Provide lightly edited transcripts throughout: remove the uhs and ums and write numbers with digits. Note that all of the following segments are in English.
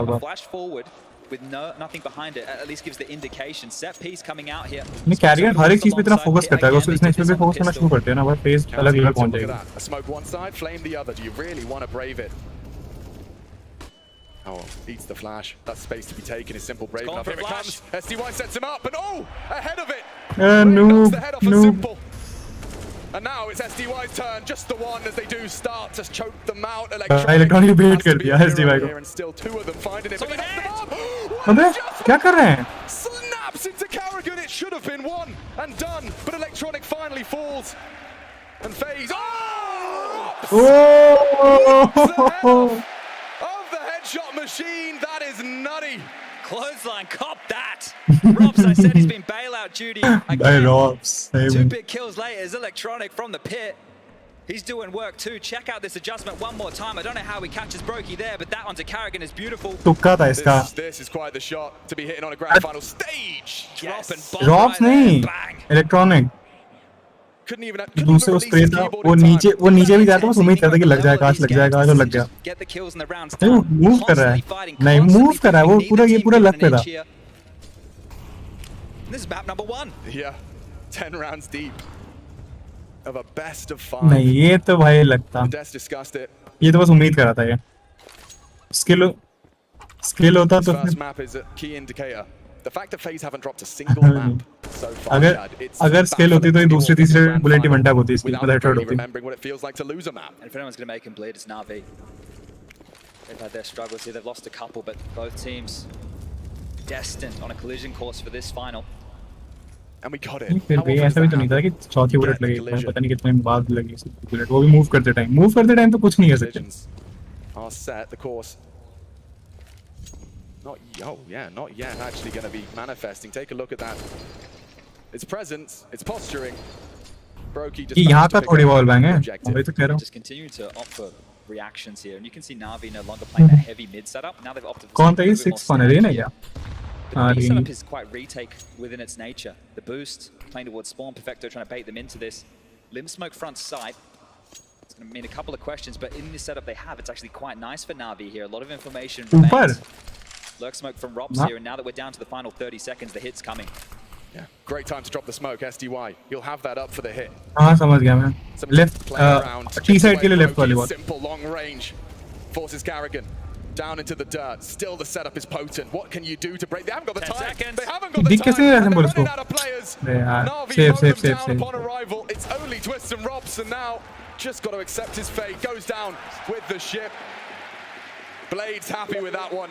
होगा। Flash forward with nothing behind it at least gives the indication. Set piece coming out here. नहीं career हर एक चीज पे इतना फोकस करता है, उसको इसने इसमें भी फोकस करना शुरू करते हैं ना, बस फेस अलग अलग पहुंच जाएगी। A smoke one side, flame the other. Do you really want to brave it? Oh, eats the flash. That space to be taken is simple brave enough. Here it comes. SDY sets him up, and oh, ahead of it. Knocks the head off of Simple. And now it's SDY's turn, just the one as they do start to choke them out. Electronic bait कर दिया SDY को। And still two of them finding it. अबे क्या कर रहे हैं? Snaps into Carrigan. It should have been one and done, but Electronic finally falls. And FaZe. Oh! Of the headshot machine. That is nutty. Clothesline, cop that. Robs, I said he's been bailout duty. Again, Robs. 2 big kills later is Electronic from the pit. He's doing work too. Check out this adjustment one more time. I don't know how he catches Brokey there, but that onto Carrigan is beautiful. This is quite the shot to be hitting on a grand final stage. Yes. Robs नहीं, Electronic. दूसरे उस spray था, वो नीचे भी जाता है, बस उम्मीद करता है कि लग जाएगा, आज लग जाएगा, आज लग गया। नहीं वो मूव कर रहा है, नहीं मूव कर रहा है, वो पूरा लग पे था। This is map number 1. Yeah, 10 rounds deep of a best of 5. नहीं ये तो भाई लगता, ये तो बस उम्मीद कर रहा था ये। स्किल होता तो first map is a key indicator. The fact that FaZe haven't dropped a single map so far. अगर स्किल होती तो ये दूसरे तीसरे बुलेट ही मंडा होती, इसकी मतलब हेडशॉट होती। Remembering what it feels like to lose a map. And if anyone's going to make him bleed, it's Na'Vi. They've had their struggles here. They've lost a couple, but both teams destined on a collision course for this final. And we got it. फिर भी ऐसा भी तो नहीं था कि चौथी bullet लगी, पता नहीं कितने बाद लगी बुलेट, वो भी मूव करते टाइम तो कुछ नहीं कर सकते। Are set the course. Not yet actually going to be manifesting. Take a look at that. Its presence, its posturing. Brokey just यहाँ का थोड़ी वॉल बैंग है, मैं तो कह रहा हूँ। Just continue to opt for reactions here, and you can see Na'Vi no longer playing that heavy mid setup. Now they've opted for कौन था ये 6 फन है ना क्या? The B setup is quite retake within its nature. The boost playing towards spawn, Perfecto trying to bait them into this. Limb smoke front side. It's going to mean a couple of questions, but in this setup they have, it's actually quite nice for Na'Vi here. A lot of information remains. Lurk smoke from Robs here, and now that we're down to the final 30 seconds, the hit's coming. Yeah, great time to drop the smoke, SDY. You'll have that up for the hit. हाँ समझ गया मैं. Left, T side के लिए left वाली बात. Simple long range forces Carrigan down into the dirt. Still the setup is potent. What can you do to break? They haven't got the time. They haven't got the time. They're running out of players. Na'Vi mow them down upon arrival. It's only Twists and Robs, and now just got to accept his fate. Goes down with the ship. Blades happy with that one.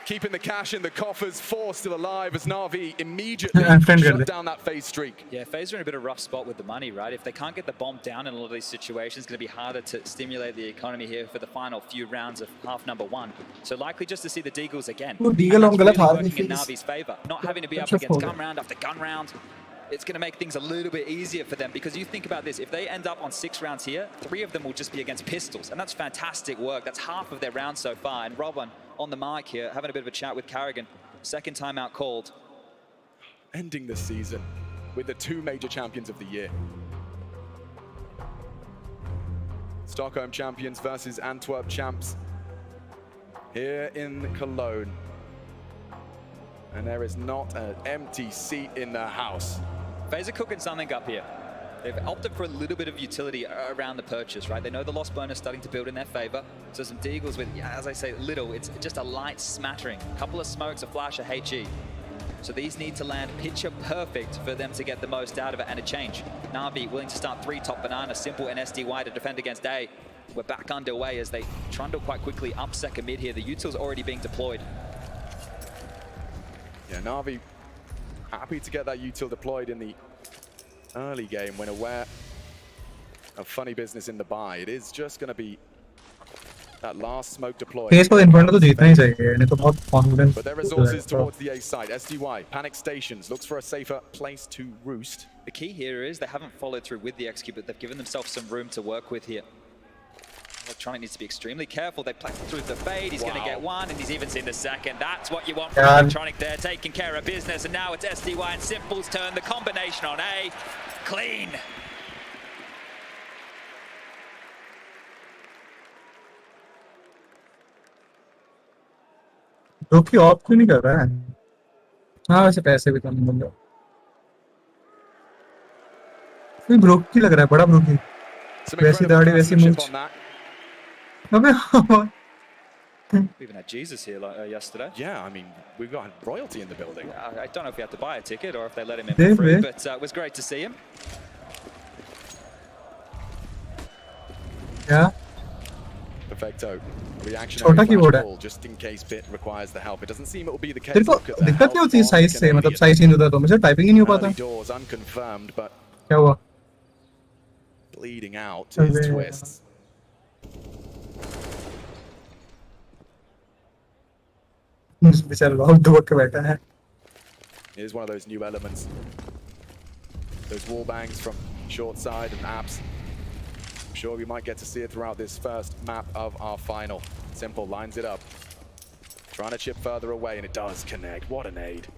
Keeping the cash in the coffers, 4 still alive as Na'Vi immediately shut down that FaZe streak. Yeah, FaZe are in a bit of a rough spot with the money, right? If they can't get the bomb down in a lot of these situations, it's going to be harder to stimulate the economy here for the final few rounds of half number 1. So likely just to see the Deagles again. And that's really working in Na'Vi's favor. Not having to be up against gun round after gun round. It's going to make things a little bit easier for them, because you think about this, if they end up on 6 rounds here, 3 of them will just be against pistols, and that's fantastic work. That's half of their rounds so far. And Robin on the mic here, having a bit of a chat with Carrigan. Second timeout called. Ending the season with the 2 major champions of the year. Stockholm champions versus Antwerp champs here in Cologne. And there is not an empty seat in the house. FaZe are cooking something up here. They've opted for a little bit of utility around the purchase, right? They know the lost bonus starting to build in their favor. So some Deagles with, yeah, as I say, little. It's just a light smattering. A couple of smokes, a flash, a HE. So these need to land picture perfect for them to get the most out of it and a change. Na'Vi willing to start 3 top banana, Simple and SDY to defend against A. We're back underway as they trundle quite quickly up second mid here. The util's already being deployed. Yeah, Na'Vi happy to get that util deployed in the early game when aware of funny business in the buy. It is just going to be that last smoke deployed. But their resources towards the A side. SDY, panic stations, looks for a safer place to roost. The key here is they haven't followed through with the execute, but they've given themselves some room to work with here. Electronic needs to be extremely careful. They play through the fade. He's going to get 1, and he's even seen the second. That's what you want from Electronic there, taking care of business. And now it's SDY and Simple's turn. The combination on A, clean. ब्रोकी off क्यों नहीं कर रहा है? हाँ वैसे पैसे भी कम मिल रहे। कोई ब्रोकी लग रहा है, बड़ा ब्रोकी, वैसी दाढ़ी वैसी मूंछ। अबे We even had Jesus here yesterday. Yeah, I mean, we've got royalty in the building. I don't know if he had to buy a ticket or if they let him in Dave, for free, eh? but it was great to see him. क्या? Perfecto. छोटा keyboard है। Just in case Bit requires the help. It doesn't seem it will be the case. तेरे को दिक्कत क्या होती है size से? मतलब साइज चेंज होता है तो मुझे टाइपिंग ही नहीं हो पाता। Doors unconfirmed, but क्या हुआ? bleeding out is twists. बेचारा बहुत दुबक के बैठा है। It is one of those new elements. Those wall bangs from short side and abs. I'm sure we might get to see it throughout this first map of our final. Simple lines it up. Trying to chip further away, and it does connect. What an aid.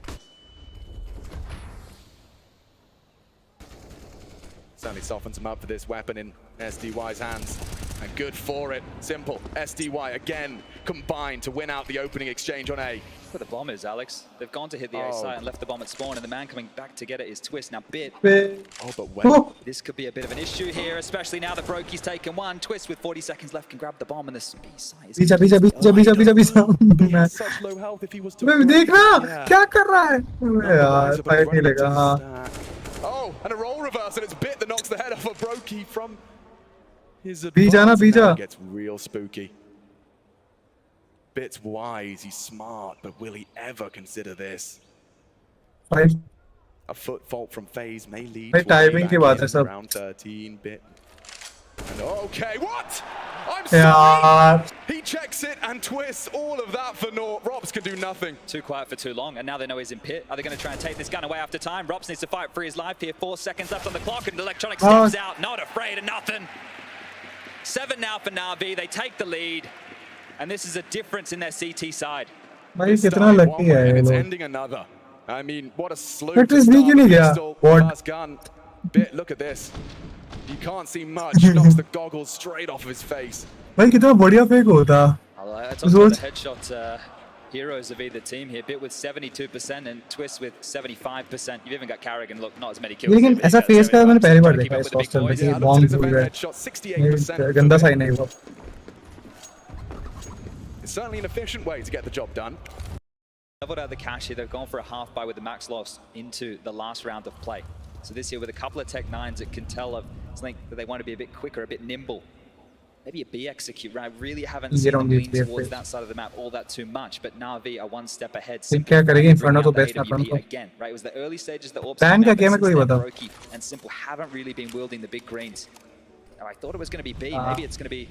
Certainly softens him up for this weapon in SDY's hands. And good for it. Simple. SDY again combined to win out the opening exchange on A. Where the bomb is, Alex. They've gone to hit the A site and left the bomb at spawn, and the man coming back to get it is Twist. Now Bit. Oh, but when This could be a bit of an issue here, especially now that Brokey's taken one. Twist with 40 seconds left can grab the bomb, and the B site is बीजा such low health if he was to देख रहा क्या कर रहा है? यार fight नहीं लगा। हाँ Oh, and a role reverse, and it's Bit that knocks the head off of Brokey from his बीजा ना advance. बीजा। Now it gets real spooky. Bit's wise, he's smart, but will he ever consider this? Fight A foot fault from FaZe may lead भाई to a timing की बात है payback in सब। round 13. Bit. And okay, what? I'm यार sorry. He checks it and twists all of that for naught. Robs can do nothing. too quiet for too long, and now they know he's in pit. Are they going to try and take this gun away after time? Robs needs to fight for his life here. 4 seconds left on the clock, and Electronic steps out, not afraid of nothing. 7 now for Na'Vi. They take the lead, and this is a difference in their CT side. भाई कितना lucky है ये It's लोग। ending another. I mean, what a slew But to this start क्यों नहीं गया? pistol, What? first gun. Bit, look at this. You can't see much. Knocks the goggles straight off of his face. भाई कितना बढ़िया fake होता। That's also the headshot heroes of either team here. Bit with 72% and Twist with 75%. You've even got Carrigan, look, not as many kills. लेकिन ऐसा face का मैंने पहली बार देखा है इस हॉस्टल में कि Yeah, bomb looked at his भूल event रहा headshot, 68%. है। गंदा साइन है वो। It's certainly an efficient way to get the job done. Leveled out the cash here. They've gone for a half buy with the max loss into the last round of play. So this year with a couple of Tech 9s, it can tell of something that they want to be a bit quicker, a bit nimble. Maybe a B execute, right? Really haven't seen them lean towards that side of the map all that too much, but Na'Vi are one step ahead. क्या करेंगे inferno तो best ना front Again, right? It was the early stages that Orbs ban का game है कोई बताओ। Brokey and Simple haven't really been wielding the big greens. Now I thought it was going to be B. Maybe it's going to be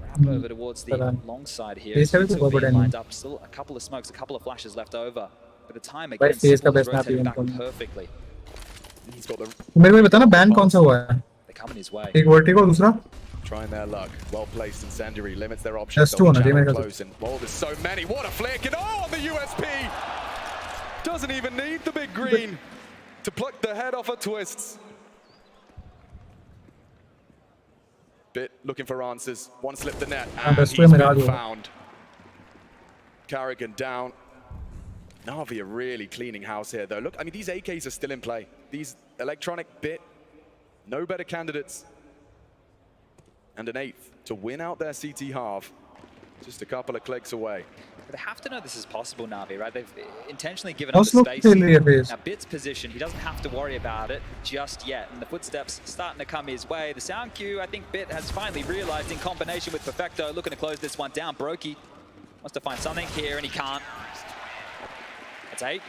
wrap over towards the long side here. Still being lined up. Still a couple of smokes, a couple of flashes left over. But the time again, Simple is rotating back perfectly. He's got the मेरे को बताना ban कौन सा हुआ है? They're coming his way. एक vertigo दूसरा trying their luck. Well placed incendiary limits their options. That's two on the game. Close and oh, there's so many. What a flick! And oh, on the USP, doesn't even need the big green to pluck the head off of Twists. Bit looking for answers. One slip the net, and he's been found. Carrigan down. Na'Vi are really cleaning house here, though. Look, I mean, these AKs are still in play. These electronic Bit, no better candidates. And an 8th to win out their CT half. Just a couple of clicks away. They have to know this is possible, Na'Vi, right? They've intentionally given up the space. Now, Bit's position, he doesn't have to worry about it just yet. And the footsteps starting to come his way. The sound cue, I think Bit has finally realized in combination with Perfecto, looking to close this one down. Brokey wants to find something here, and he can't. That's 8.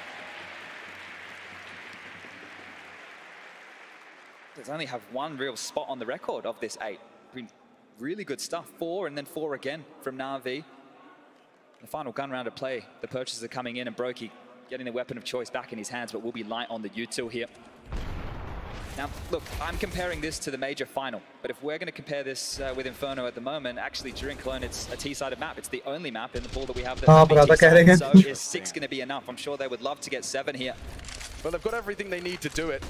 There's only have one real spot on the record of this 8. Been really good stuff. 4 and then 4 again from Na'Vi. The final gun round of play. The purchases are coming in, and Brokey getting the weapon of choice back in his hands, but will be light on the util here. Now, look, I'm comparing this to the major final, but if we're going to compare this with Inferno at the moment, actually during Cologne, it's a T-sided map. It's the only map in the pool that we have that so is 6 going to be enough? I'm sure they would love to get 7 here. Well, they've got everything they need to do it.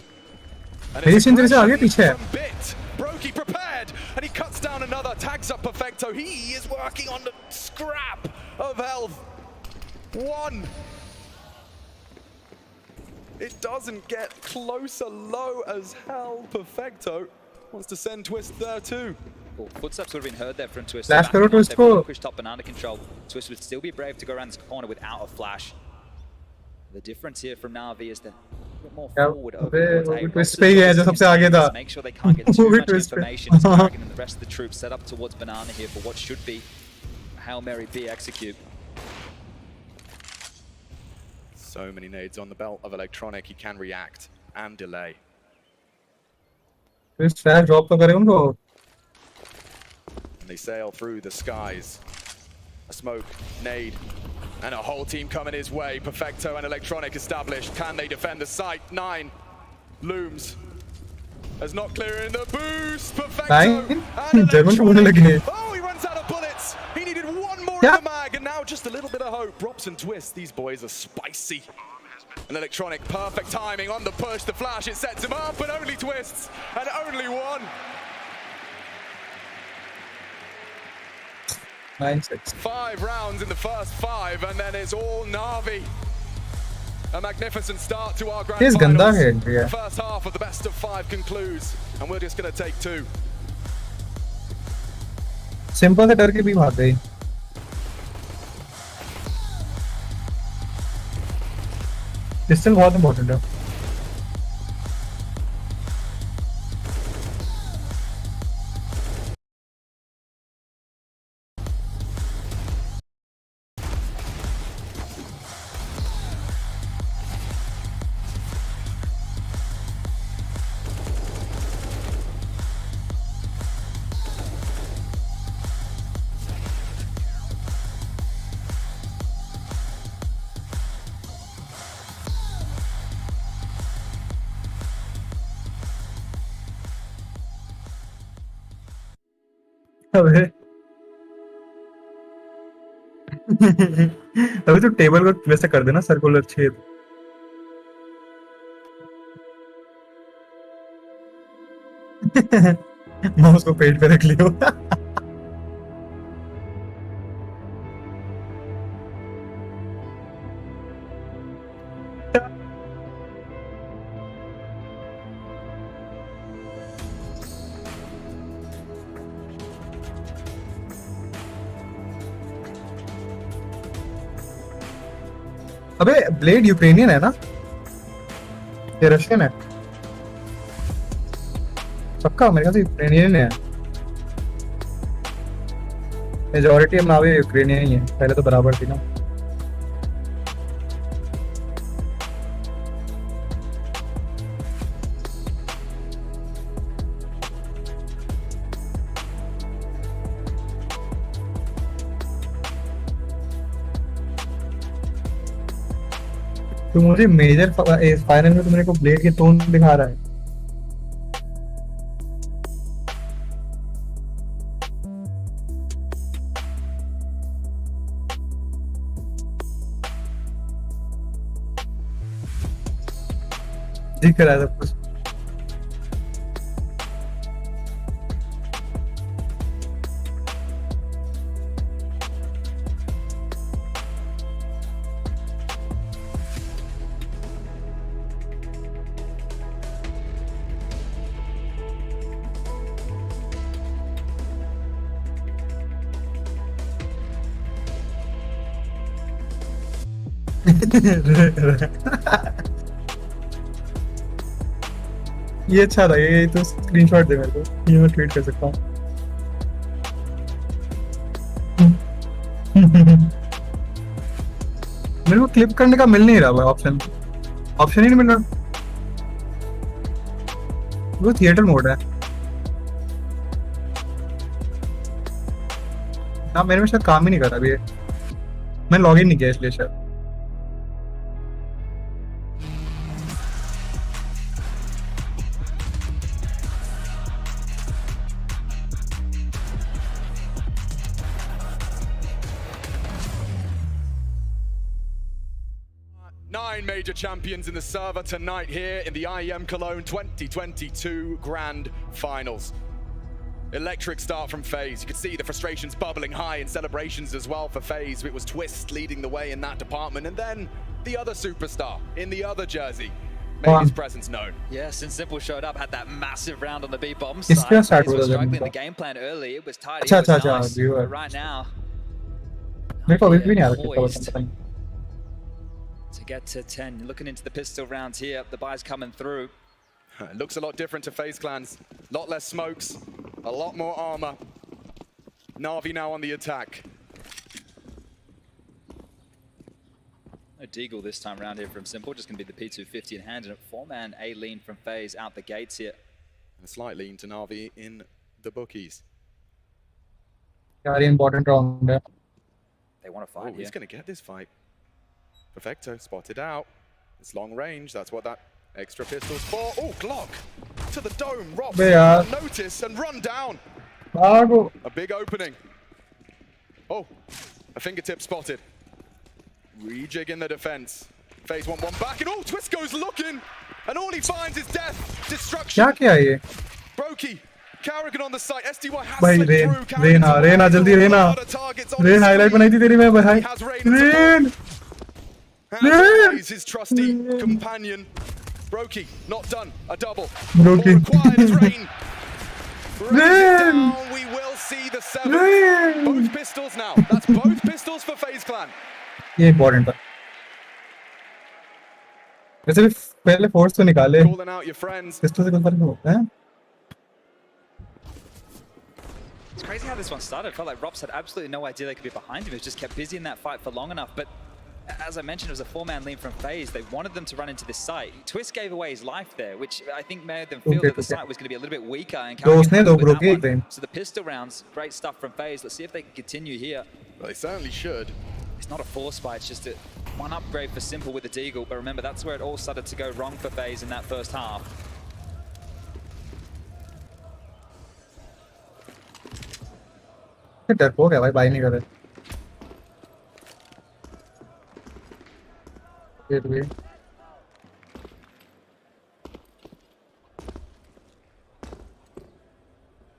Brokey prepared, and he cuts down another, tags up Perfecto. He is working on the scrap of health. 1. It doesn't get closer, low as hell. Perfecto wants to send Twist there too. Well, footsteps would have been heard there from Twist. Flash karo Twist ko. Pushed top banana control. Twist would still be brave to go around this corner without a flash. The difference here from Na'Vi is that a bit more forward over Twist पे ही है जो सबसे आगे था. Make sure they can't get too much information as Karrigan and the rest of the troops set up towards banana here for what should be a Hail Mary B execute. So many nades on the belt of Electronic. He can react and delay. Twist flash drop तो करे उनको. And they sail through the skies. A smoke, nade, and a whole team coming his way. Perfecto and Electronic established. Can they defend the site? 9 looms. As not clearing the boost. Perfecto. And Electronic. Oh, he runs out of bullets. He needed one more in the mag, and now just a little bit of hope. Props and Twist. These boys are spicy. And Electronic, perfect timing on the push. The flash, it sets him up, but only Twists, and only one. 9-6. 5 rounds in the first 5, and then it's all Na'Vi. A magnificent start to our grand finals. The first half of the best of 5 concludes, and we're just going to take 2. Simple से डर के भी भाग गई. Distance बहुत important है. अबे अबे तो टेबल को वैसे कर देना सर्कुलर छेद. माउस को पेट पे रख लियो. अबे ब्लेड यूक्रेनियन है ना? ये रशियन है. सबका मेरे ख्याल से यूक्रेनियन है. मेजॉरिटी हम नावे यूक्रेनियन ही है. पहले तो बराबर थी ना. तो मुझे मेजर फाइनल में तो मेरे को ब्लेड के टोन दिखा रहा है. दिख रहा है सब कुछ. ये अच्छा था. ये तो स्क्रीनशॉट दे मेरे को. ये मैं ट्वीट कर सकता हूँ. मेरे को क्लिप करने का मिल नहीं रहा भाई. ऑप्शन ही नहीं मिल रहा. वो थिएटर मोड है ना. मेरे में शायद काम ही नहीं कर रहा अभी. मैं लॉगिन नहीं किया इसलिए शायद. Nine major champions in the server tonight here in the IEM Cologne 2022 Grand Finals. Electric start from FaZe. You could see the frustrations bubbling high in celebrations as well for FaZe. It was Twist leading the way in that department. And then the other superstar in the other jersey made his presence known. Yeah, since Simple showed up, had that massive round on the B bomb side. FaZe was struggling in the game plan early. It was tight. It was nice. But right now, poised to get to 10. Looking into the pistol rounds here. The buy's coming through. It looks a lot different to FaZe clans. A lot less smokes, a lot more armor. Na'Vi now on the attack. No Deagle this time around here from Simple. Just going to be the P250 in hand. And a 4-man A lean from FaZe out the gates here. And a slight lean to Na'Vi in the bookies. Very important round. They want to fight here. He's going to get this fight. Perfecto spotted out. It's long range. That's what that extra pistol's for. Oh, Glock to the dome. Rob notice and run down. A big opening. Oh, a fingertip spotted. Rejig in the defense. FaZe want one back, and oh, Twist goes looking, and all he finds is death, destruction. Brokey, Carrigan on the site. SDY has slipped through. Reina, jaldi Reina. Rain highlight बनाई थी तेरी मैं भाई. Rain. Rain. His trusty companion. Brokey, not done. A double. Brokey. Required is Rain. Rain. We will see the 7. Both pistols now. That's both pistols for FaZe Clan. ये important था. वैसे भी पहले फोर्स तो निकाले. Calling out your friends. Pistol से कुछ फर्क नहीं होता है. It's crazy how this one started. It felt like Robs had absolutely no idea they could be behind him. He was just kept busy in that fight for long enough. But as I mentioned, it was a 4-man lean from FaZe. They wanted them to run into this site. Twist gave away his life there, which I think made them feel that the site was going to be a little bit weaker. And so the pistol rounds, great stuff from FaZe. Let's see if they can continue here. Well, they certainly should. It's not a force fight, it's just one upgrade for Simple with the Deagle. But remember, that's where it all started to go wrong for FaZe in that first half. डरपोक है भाई, by नहीं कर रहे.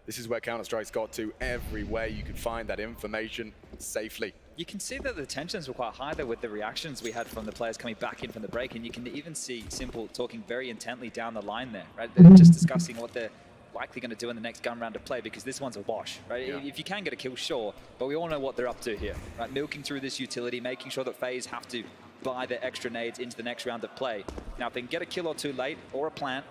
This is where Counter-Strike's got to. Everywhere you could find that information safely. You can see that the tensions were quite high there with the reactions we had from the players coming back in from the break, and you can even see Simple talking very intently down the line there, right? They're just discussing what they're likely going to do in the next gun round of play, because this one's a wash, right? Yeah. If you can get a kill, sure, but we all know what they're up to here, right? Milking through this utility, making sure that FaZe have to buy their extra nades into the next round of play. Now, if they can get a kill or two late, or a plant,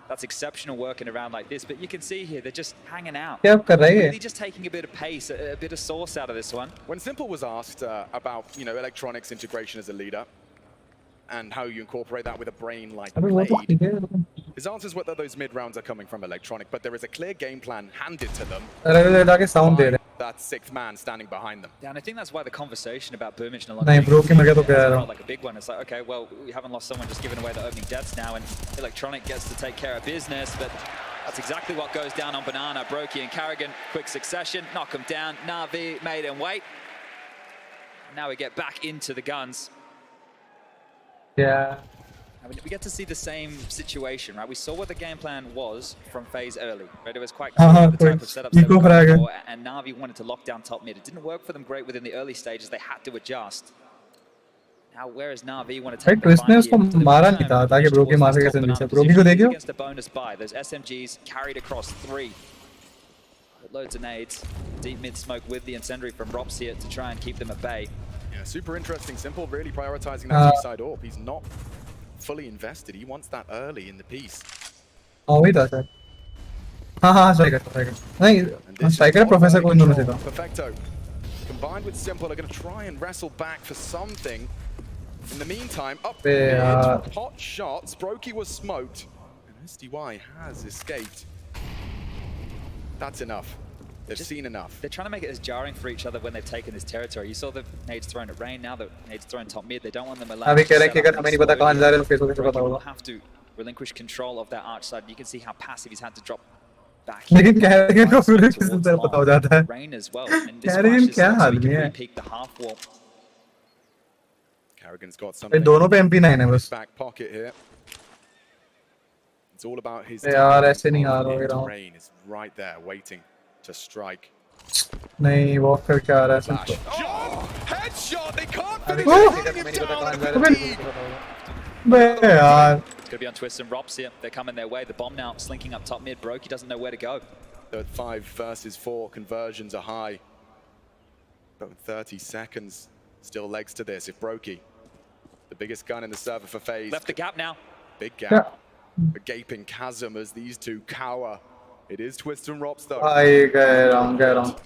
that's exceptional work in a round like this, but you can see here, they're just hanging out. Really just taking a bit of pace, a bit of sauce out of this one. When Simple was asked about, electronics integration as a leader, and how you incorporate that with a brain like Blade, his answers were that those mid-rounds are coming from electronic, but there is a clear game plan handed to them by that 6th man standing behind them. Yeah, and I think that's why the conversation about Boomich no longer felt like a big one. It's like, okay, well, we haven't lost someone just giving away the opening deaths now, and Electronic gets to take care of business, but that's exactly what goes down on Banana. Brokey and Carrigan, quick succession, knock him down. Na'Vi made him wait. Now we get back into the guns. Yeah. I mean, we get to see the same situation, right? We saw what the game plan was from FaZe early, right? It was quite clear the type of setups they were going for, and Na'Vi wanted to lock down top mid. It didn't work for them great within the early stages. They had to adjust. Now, whereas Na'Vi want to take the fight here, against a bonus buy. Those SMGs carried across 3. Loads of nades, deep mid smoke with the incendiary from Robs here to try and keep them at bay. Yeah, super interesting. Simple really prioritizing that T-side AWP. He's not fully invested. He wants that early in the piece. Oh, he does that. Striker. Striker Professor को इन दोनों से था. Perfecto. Combined with Simple are going to try and wrestle back for something. In the meantime, up mid, hot shots. Brokey was smoked, and SDY has escaped. That's enough. They've seen enough. They're trying to make it as jarring for each other when they've taken this territory. You saw the nades thrown at Rain, now the nades thrown top mid. They don't want them allowed to have to relinquish control of that arch side. You can see how passive he's had to drop back. Rain as well. And this flash is so he can re-peek the half wall. Carrigan's got something in his back pocket here. It's all about his Rain is right there waiting. to strike. नहीं walk करके आ रहा है Flash. Simple. Oh, headshot. They can't finish Oh! him down. बे यार. It's going to be on Twist and Rops here. They're coming their way. The bomb now slinking up top mid. Brokey doesn't know where to go. The 5 versus 4 conversions are high. But with 30 seconds, still legs to this. If Brokey, the biggest gun in the server for FaZe. Left the gap now. Big gap. A gaping chasm as these two cower. It is Twist and Rops though. I get on.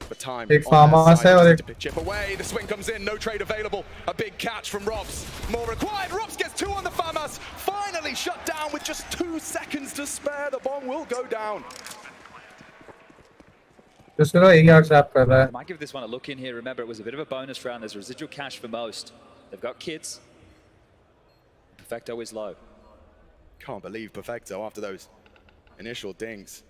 The time Big on their farmer side है to chip away. The swing comes in, no trade available. A big catch from Robs. More required. Robs gets 2 on the FAMAS. Finally shut down with just 2 seconds to spare. The bomb will go down. Just एक यार trap कर रहा है. Might give this one a look in here. Remember, it was a bit of a bonus round. There's residual cash for most. They've got kids. Perfecto is low. Can't believe Perfecto after those initial dings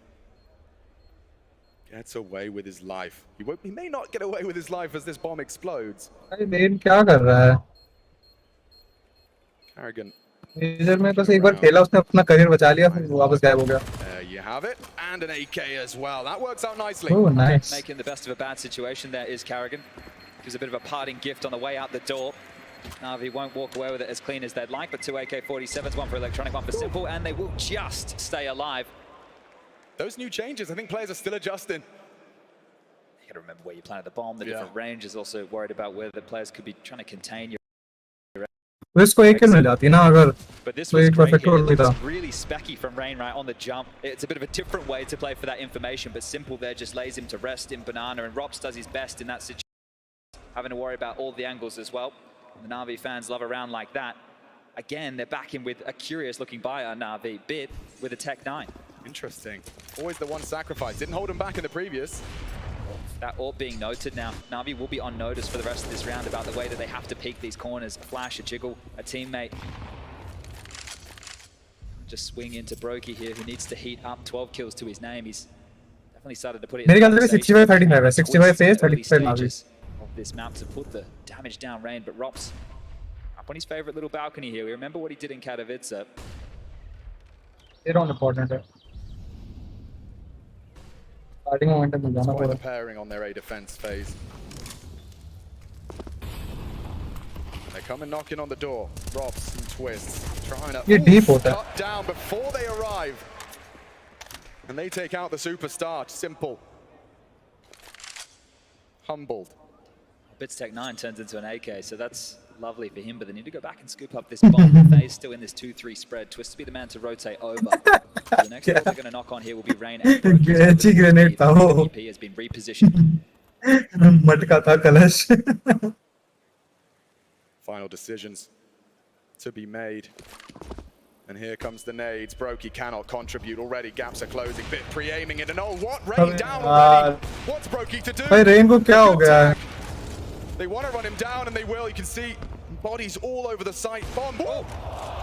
gets away with his life. He may not get away with his life as this bomb explodes. भाई main क्या कर रहा है? Carrigan. Major में बस एक बार खेला उसने अपना करियर बचा लिया फिर वापस गायब हो गया. There you have it, and an AK as well. That works out nicely. Oh, nice. Making the best of a bad situation there is Carrigan. Gives a bit of a parting gift on the way out the door. Na'Vi won't walk away with it as clean as they'd like, but 2 AK-47s, 1 for Electronic, 1 for Simple, and they will just stay alive. Those new changes, I think players are still adjusting. You gotta remember where you planted the bomb, the different ranges, also worried about where the players could be trying to contain you. इसको एक किल मिल जाती ना अगर But this was great perfect here. It roll नहीं था. looks really specky from Rain right on the jump. It's a bit of a different way to play for that information, but Simple there just lays him to rest in Banana, and Rops does his best in that situation, having to worry about all the angles as well. The Na'Vi fans love a round like that. Again, they're back in with a curious looking buyer, Na'Vi, Bit with a Tech 9. Interesting. Always the one sacrifice. Didn't hold him back in the previous. That all being noted now. Na'Vi will be on notice for the rest of this round about the way that they have to peek these corners. A flash, a jiggle, a teammate. Just swing into Brokey here, who needs to heat up 12 kills to his name. He's definitely started to put it in मेरे ख्याल से 65-35 है. 65 FaZe, 35 Na'Vi. Of this map to put the damage down Rain, but Rops up on his favorite little balcony here. We remember what he did in Katowice. They're all important है. Starting momentum मिल जाना Quite the पड़ेगा. pairing on their A defense phase. They're coming knocking on the door. Robs and Twists trying to ये deep होता है. cut down before they arrive. And they take out the superstar. Simple. Humbled. Bit's Tech 9 turns into an AK, so that's lovely for him, but they need to go back and scoop up this bomb. FaZe still in this 2-3 spread. Twist to be the man to rotate over. The next ball they're going to knock on here will be Rain. अच्छी grenade था वो. EP has been repositioned. मटका था कलश. Final decisions to be made. And here comes the nades. Brokey cannot contribute already. Gaps are closing. Bit pre-aiming it. And oh, what? Rain down already. What's Brokey to do? भाई Rain को क्या हो गया है? They want to run him down, and they will. You can see bodies all over the site. Bomb. Whoa.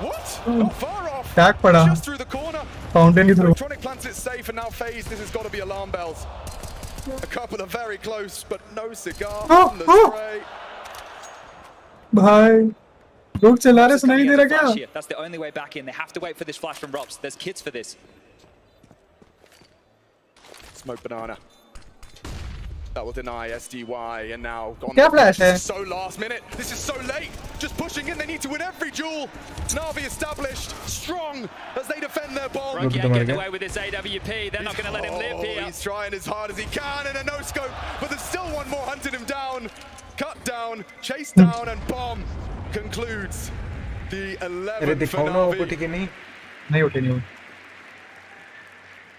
What? Not far off. Tag पड़ा. Just through the corner. Fountain की through. Electronic plants it safe, and now FaZe. This has got to be alarm bells. A couple are very close, but no cigar on the spray. भाई लोग चला रहे सुनाई दे रहा क्या? That's the only way back in. They have to wait for this flash from Rops. There's kits for this. Smoke Banana. That will deny SDY, and now on क्या flash है? This is so last minute. This is so late. Just pushing in. They need to win every duel. Na'Vi established, strong as they defend their bomb. Brokey ain't getting away with this AWP. They're not going to let him live here. He's trying as hard as he can, and a no scope, but there's still one more hunting him down. Cut down, chased down, and bomb concludes the 11th for Na'Vi. नहीं उठी.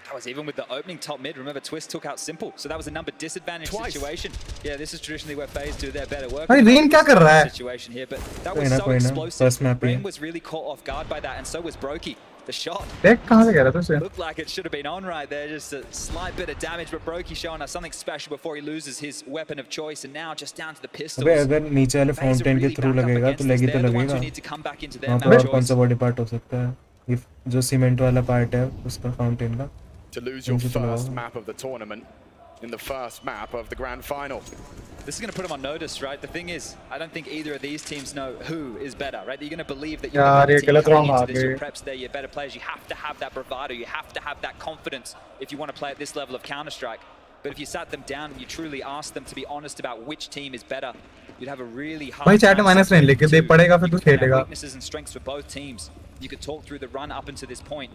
That was even with the opening top mid. Remember, Twist took out Simple, so that was a number disadvantage situation. Yeah, this is traditionally where FaZe do their better work. भाई Rain क्या कर रहा है? Situation here, but that was so explosive. Rain was really caught off guard by that, and so was Brokey. The shot देख कहाँ से गया था तुझे? looked like it should have been on right there. Just a slight bit of damage, but Brokey showing us something special before he loses his weapon of choice, and now just down to the pistols. अबे अगर नीचे वाले fountain के through लगेगा तो लगी तो लगेगा. वहाँ पर और कौन सा बॉडी पार्ट हो सकता है? जो सीमेंट वाला पार्ट है उसका फाउंटेन का. To lose your first map of the tournament in the first map of the grand final. This is going to put them on notice, right? The thing is, I don't think either of these teams know who is better, right? You're going to believe that you're the team coming into this, your preps there, you're better players. You have to have that bravado. You have to have that confidence if you want to play at this level of Counter-Strike. But if you sat them down and you truly asked them to be honest about which team is better, you'd have a really hard भाई chat minus नहीं लिख दे पड़ेगा फिर तू खेलेगा. Weaknesses and strengths for both teams. You could talk through the run up until this point.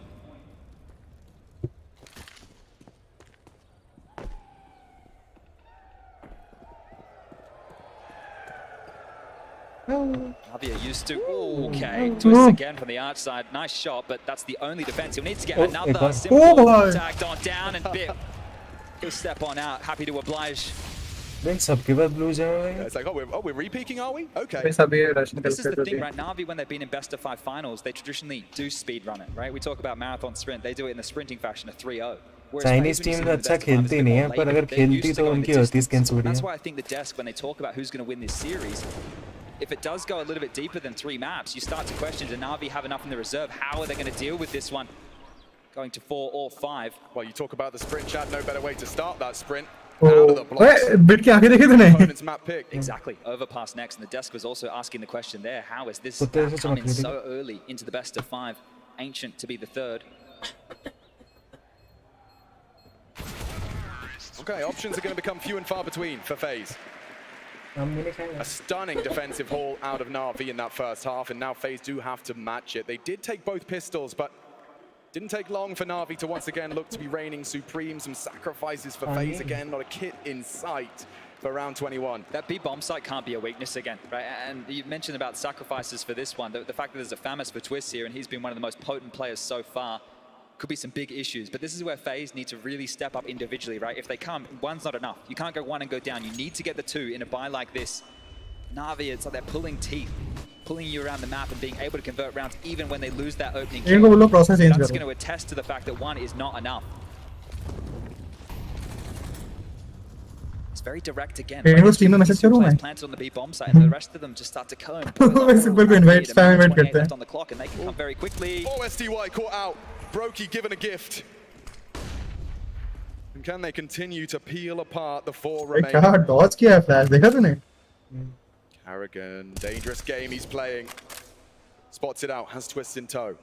Javier used to. Okay, twist again from the arch side. Nice shot, but that's the only defense. He'll need to get another simple tagged on down and bit. He'll step on out. Happy to oblige. Then सबके बाद blue जाएगा. It's like, we're re-peaking, are we? Okay. This is the thing, right? Na'Vi, when they've been in best of 5 finals, they traditionally do speed run it, right? We talk about marathon sprint. They do it in the sprinting fashion, a 3-0. Chinese team अच्छा खेलती नहीं है, पर अगर खेलती तो उनकी होती skins बढ़िया. That's why I think the desk, when they talk about who's going to win this series, if it does go a little bit deeper than 3 maps, you start to question, do Na'Vi have enough in the reserve? How are they going to deal with this one? Going to 4 or 5. Well, you talk about the sprint, Chad. No better way to start that sprint. Out of the blocks. Bit के आगे देखे तूने? Opponent's map pick. Exactly. Overpass next, and the desk was also asking the question there: how is this coming so early into the best of 5? Ancient to be the 3rd. Okay, options are going to become few and far between for FaZe. A stunning defensive haul out of Na'Vi in that first half, and now FaZe do have to match it. They did take both pistols, but didn't take long for Na'Vi to once again look to be reigning supreme. Some sacrifices for FaZe again, not a kit in sight for round 21. That B bomb site can't be a weakness again, right? And you mentioned about sacrifices for this one. The fact that there's a FAMAS for Twist here, and he's been one of the most potent players so far, could be some big issues. But this is where FaZe need to really step up individually, right? If they come, one's not enough. You can't go 1 and go down. You need to get the 2 in a buy like this. Na'Vi, it's like they're pulling teeth, pulling you around the map and being able to convert rounds even when they lose that opening kill. That's going to attest to the fact that 1 is not enough. It's very direct again. Planted on the B bomb site, and the rest of them just start to come. Left on the clock, and they can come very quickly. Oh, SDY caught out. Brokey given a gift. And can they continue to peel apart the 4 remaining? Dodge किया है flash देखा तूने? Carrigan, dangerous game he's playing. Spots it out, has Twist in tow.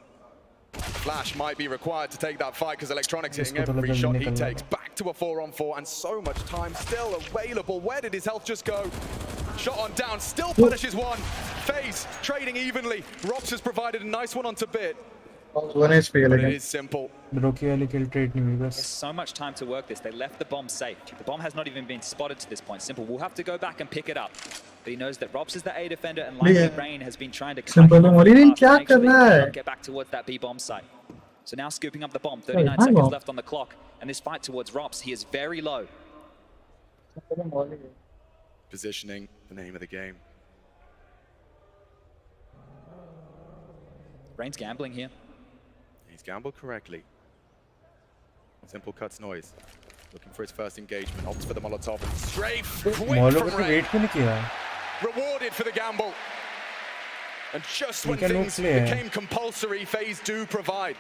Flash might be required to take that fight because Electronics hitting every shot he takes. Back to a 4-on-4 and so much time still available. Where did his health just go? Shot on down, still punishes 1. FaZe trading evenly. Robs has provided a nice one onto Bit. But it is simple. There's so much time to work this. They left the bomb safe. The bomb has not even been spotted to this point. Simple will have to go back and pick it up. But he knows that Robs is the A defender, and likely Rain has been trying to cut him off, get back towards that B bomb site. So now scooping up the bomb. 39 seconds left on the clock, and this fight towards Robs, he is very low. Positioning, the name of the game. Rain's gambling here. He's gambled correctly. Simple cuts noise. Looking for his first engagement. Opts for the Molotov and strafe. Quick from Rain. Rewarded for the gamble. And just when things became compulsory, FaZe do provide.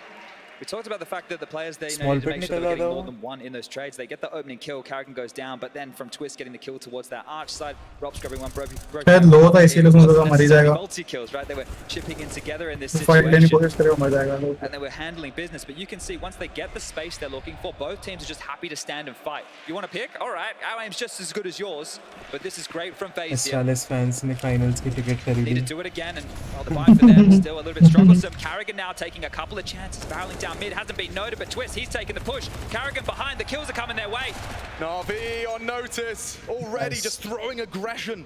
We talked about the fact that the players, they need to make sure they're getting more than 1 in those trades. They get the opening kill, Carrigan goes down, but then from Twist getting the kill towards that arch side, Rob's grabbing 1, multi-kills, right? They were chipping in together in this situation, and they were handling business. But you can see, once they get the space they're looking for, both teams are just happy to stand and fight. You want to pick? All right, our aim's just as good as yours, but this is great from FaZe here. Need to do it again, and the buy for them is still a little bit strugglesome. Carrigan now taking a couple of chances, barreling down mid, hasn't been noted, but Twist, he's taking the push. Carrigan behind, the kills are coming their way. Na'Vi on notice, already just throwing aggression.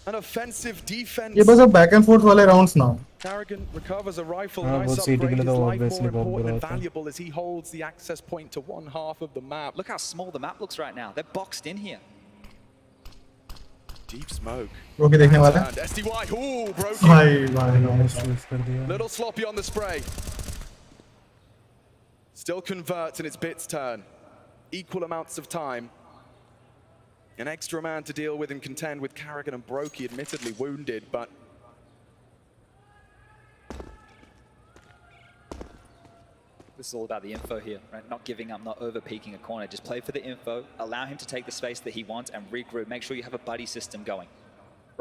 An offensive defense. ये बस अब back and forth वाले rounds now. Carrigan recovers a rifle, nice upgrade, his life more important and valuable as he holds the access point to 1/2 of the map. Look how small the map looks right now. They're boxed in here. Deep smoke. Brokey देखने वाला है. SDY, ooh, Brokey. भाई Little sloppy on the spray. Still converts and it's Bit's turn. Equal amounts of time. An extra man to deal with and contend with Carrigan and Brokey, admittedly wounded, but this is all about the info here, right? Not giving up, not over-peaking a corner. Just play for the info, allow him to take the space that he wants and regroup. Make sure you have a buddy system going.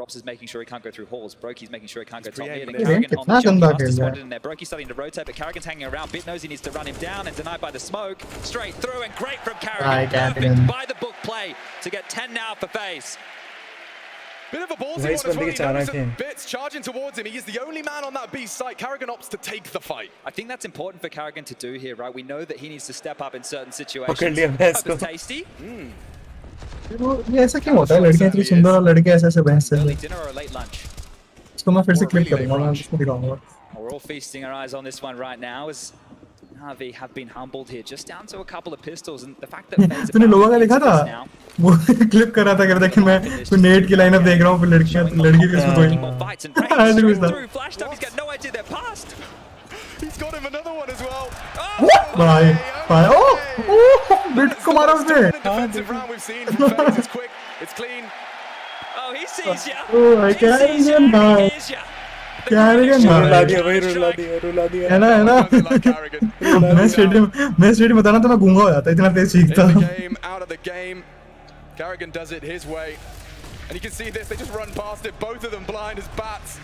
Rops is making sure he can't go through halls. Broky's making sure he can't go top mid. And Yeah, Karrigan on the कितना jump. गंदा He must खेल have रहा है। spotted in there. Broky starting to rotate, but Karrigan's hanging around. Bit knows he needs to run him down and denied by the smoke. Straight through and great from Karrigan. Perfect by the book play to get 10 now for FaZe. Bit of a ballsy one as well. He knows that Bits charging towards him. He is the only man on that B site. Karrigan opts to take the fight. I think that's important for Karrigan to do here, right? We know that he needs to step up in certain situations. पकड़ लिया मैं Hope इसको। it's tasty. ये ऐसा क्यों होता है? लड़कियां इतनी सुंदर और लड़के ऐसे ऐसे बहस से। Early dinner or a late lunch? इसको मैं फिर से क्लिक करूंगा, मैं इसको दिखाऊंगा। We're all feasting our eyes on this one right now as Navi have been humbled here, just down to a couple of pistols, and the fact that FaZe तूने लोगों का देखा था? वो क्लिप कर रहा था, कह रहा था कि मैं कोई नेट की लाइनअप देख रहा हूँ, फिर लड़की भी उसमें कोई। Flashed up, he's got no idea they're past. He's got him another one as well. भाई बिट को मारा उसने। Defensive round we've seen from FaZe. It's quick, it's clean. Oh, he sees ya. Oh, I can't even know. He hears ya. Karrigan रुला दिया भाई, रुला दिया है ना मैं स्टेडियम बताना तो मैं गूंगा हो जाता, इतना तेज चीखता। In the game, out of the game. Karrigan does it his way. And you can see this, they just run past it, both of them blind as bats.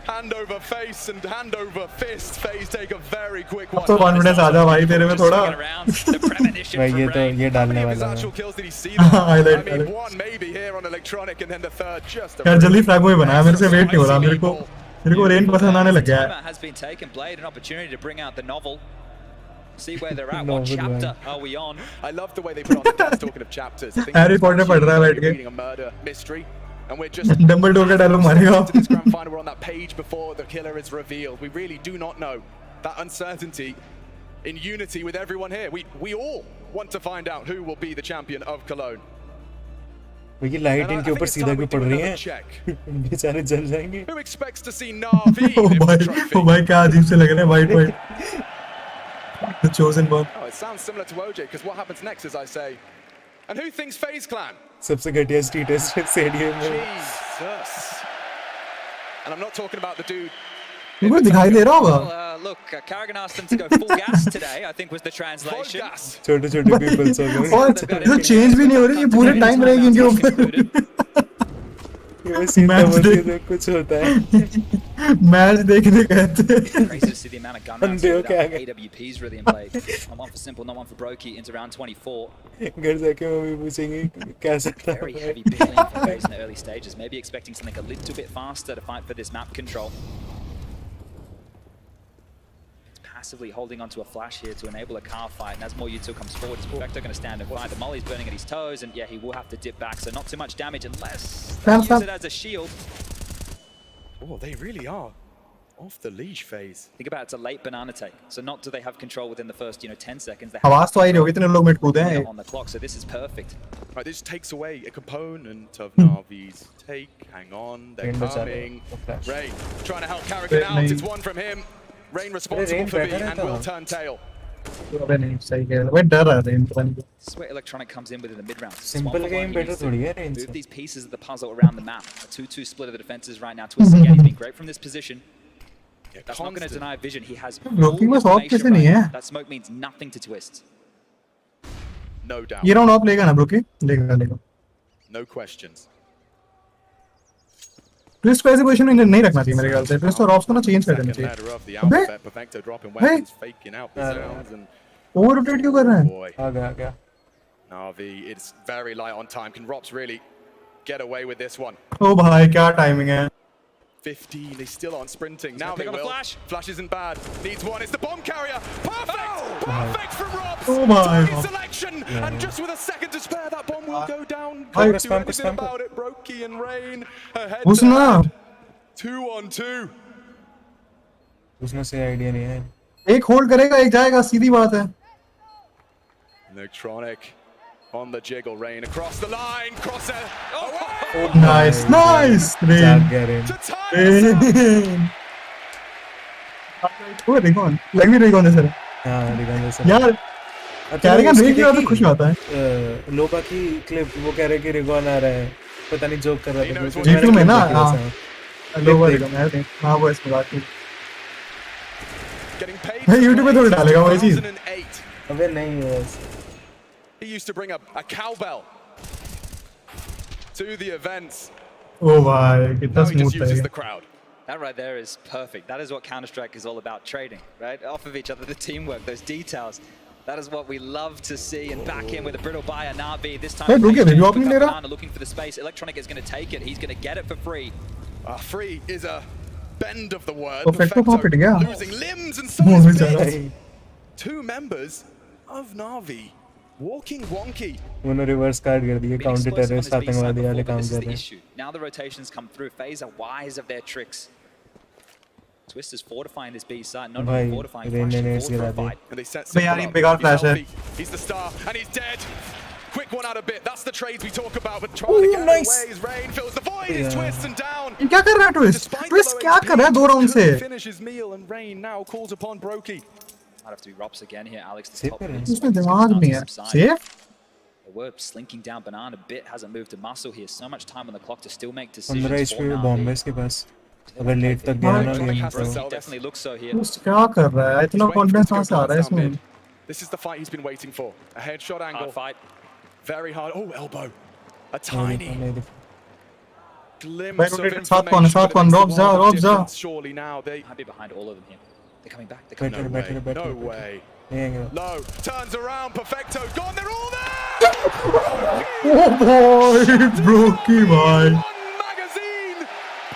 Hand over face and hand over fist. FaZe take a very quick one. तो confidence आ जा भाई तेरे में थोड़ा। भाई ये डालने वाला है। Actual kills did he see that? Highlight I mean, one maybe here on Electronic and then the third just यार जल्दी फ्लैग बॉय बनाया, मेरे से वेट नहीं हो रहा, मेरे को रेन पसंद आने लग गया है। Timer has been taken. Blade, an opportunity to bring out the novel. See where they're at. What chapter are we on? I love the way they put on the dance talking of chapters. I think Harry Potter पढ़ रहा है बैठ के। reading a murder mystery. And we're just Dumbledore का dialogue मारेगा। to this grand final. We're on that page before the killer is revealed. We really do not know that uncertainty in unity with everyone here. We all want to find out who will be the champion of Cologne. भाई ये light इनके ऊपर सीधा क्यों पड़ रही है? बेचारे जल जाएंगे। Who expects to see Navi lift the trophy? ओ भाई क्या अजीब से लग रहा है white The chosen one. Oh, it sounds similar to OJ because what happens next, as I say. And who thinks FaZe Clan? सबसे घटिया स्टेटस स्टेडियम में। Jesus. And I'm not talking about the dude. इनको दिखाई दे रहा होगा। Look, Karrigan asked them to go full gas today, I think was the translation. Full gas. छोटे-छोटे peoples हो गए। और ये चेंज भी नहीं हो रही, ये पूरे टाइम रहेगी इनके ऊपर। मैच देख कुछ होता है। मैच देखने गए थे। Crazy to see the amount of gun rounds here without AWPs really in play. Not one for Simple, not one for Brokey into round 24. घर जाके मम्मी पूछेंगी कैसा था। Very heavy billing for FaZe in the early stages. Maybe expecting something a little bit faster to fight for this map control. Passively holding onto a flash here to enable a car fight, and as more util comes forward, is Perfecto going to stand and fight. The molly's burning at his toes, and yeah, he will have to dip back, so not too much damage unless they use it as a shield. Oh, they really are off the leash phase. Think about it's a late banana take, so not do they have control within the first 10 seconds. They आवाज तो आ ही रही होगी, इतने लोग mid कूदे हैं on the clock, so this is perfect. Right, this takes away a component of Navi's take. Hang on, they're coming. Rain trying to help Karrigan out. It's one from him. Rain responsible for B and will turn tail. अबे नहीं सही है, भाई डर रहा था इनको। This is where Electronic comes in within the mid round. Simple game better थोड़ी है range. Move these pieces of the puzzle around the map. A 2-2 split of the defenses right now. Twist again, he's been great from this position. That's not going to deny vision. He has Blocking में soft कैसे नहीं है? That smoke means nothing to Twist. No doubt. ये round of लेगा ना ब्रोकी? लेगा। No questions. Twist को ऐसी पोजीशन में नहीं रखना चाहिए मेरे ख्याल से। ट्विस्ट और ऑप्स को ना चेंज कर देना चाहिए। अबे ओवर रोटेट क्यों कर रहा है? आ गया। Navi, it's very light on time. Can Rops really get away with this one? ओ भाई क्या टाइमिंग है। 15, they still aren't sprinting. Now they will. Flash isn't bad. Needs one. It's the bomb carrier. Perfect! Perfect from Rops. Oh my. Selection. And just with a second to spare, that bomb will go down. Hey, Can't do anything about it. Brokey and Rain. Ahead Who's to now? head. 2-on-2. उसमें से idea नहीं है। एक hold करेगा, एक जाएगा, सीधी बात है। Electronic on the jiggle. Rain across the line. Crosser. Oh, nice. Rain. वो रिकॉन लग भी रिकॉन है सर। हाँ रिकॉन है सर। यार Karrigan रेन की बात खुश होता है। लोपा की क्लिप वो कह रहे कि रिकॉन आ रहा है, पता नहीं जोक कर रहा था। G2 में ना लोवर रिकॉन है। हाँ वो इसमें बात की। YouTube पे थोड़ी डालेगा वो ये चीज। अबे नहीं बस। He used to bring a cowbell to the events. ओ भाई कितना Now he just smooth uses है the crowd. That right there is perfect. That is what Counter-Strike is all about, trading, right? Off of each other, the teamwork, those details. That is what we love to see. And back in with a brittle buyer, Na'Vi. This time, looking for the space. Electronic is going to take it. He's going to get it for free. Free is a bend of the word. Perfecto वहाँ पिट गया losing limbs and so is बेचारा Bit. Two members of Na'Vi walking wonky. उन्होंने reverse card कर दिया counter terrorist आतंकवादी वाले काम कर रहे हैं Now the rotations come through. FaZe are wise of their tricks. Twist is fortifying this B side, not only fortifying, flashing forward for a fight. And they set भाई यार ये Simple up. बेकार He's फ्लैश है healthy. He's the star and he's dead. Quick one out of Bit. That's the trades we talk about. But trying to get nice. away as Rain fills the void. Is Twist and down. क्या कर रहा है twist twist क्या कर रहा है 2 round से Couldn't finish his meal and Rain now calls upon Brokey. Might have to be Rops again here, Alex. This Safe top है mid उसमें is दिमाग gonna नहीं है start to subside. Safe We're slinking down banana. Bit hasn't moved to muscle here. So much time on the clock to still make 15 decisions HP for bomb है Na'Vi. इसके पास अगर late तक गया ना Electronic game has to तो sell He this. definitely looks so here. Twist क्या कर रहा है इतना He's waiting for it confidence to कहाँ go से आ रहा है glass down इसमें mid. This is the fight he's been waiting for. A headshot Hard angle. fight. Very hard. Oh, elbow. A tiny नहीं दिखा glimpse of rotate information. साथ कौन, but it Robs makes a जा, world of Robs जा. difference. Surely now they. Might be behind all of them here. They're coming back. They're coming Better, back. No better, way. better, No better. way. नहीं आएंगे Low turns around. Perfecto gone. They're all there. ओ भाई ब्रोकी भाई One magazine.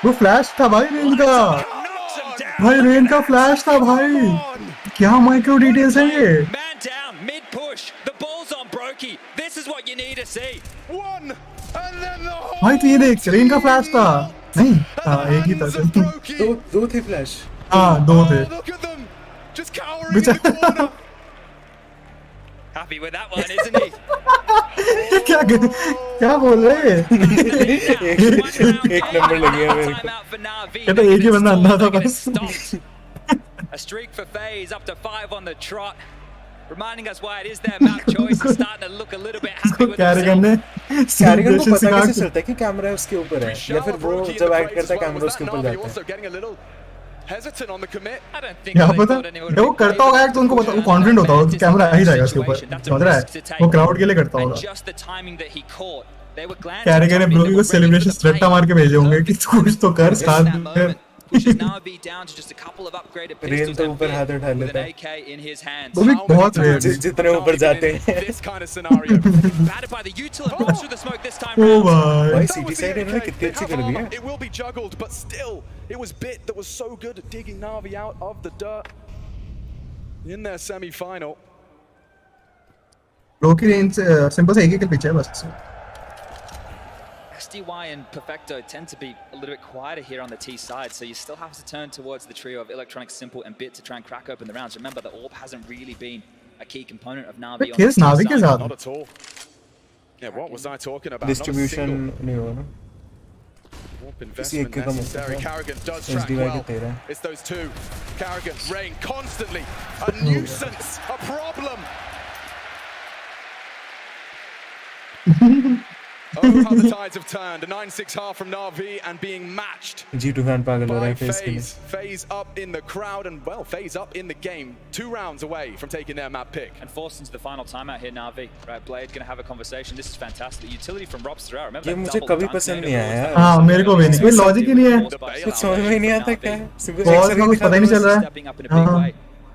वो flash था भाई rain का Knocks him down. भाई rain का फ्लैश था भाई On. क्या माइक्रो डिटेल्स है ये Man down, mid push. The ball's on Brokey. This is what you need to see. One. And then the whole भाई तो ये देख रेन का फ्लैश था नहीं हाँ एक ही था hands of Brokey. दो थे फ्लैश हाँ 2 थे Oh, look at them. Just cowering in the corner. Happy with that one, isn't he? क्या क्या बोल रहे हैं एक नंबर लग गया मेरे को कहता एक ही बंदा अंधा था बस A streak for FaZe up to 5 on the trot. Reminding us why it is their map choice is starting to look a little bit happy with कैरिगन ने कैरिगन को celebration पता सिखा कैसे के चलता है कि कैमरा उसके ऊपर है या फिर वो Brokey in जब the एक्ट praise करता है as well. कैमरा Was उसके that ऊपर Na'Vi जाता also है getting a little hesitant on the commit? I don't think क्या they पता thought anyone वो would करता होगा एक्ट तो उनको पता वो कॉन्फिडेंट होता होगा कि कैमरा आ ही जाएगा उसके ऊपर समझ रहा है वो क्राउड के लिए करता And होगा just the timing that he caught. They were glancing कैरिगन ने timing ब्रोकी that को were ready for celebration the रट्टा play. मार के भेजे होंगे कि तू कुछ तो कर Just that साथ moment pushes Na'Vi down to just a couple of upgraded rain pistols तो and ऊपर हाथ Bit उठा with लेता an है AK in his hands. वो भी How many बहुत रेयर times है जितने ऊपर can't जाते even in हैं this kind of scenario. Battered by the util and runs through the smoke this time O round. भाई भाई That city was the side इन्होंने AK. कितनी They अच्छी have कर दी armor. है It will be juggled, but still, it was Bit that was so good at digging Na'Vi out of the dirt in their semi-final. ब्रोकी range simple से एक ही किल पीछे है बस SDY and Perfecto tend to be a little bit quieter here on the T side, so you still have to turn towards the trio of Electronic, Simple, and Bit to try and crack open the rounds. Remember, the AWP hasn't really been a key component of Na'Vi on the किस T नावी के side. साथ Not at all. Yeah, what was I talking about? Not a distribution single नहीं होगा ना warp किसी एक investment के कम necessary. होता है Carrigan does track SDY के well. 13 It's those two. Carrigan, Rain, constantly a nuisance, a problem. Oh, how the tides have turned. A 9-6 half from Na'Vi and being matched G2 fan पागल हो रहा by है face के लिए FaZe. FaZe up in the crowd and, well, FaZe up in the game. 2 rounds away from taking their map pick. And forced into the final timeout here, Na'Vi. Right, Blade gonna have a conversation. This is fantastic. Utility from Rops throughout. Remember, ये that मुझे double कभी dunk पसंद native नहीं आया was यार। हाँ मेरे को भी नहीं कोई लॉजिक ही नहीं है The bailout कुछ समझ में ही नहीं आता क्या सिंपल और इसमें कुछ पता ही नहीं चल रहा है stepping up in a big हाँ way.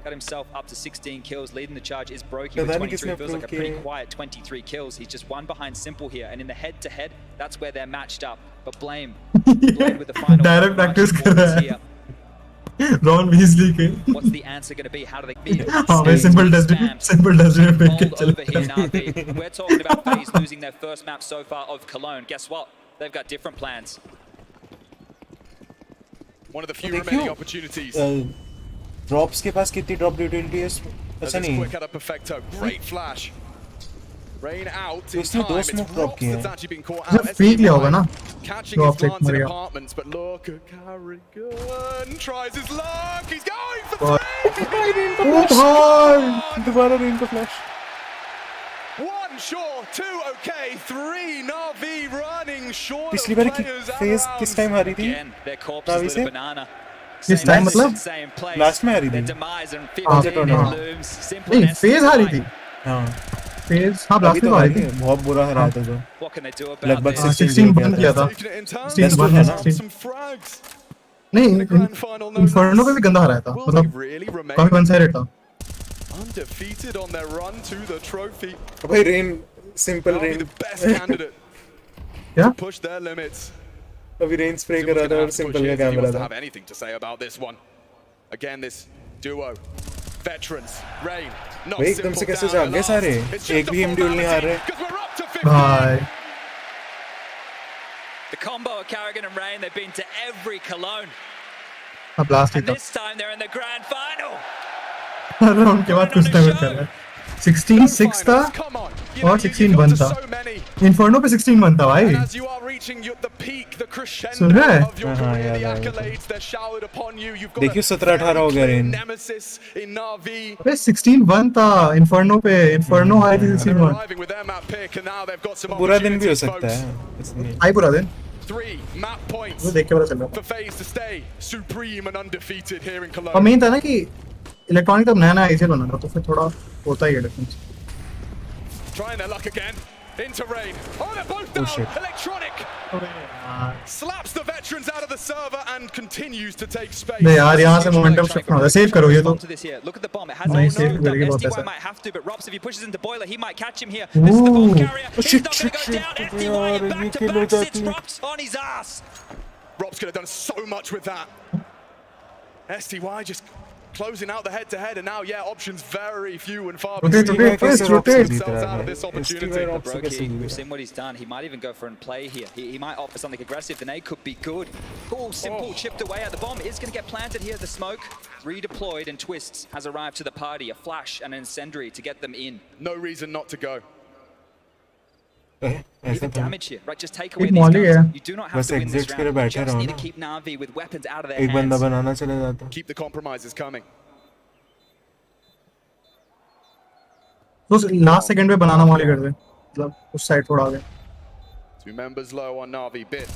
Got himself up to 16 kills, leading the charge is Brokey with पता नहीं 23. किसने Feels like a approve pretty किए। quiet 23 kills. He's just one behind Simple here, and in the head-to-head, that's where they're matched up. But Blame with the final direct practice कर रहा है here. Ron Weasley के What's the answer going to be? How do they beat it? हाँ मैं simple dustbin फेंक के All over here, चले Na'Vi. We're talking about FaZe losing their first map so far of Cologne. Guess what? They've got different plans. One of the few देखियो, remaining opportunities. Drops के पास कितनी drop utility है इसमें As अच्छा it's नहीं quick at a Perfecto. Great flash. Rain out in उसने time. दो It's smoke drop Rops किए that's हैं। actually been caught उसने out. फेंक लिया होगा ना Catching तो his आप फेंक glance मर in गया apartments, but look at Carrigan. Tries his luck. He's going for three. ओ भाई दोबारा रेन का flash One short, 2 okay, 3 Na'Vi running short पिछली of बार की players फेज around. किस टाइम हारी थी Again, their corpse Na'Vi is से? lit banana. किस टाइम मतलब Same place. लास्ट में हारी Their थी demise and हाँ, 15 हाँ। looms. Simple नहीं and फेज हारी थी हाँ फेज हाँ अभी ब्लास्ट तो में तो आई नहीं थी है, बहुत बुरा हराया था जो What can they do about लगभग this? 16 16 किया बंद था। किया था Taking it in turn. 16 Best बंद of है the 16 Some frags. नहीं The grand final, no inferno पे less. भी गंदा हराया था Will they मतलब really काफी remain वन साइडेड था undefeated on their run to the trophy? भाई rain simple That'll be rain the best candidate क्या to push their limits. अभी रेन स्प्रे कर Zimbabwe's रहा था gonna और have to push सिंपल का his if he camera wants to था have anything to say about this one. Again, this duo, veterans, Rain, not भाई एकदम simple से कैसे down जाग at गए last. सारे It's एक just भी a हम ड्यूल नहीं हार रहे formality, 'cause we're up to 15. भाई The combo of Carrigan and Rain, they've been to every Cologne. हाँ ब्लास्ट ही And था this time they're in the grand final. Her round के बाद कुछ ना कुछ कर रहा है 16 6 था Finals, come on. You know, और you've 16 got 1 to था so many. इन्फर्नो पे 16 1 था भाई And as you are reaching the peak, the soon crescendo रहा है? of your हाँ, career, याद the आया मुझे। accolades, they're showered upon you. You've got देखिए, a 17-18 हो गया very clear rain. nemesis in Navi. अबे 16 1 था इन्फर्नो पे इन्फर्नो हाई थी They're 16 1 arriving with their map pick, and now they've got some बुरा दिन भी हो opportunities, सकता folks. है इसलिए हाई पूरा दिन 3 map points वो देख के पता चल रहा for FaZe to stay supreme and undefeated here in और Cologne. मेन था ना कि इलेक्ट्रॉनिक तब नया नया आईसीएल बना था तो फिर थोड़ा होता ही है difference Trying their luck again. Into Rain. Oh, they're both down. shit. Electronic slaps the veterans out of the server and continues to take space. नहीं यार यहाँ से मोमेंटम शिफ्ट होना है सेव करो ये तो Onto this here. Look at the bomb. It has नहीं, no save scoop करके up. बहुत SDY ऐसा। might have to, but Robs, if he pushes into Boiler, he might catch him here. This is the bomb Ooh. carrier. He's shit, not going to shit, go down. shit. SDY यार, in ये back to kill हो back sits जाती है। Robs on his ass. Robs could have done so much with that. STY just closing out the head-to-head, and now, yeah, options very few and far Rotate, between. rotate, They've first rotate. themselves out of this opportunity. Brokey, we've seen what he's done. He might even go for a play here. He might opt for something aggressive. The nade could be good. Oh, simple chipped away at the bomb. Is going to get planted here. The smoke redeployed and Twists has arrived to the party. A flash and an incendiary to get them in. No reason not to go. ऐसा Even था damage here, right? Just take away एक these molly है। guns. You do not have बस to win this exits के लिए round. You बैठे just रहो need to ना। keep Na'Vi with weapons out of their एक बंदा hands. बनाना चले जाता Keep the compromises coming. तो लास्ट सेकंड पे बनाना वाले कर दे मतलब उस साइड थोड़ा आगे 2 members low on Navi. Bit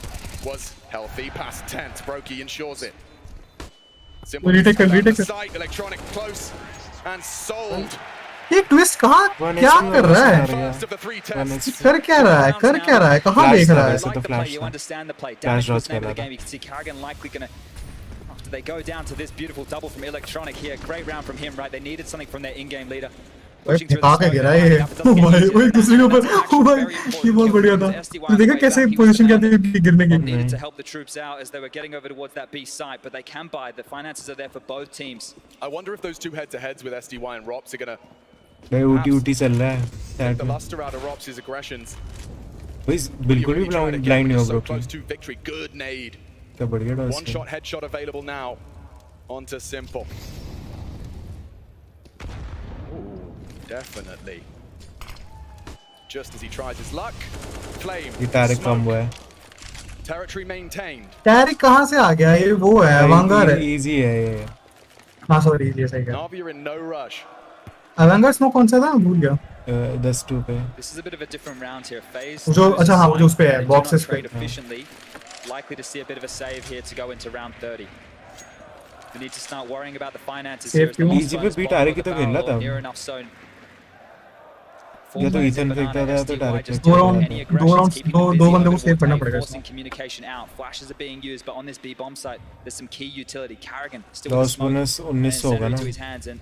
was healthy, past 10th. Brokey ensures it. Simple Retake to it, cut out retake the it. sight. Electronic close and sold. ये twist कहाँ क्या कर रहा है First of the 3 tests. कर क्या रहा है कर क्या रहा है कहाँ Flash देख था रहा है वैसे Like तो the play, flash you था। understand the play. Flash Damage was draws the name of कर the रहा game. You can see Carrigan likely going to, after they go down to this beautiful double from Electronic here, great round from him, right? They needed something from their in-game leader. भाई Pushing through the फेंका के smoke, गिरा they're ये lining up, it doesn't O get भाई easier वो than एक दूसरे के that. ऊपर That's ओ actually भाई very important ये बहुत kill बढ़िया for था SDY तू देखा on the way कैसे back. He was position demanded. करती है गिरने की Needed to help the troops out as they were getting over towards that B site, but they can buy. The finances are there for both teams. I wonder if those two head-to-heads with SDY and Rops are going to भाई ऊटी चल रहा है take sad the में luster out of Rops' aggressions. भाई बिल्कुल भी Really trying to blind get नहीं हो so bro close to victory. Good nade. क्या बढ़िया DOS One shot headshot available now onto Simple. Ooh, definitely. Just as he tries his luck, Flame, ये Tariq smoke, combo है territory maintained. टैरिक कहाँ से आ गया ये वो है अवांगर है इजी है ये हाँ सॉरी ये सही है Navi are in no rush. अवांगर स्मोक कौन सा था भूल गया 10-2 पे This is a bit of a different round here. FaZe वो जो अच्छा हाँ वो जो उस पे है they do not बॉक्सेस पे trade efficiently. Likely to see a bit of a save here to go into round 30. We need to start worrying about the finances Save here. As the क्यों? lost Easy zone पे is beat bottom आ रही of कि the तो खेलना barrel or था। near enough zone. या तो Forwards in Ethan banana, फेंकता था या तो SDY डायरेक्ट just दो doing राउंड any दो aggressions, राउंड keeping दो them दो busy बंदे को over सेव towards करना A, पड़ेगा forcing communication out. Flashes are being used, but on this B bomb site, there's some key utility. Carrigan still with loss the smoke. Bonus And 1900 होगा incendiary ना to his hands, and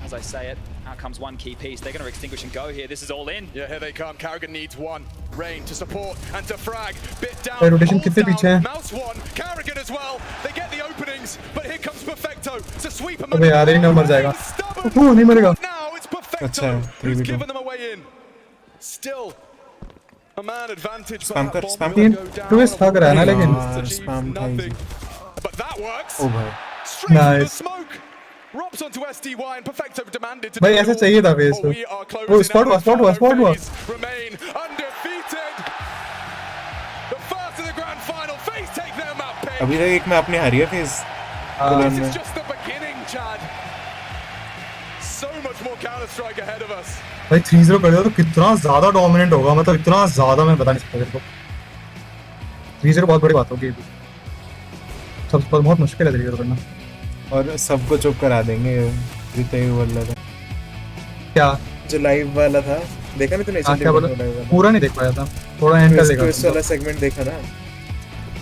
as I say it, out comes one key piece. They're going to extinguish and go here. This is all in. Yeah, here they come. Carrigan needs one. Rain to support and to frag. Bit down. भाई rotation hold कितने down. पीछे है? Mouse one. Carrigan as well. They get the openings, but here comes Perfecto to sweep him. अबे यार एक number मर जाएगा वो नहीं मरेगा Now it's Perfecto अच्छा है, who's 3v2. given them a way in. Still a man advantage. but Spam that कर, bomb spam will कर। go down. Twist थक रहा है ना लेकिन। यार, Achieves spam था nothing. easy। But that works. ओ भाई Straight from the Nice. smoke. Robs onto SDY and Perfecto demanded to भाई do it ऐसा all. चाहिए था फेस Oh, को we are वो closing स्पॉट out. हुआ स्पॉट हुआ स्पॉट हुआ FaZe remain undefeated. The first of the grand final. FaZe take their map pick. अभी तक एक में आपने हारी है फेस कॉलोन This में is just the beginning, Chad. So much more Counter-Strike ahead of us. भाई 3-0 कर दिया तो कितना ज्यादा डोमिनेंट होगा मतलब इतना ज्यादा मैं बता नहीं सकता तेरे को 3-0 बहुत बड़ी बात होगी सब बहुत मुश्किल है 3-0 करना और सबको चुप करा देंगे जितने भी बोल रहा था क्या जो लाइव वाला था देखा नहीं तूने क्या बोला? पूरा नहीं देख पाया था, थोड़ा एंड का देखा इस वाला सेगमेंट देखा ना,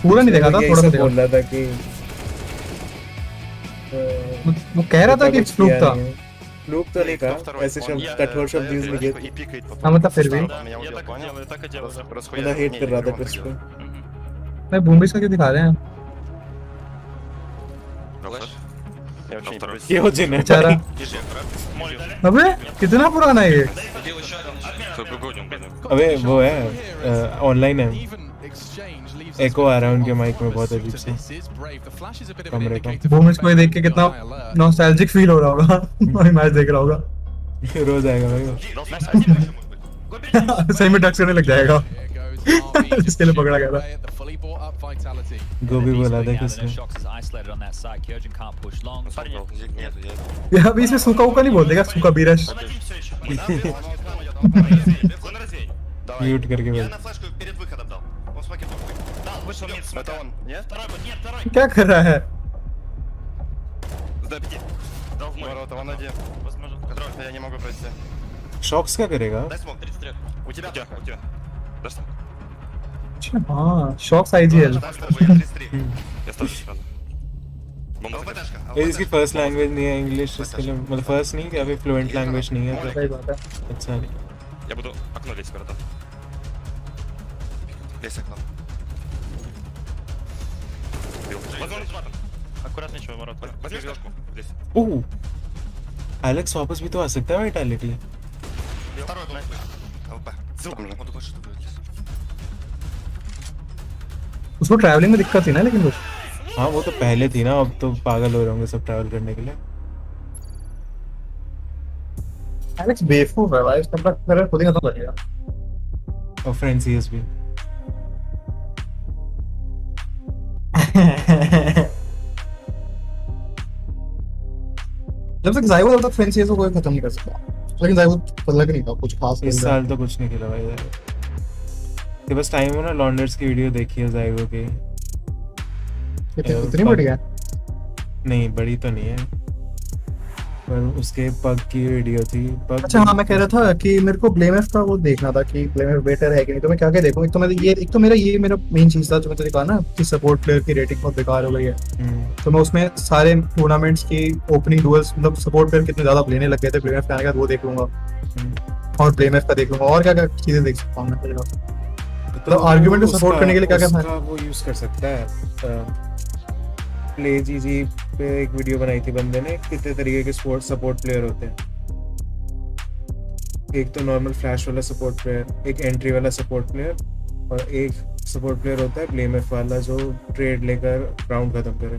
पूरा नहीं देखा था, थोड़ा सा देखा। बोल रहा था कि वो कह रहा था कि फ्लूक था। फ्लूक तो नहीं कहा, ऐसे शब्द कठोर शब्द यूज नहीं किए। हाँ मतलब फिर भी मतलब हेट कर रहा था ट्विस्ट पे। मैं बूमिस का क्यों दिखा रहे हैं ये हो जिन बेचारा? अबे कितना पुराना है ये? अबे वो है ऑनलाइन है, एको आ रहा है उनके माइक में बहुत अजीब से कमरे का। बूमिस को देख के कितना नॉस्टैल्जिक फील हो रहा होगा और मैच देख रहा होगा। रोज आएगा भाई वो। सही में डक्स करने लग जाएगा इसके लिए पकड़ा गया था। गोभी बोला था किसने? ये अभी इसमें सूखा उका नहीं बोल देगा, सूखा बीरश म्यूट करके बोल। क्या कर रहा है? शॉक्स क्या करेगा? हाँ शॉक्स आईजीएल। ये इसकी फर्स्ट लैंग्वेज नहीं है इंग्लिश, इसके लिए मतलब फर्स्ट नहीं क्या, फिर फ्लुएंट लैंग्वेज नहीं है सही बात है। अच्छा नहीं। Я буду окно лезть, братан. Лезь окно. Возможно, аккуратнее, ворот. Возьми флешку. Лезь. ओह एलेक्स वापस भी तो आ सकता है वाइटैलिटी। Второй был. ЛП. Там же. Он такой что будет. उसको ट्रैवलिंग में दिक्कत थी ना लेकिन कुछ। हाँ वो तो पहले थी ना, अब तो पागल हो रहे होंगे सब ट्रैवल करने के लिए। एलेक्स बेवकूफ है भाई, इसका अपना करियर खुद ही खत्म कर लिया। और फ्रेंसीज भी। जब तक जाइवो तब तक फ्रेंसीज को कोई खत्म नहीं कर सकता, लेकिन जाइवो लग नहीं था कुछ खास। इस साल तो कुछ नहीं खेला भाई यार। तो बस टाइम हो ना, लॉन्डर्स की वीडियो देखी है जाइवो की। इतनी बढ़िया? नहीं बड़ी तो नहीं है, पर उसके पग की वीडियो थी। पग अच्छा हाँ मैं कह रहा था कि मेरे को ब्लेमएफ का वो देखना था कि ब्लेमएफ बेटर है कि नहीं, तो मैं क्या क्या देखूं? एक तो मेरा मेन चीज था जो मैं तुझे कहा ना कि सपोर्ट प्लेयर की रेटिंग बहुत बेकार हो गई है। तो मैं उसमें सारे टूर्नामेंट्स की ओपनिंग डुअल्स मतलब सपोर्ट प्लेयर कितने ज्यादा लेने लग गए थे ब्लेमएफ के आने के बाद वो देख लूंगा, और ब्लेमएफ का देख लूंगा, और क्या क्या चीजें देख सकता हूँ मैं। तो आर्गुमेंट को सपोर्ट करने के लिए क्या क्या है वो यूज कर सकता है। प्ले जीजी पे एक वीडियो बनाई थी बंदे ने, कितने तरीके के स्पोर्ट्स सपोर्ट प्लेयर होते हैं। एक तो नॉर्मल फ्लैश वाला सपोर्ट प्लेयर, एक एंट्री वाला सपोर्ट प्लेयर, और एक सपोर्ट प्लेयर होता है ब्लेमएफ वाला जो ट्रेड लेकर राउंड खत्म करे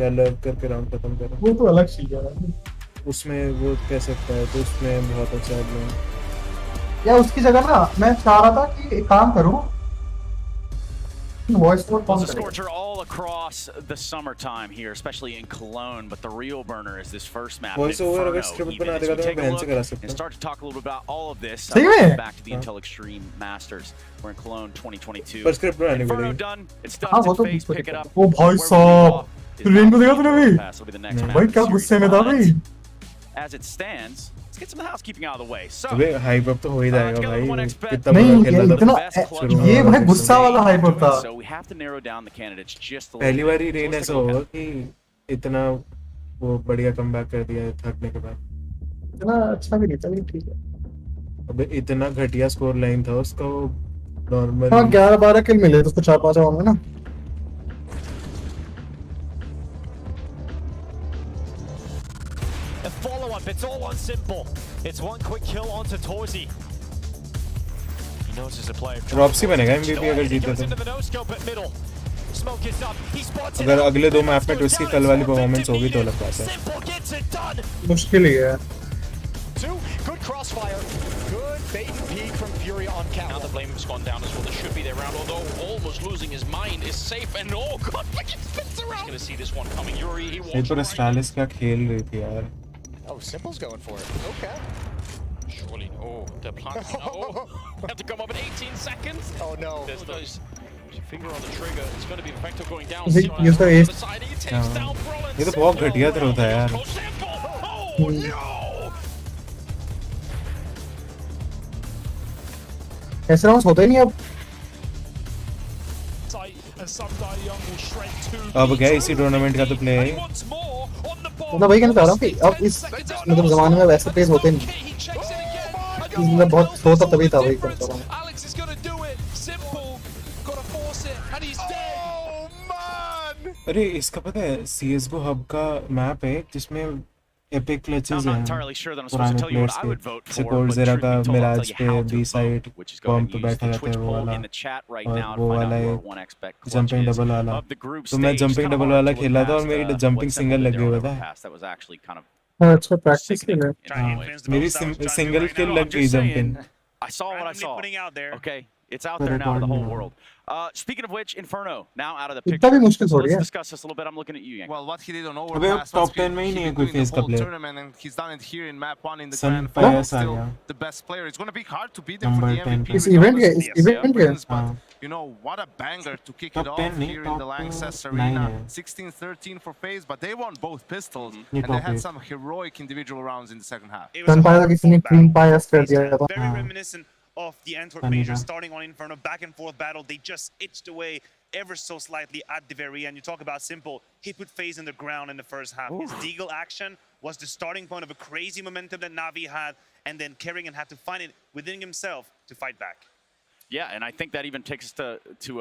या लर्व करके राउंड खत्म करे। वो तो अलग चीज है, उसमें वो कह सकता है, तो उसमें बहुत अच्छा है। या उसकी जगह ना मैं चाह रहा था कि एक काम करूं, voice note Well, the scores are all across the summertime here, especially in Cologne, but the real burner is this first map. Voice over अगर script बना देगा तो मैं बहन से करा सकता हूँ। And start to talk a little bit about all of this. सही में? Back to the Intel Extreme Masters. We're in Cologne 2022. पर script बनाने को Inferno नहीं। done. It's हाँ done वो to तो face, pick it up. वो भाई साहब रेन को देखा तूने भी? भाई क्या गुस्से में था भाई। As it stands, let's get some of the housekeeping out of the way. So, अबे हाइप अप तो हो ही जाएगा भाई, कितना नहीं बड़ा खेला इतना था। ये भाई गुस्सा वाला हाइप अप था। so we have to narrow down the candidates just a little पहली bit. Bar he rain So let's ऐसा take a look होगा at कि इतना वो बढ़िया कमबैक कर दिया है थकने के बाद। इतना अच्छा भी नहीं था लेकिन ठीक है। अबे इतना घटिया स्कोर लाइन था उसका, वो नॉर्मल। हाँ 11-12 किल मिले तो उसको 4-5 होंगे ना। A follow-up, it's all on simple. It's one quick kill onto Torzi. He knows there's a player. रॉप्सी बनेगा MVP अगर जीते Goes into तो। the no-scope at middle. Smoke is up. He spots it. अगर अगले दो मैप में twist की कल वाली परफॉर्मेंस होगी तो लग पाता है। Simple gets it done. मुश्किल ही है। Two, good crossfire. Good bait and peek from Fury on count. Now the blame's gone down as well. There should be their round, although almost losing his mind is safe. And oh god, look, it spins around. He's going to see this one coming. Yuri, he ये walks तो right. Stylish क्या खेल रही थी यार। Oh, Simple's going for it. Okay. Surely, oh, the plant. Oh, have to come up in 18 seconds. Oh no. There's those. Finger on the trigger. It's going to be the Vector going down. Is it Simple user on ace? the side. He takes down Brolin. ये तो बहुत घटिया throw था यार। Oh, no! ऐसे rounds होते नहीं अब। अब क्या इसी टूर्नामेंट का तो प्ले है। मतलब वही कहना चाह रहा हूँ कि अब इस मतलब जमाने में वैसे प्लेस होते नहीं, मतलब बहुत स्लो था तभी था, वही कहना चाह रहा हूँ। अरे इसका पता है CSGO हब का मैप है जिसमें एपिक क्लचेस हैं पुराने प्लेयर्स के, जैसे कोल्ड ज़ेरा का मिराज पे बी साइड बॉम्ब पे बैठा रहता है वो वाला, और वो वाला है जंपिंग डबल वाला। तो मैं जंपिंग डबल वाला खेला था और मेरी जंपिंग सिंगल लगे हुआ था। अच्छा प्रैक्टिस के लिए। हाँ, मेरी सिंगल किल लग गई jumping. I saw what I saw. Okay, it's out there now to the whole world. Speaking of which, Inferno now out of the इतना भी picture. मुश्किल So थोड़ी let's है। discuss this a little bit. I'm looking at you, Yank. Well, what he did on अबे अब Overpass, top 10 में ही नहीं है कोई फेस का player. tournament, and he's done it here in map 1 in the Sun grand final. Fires uh Still गया। the best player. It's going to be hard to beat him for Number the 10 MVP. इस event के regardless इस of event the के wins, हाँ। but you know what a banger to kick Top it 10 off नहीं, here in the top Lanxess 9 Arena. है। 16-13 for FaZe, but they won both pistols, ये and they top had 8। some heroic individual rounds in the second half. सन पाया किसी ने clean पायस कर दिया था। Very reminiscent of the Antwerp Funny Major that. starting on Inferno, back and forth battle. They just itched away ever so slightly at the very end. You talk about Simple. He put FaZe in the ground in the first half. His Deagle action was the starting point of a crazy momentum that Navi had, and then Kerrigan had to find it within himself to fight back. Yeah, and I think that even takes us to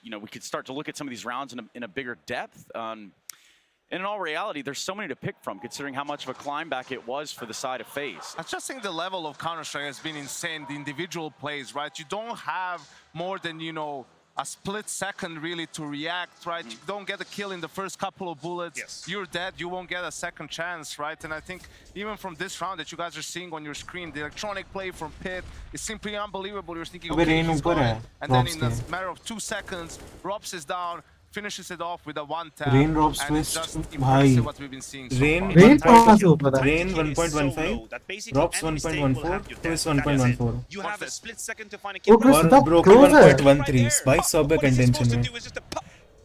you know, we could start to look at some of these rounds in a bigger depth. And in all reality, there's so many to pick from, considering how much of a climb back it was for the side of FaZe. I just think the level of Counter-Strike has been insane. The individual plays, right? You don't have more than, you know, a split second really to react, right? You don't get a kill in the first couple of bullets. Yes. You're dead. You won't get a second chance, right? And I think even from this round that you guys are seeing on your screen, the electronic play from Pit is simply unbelievable. You're thinking, अबे okay, rain he's ऊपर going. है, And then Robs in a के। matter of 2 seconds, Robs is down, finishes it off with a one tap. Rain Robs and it's twist, just भाई। impressive what we've been seeing so Rain far. Rain कहाँ से ऊपर था? Rain 1.15, Drops 1.14, Twist 1.14 You have a split second to find a kill. Twist और था Broken close है। 1.13 भाई सब है कंटेंशन में।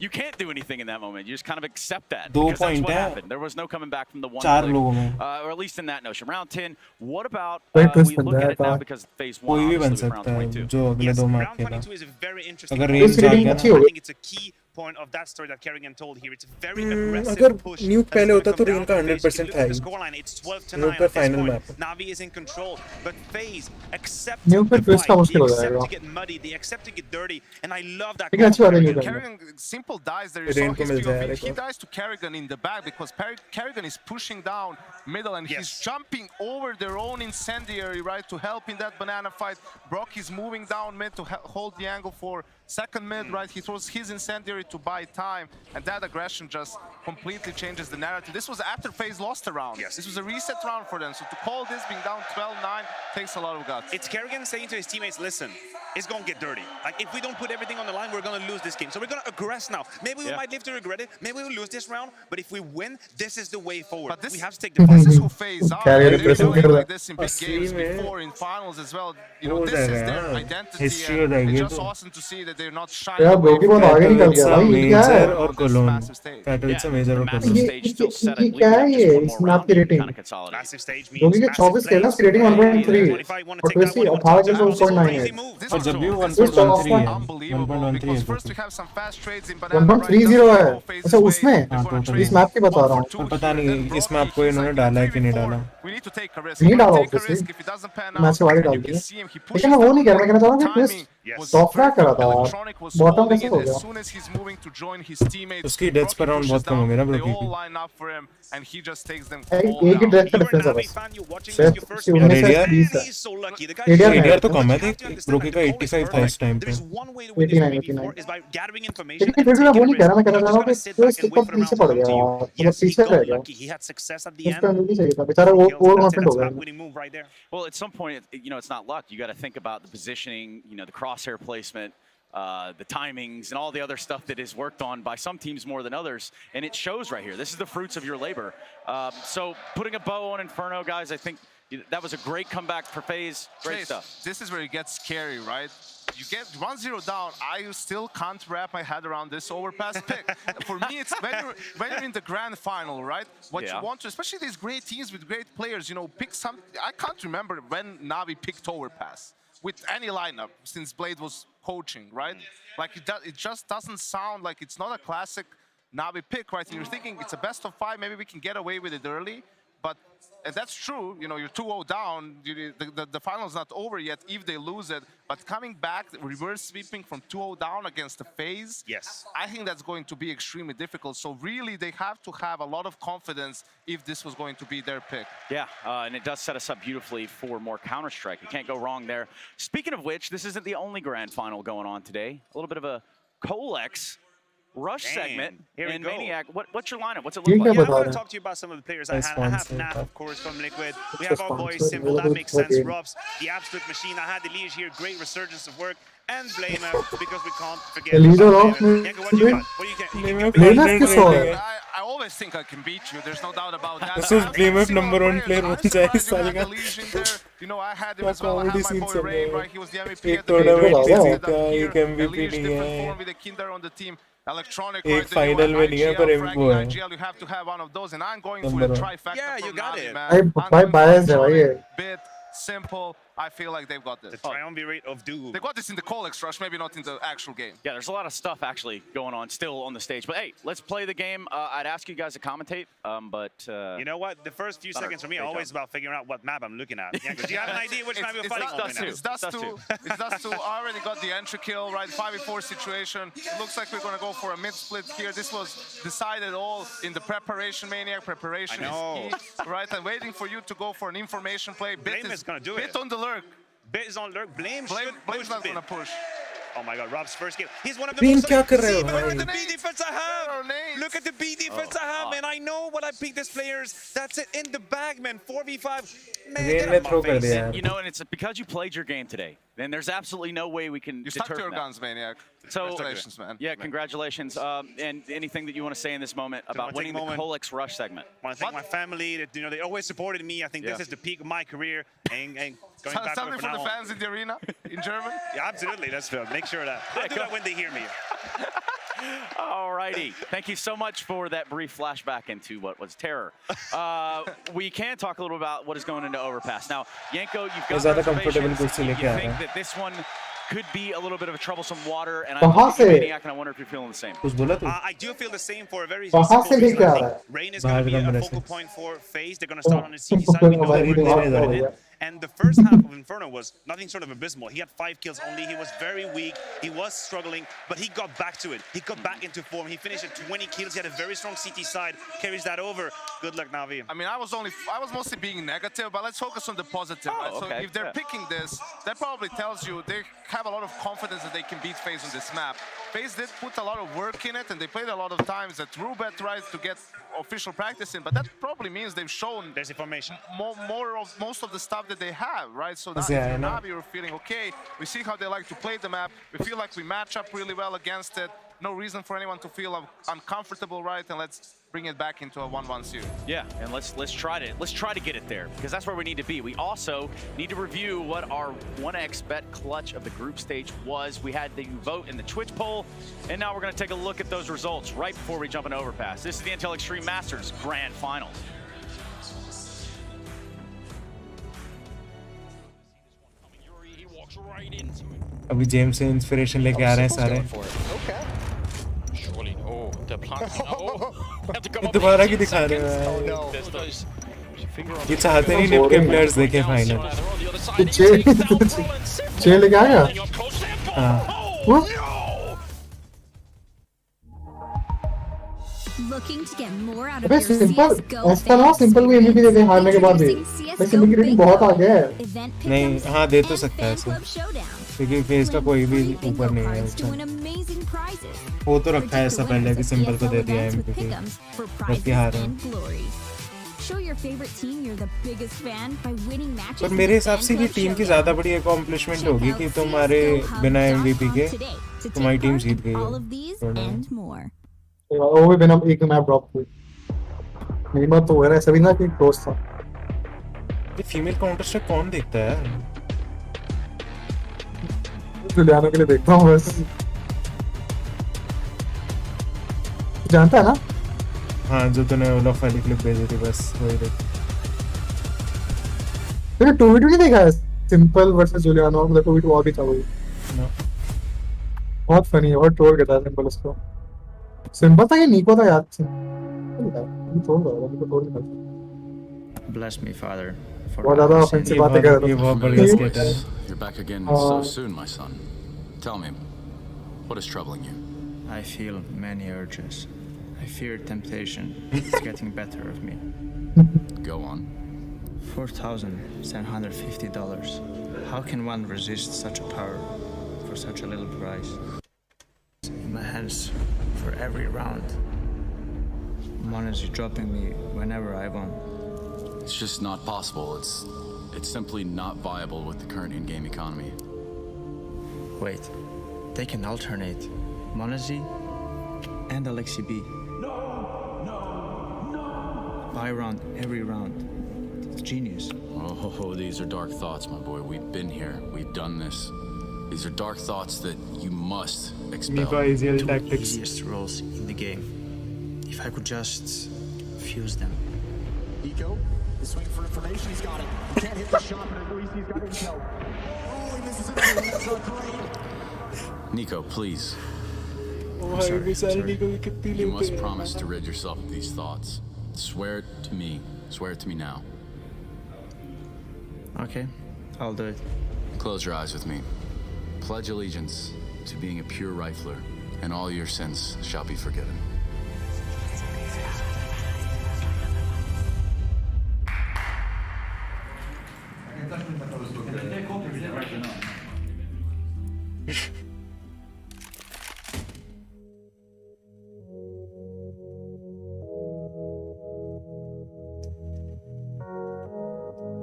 You can't do anything in that moment. You just kind of accept that. दो Because that's point what है। happened. There was no coming back from the one चार click. लोगों में। Or at least in that notion. Round 10, what about कोई twist we बन look at it जाएगा। now because phase 1 कोई भी बन obviously with round सकता है 22. जो अगले Yes, दो मैच round खेला। 22 is a very interesting. अगर point. रेन जाग गया अच्छी हो I गई। think it's a key point of that story that Kerrigan told here. It's a very aggressive अगर push. न्यूक that is पहले gonna होता come तो down रेन का from FaZe. You 100% can look था at the he. scoreline. It's 12 to न्यूक 9 का at this final point. map। Navi is in control, but FaZe accept न्यूक पे the twist का fight. मुश्किल They हो accept जाएगा। to get muddy. They accept to get dirty, and I love that. लेकिन अच्छी बात है न्यूक call. करना। Kerrigan Simple dies there. You Rain saw को his मिल जाएगा POV. He देखो। dies to Kerrigan in the back because Kerrigan is pushing down middle and he's Yes. jumping over their own incendiary, right, to help in that banana fight. Brock is moving down mid to hold the angle for second mid, right? He throws his incendiary to buy time, and that aggression just completely changes the narrative. This was after FaZe lost a round. Yes. This was a reset round for them. So to call this being down 12-9 takes a lot of guts. It's Kerrigan saying to his teammates, listen, it's going to get dirty. Like, if we don't put everything on the line, we're going to lose this game. So we're going to aggress now. Maybe we might live to regret it. Maybe we'll lose this round. But if we win, this is the way forward. But this, we have to take the this is fight. who FaZe are. Carrier They've been represent doing कर like this in big असली games में before, in finals as well. You know, हो this is जाएगा their यार। identity, History हो and जाएगी it's ये just तो। awesome to see that they're not shying यार away ब्रोकी from बहुत आगे निकल गया Katowice, भाई, ये क्या है? मेजर और कोलोन। Katowice, मेजर और Massive Cologne. stage still set. I ये believe क्या we है have ये? just one इस more मैप round की to rating kind of consolidate. Massive stage means क्योंकि massive 24 खेला flames. उसकी रेटिंग 1.3 25 want to और take that twisty one on 18 के touchdown. 4.9 Crazy है। move. This और was जब भी वो this 1.13 was है, unbelievable 1.13 because है first we तो। have some fast trades in banana, right? 1.30 Doesn't है। go FaZe's अच्छा way. उसमें They're gonna हाँ, trade इस मैप की बता रहा हूँ। 1 for 2 पर पता here. नहीं Then इस Brocky, मैप को he's इन्होंने like, डाला है कि नहीं 3v4. डाला। We need to take a risk. नहीं We're डाला gonna take a obviously। risk. If it doesn't pan match out, के बाद ही and डाल you can दिया। see him, he pushes लेकिन मैं वो नहीं कह रहा, मैं कहना चाह रहा हूँ कि timing Yes. was टॉप क्या perfect. करा था यार? Electronic was बॉटम holding कैसे it हो as गया? soon as he's moving to join his teammates. उसकी deaths per Brocky round pushes बहुत कम हो गया ना down, they ब्रोकी all की। line up for him, and he just takes them एक all एक ही down. ड्रेस का You're a डिफरेंस है Navi बस। fan, you're watching शायद this, your first उन्नीस win. से ADR 20 है। He is so lucky. The guy ADR ADR तो But कम है you have देख, to understand ब्रोकी that का the call is 85 था इस perfect. टाइम There पे। is one way to win this 89, 3v4 is by gathering information लेकिन and फिर भी मैं taking वो a नहीं कह रहा, मैं risk. कहना You're चाह not रहा हूँ just कि gonna sit back twist and एकदम wait for the पीछे round to पड़ come गया to you. मतलब Yes, he पीछे रह got गया। lucky. He had success at the उस end. पे भी चाहिए था बेचारा, वो Kills, over that's it. Confident हो That's गया। a winning move right there. Well, at some point, you know, it's not luck. You got to think about the positioning, you know, the crosshair placement, the timings, and all the other stuff that is worked on by some teams more than others. And it shows right here. This is the fruits of your labor. So putting a bow on Inferno, guys, I think that was a great comeback for FaZe. Great Chase, stuff. this is where it gets scary, right? You get 1-0 down. I still can't wrap my head around this overpass pick. For me, it's when you're in the grand final, right? What you want to, especially these great teams with great players, you know, pick some. I can't remember when Navi picked overpass. with any lineup since Blade was coaching, right? Like it just doesn't sound like it's not a classic Navi pick, right? And you're thinking it's a best of 5, maybe we can get away with it early, but and that's true. You know, you're 2-0 down. The final's not over yet if they lose it. But coming back, reverse sweeping from 2-0 down against the FaZe, yes, I think that's going to be extremely difficult. So really, they have to have a lot of confidence if this was going to be their pick. Yeah, and it does set us up beautifully for more Counter-Strike. You can't go wrong there. Speaking of which, this isn't the only grand final going on today. A little bit of a Colex rush segment in Maniac. What's your lineup? What's it look like? Yeah, I want to talk to you about some of the players I have Nap, of course, from Liquid. We have our boy Simple, that makes sense. Robs, the absolute machine. I had the Liege here, great resurgence of work. And Blamer, because we can't forget. Yanko, what do you got? What do you think? I always think I can beat you. There's no doubt about that. This is Blamer number 1 player बन जाए इस साल का. You know, I had him as well. I had my boy Rain, right? He was the MVP at the tournament beginning. एक MVP नहीं है. With the Kinder on the team. Electronic, एक final में नहीं है पर वो है. You have to have one of those, and I'm going for the trifecta. Yeah, you got it. भाई bias है भाई ये. Bit simple. I feel like they've got this. The triumvirate of doom. They got this in the Colex rush, maybe not in the actual game. Yeah, there's a lot of stuff actually going on still on the stage. But hey, let's play the game. I'd ask you guys to commentate, but you know what? The first few seconds for me are always about figuring out what map I'm looking at. Yanko, do you have an idea which map you're fighting on right now? It's Dust 2. It's Dust 2. I already got the entry kill, right? 5v4 situation. It looks like we're going to go for a mid-split here. This was decided all in the preparation, Maniac. Preparation is key, right? I'm waiting for you to go for an information play. Blame is going to do it. Bit on the lurk. Bit is on lurk. Blame's not going to push. Oh my God, Rob's first game. He's one of the most... क्या कर रहे हो Look at the B defense I have. Look at the B defense I have, man. I know what I picked this players. That's it in the bag, man. 4v5. Man, get out of my face. You know, and it's because you played your game today. Then there's absolutely no way we can You stuck to your that. guns, Maniac. So, congratulations, man. Yeah, congratulations. And anything that you want to say in this moment about winning the Colex Rush segment? I want to thank my family that they always supported me. I think this is the peak of my career. And going back something for the fans in the arena in German. Yeah, absolutely. Let's make sure that I'll do that when they hear me. Alrighty, thank you so much for that brief flashback into what was terror. We can talk a little about what is going into Overpass. Now, Yanko, you've got reservations. You think that this one could be a little bit of a troublesome water, and I'm Maniac, and I wonder if you're feeling the same. I do feel the same for a very simple reason. Rain is going to be a focal point for FaZe. They're going to start on the CT side. We know where and the first half of Inferno was nothing short of abysmal. He had 5 kills only. He was very weak. He was struggling, but he got back to it. He got back into form. He finished at 20 kills. He had a very strong CT side. Carries that over. Good luck, Navi. I mean, I was mostly being negative, but let's focus on the positive. Right? So if they're picking this, that probably tells you they have a lot of confidence that they can beat FaZe on this map. FaZe did put a lot of work in it, and they played a lot of times at Rubet, right, to get official practice in, but that probably means they've shown there's information most of the stuff that they have, right? So now if you're Navi, you're feeling okay. We see how they like to play the map. We feel like we match up really well against it. No reason for anyone to feel uncomfortable, right? And let's bring it back into a 1-1 series. Yeah, and let's try to get it there, because that's where we need to be. We also need to review what our 1xBet clutch of the group stage was. We had the vote in the Twitch poll, and now we're going to take a look at those results right before we jump in Overpass. This is the Intel Extreme Masters Grand Final. अभी James से inspiration लेके आ रहे हैं सारे. दोबारा की दिखा रहे हैं. ये चाहते नहीं निप के प्लेयर्स देखे फाइनल. छह लेके आया. Looking to get more out of your simple CS:GO ऐसा ना सिंपल को MVP देते हैं हारने के बाद भी. वैसे की रेटिंग बहुत आ गया है. नहीं, हाँ दे तो सकता है ऐसे, क्योंकि फेस का कोई भी ऊपर नहीं है उसका. वो तो रखा है ऐसा पहले कि सिंपल को दे दिया MVP, जबकि हार हैं. पर मेरे हिसाब से ये टीम की ज़्यादा बड़ी अकॉम्प्लिशमेंट होगी कि तुम्हारे बिना MVP के तुम्हारी टीम जीत गई है. वो भी बिना एक मैप ड्रॉप हुई. मेरी बात तो हो रहा है सभी ना कि क्लोज था. ये फीमेल काउंटर स्ट्राइक कौन देखता है? जुलियानो के लिए देखता हूँ बस. जानता है ना? हाँ, जो तूने ओलॉफ वाली क्लिप भेजी थी, बस वही देख. तूने 2v2 नहीं देखा है सिंपल वर्सेस जुलियानो देखो भी और भी था वही बहुत फनी है बहुत ट्रोल करता है सिंपल उसको सिंपल था कि निको था याद Bless me, Father, for बहुत I ज्यादा have sinned. ऑफेंसिव बातें कर ये रहा बहुत था बढ़िया स्केट है You're back again so soon, my son. Tell me, what is troubling you? I feel many urges. I fear temptation. It's getting better of me. Go on. $4,750. How can one resist such a power for such a little price? In my hands for every round. Money is dropping me whenever I want. It's just not possible. It's simply not viable with the current in-game economy. Wait, they can alternate Monazi and Alexi B. No! Buy round every round. It's genius. Oh, these are dark thoughts, my boy. We've been here. We've done this. These are dark thoughts that you must expel. Nico easier Two tactics easiest roles in the game. If I could just fuse them. Nico, the swing for information, he's got it. He can't hit the shot, but at least he's got intel. Oh, he misses it. That's not great. Nico, please. Sorry. You must promise to rid yourself of these thoughts. Swear it to me. Swear it to me now. Okay, I'll do it. Close your eyes with me. Pledge allegiance to being a pure rifler, and all your sins shall be forgiven.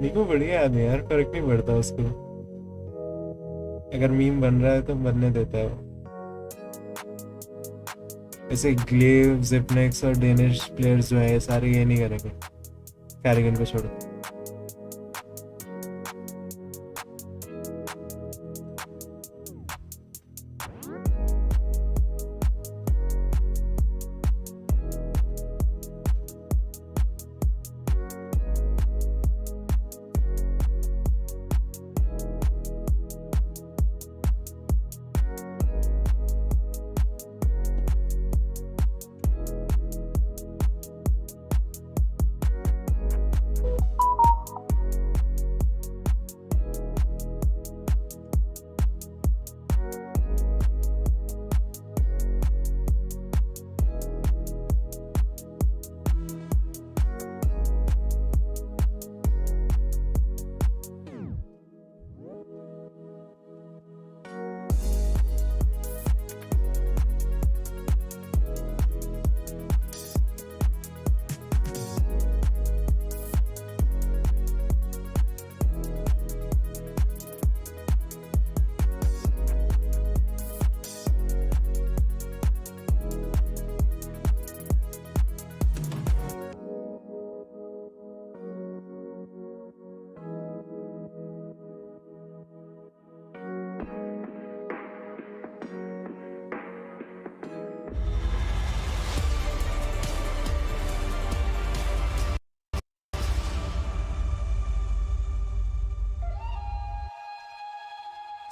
निको बढ़िया आदमी यार फर्क नहीं पड़ता उसको अगर meme बन रहा है तो बनने देता है वो ऐसे ग्लेव जिपनेक्स और डेनिश प्लेयर्स जो है ये सारे ये नहीं करेंगे कैरिगन को छोड़ो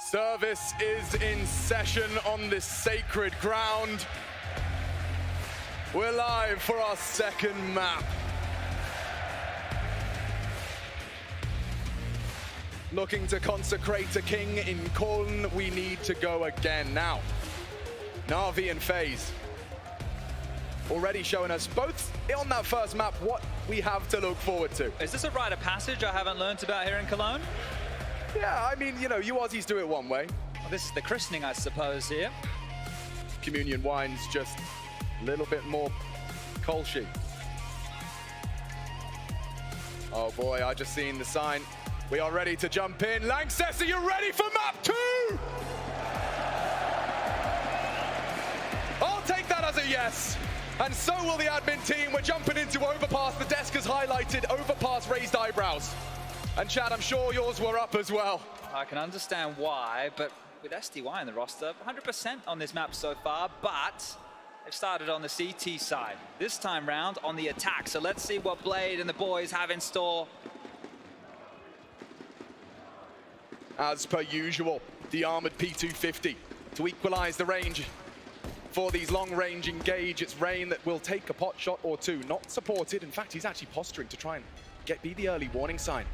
Service is in session on this sacred ground. We're live for our second map. Looking to consecrate a king in Cologne, we need to go again. Now, Na'Vi and FaZe already showing us both on that first map what we have to look forward to. Is this a rite of passage I haven't learnt about here in Cologne? Yeah, I mean, you know, you Aussies do it one way. Well, this is the christening, I suppose, here. Communion wine's just a little bit more Kolshy. Oh boy, I just seen the sign. We are ready to jump in. Lanxess, are you ready for map 2? I'll take that as a yes. And so will the admin team. We're jumping into Overpass. The desk has highlighted Overpass raised eyebrows. And Chad, I'm sure yours were up as well. I can understand why, but with SDY in the roster, 100% on this map so far, but they've started on the CT side. This time round on the attack, so let's see what Blade and the boys have in store. as per usual. The armored P250 to equalize the range for these long-range engage. It's Rain that will take a pot shot or two. Not supported. In fact, he's actually posturing to try and be the early warning sign.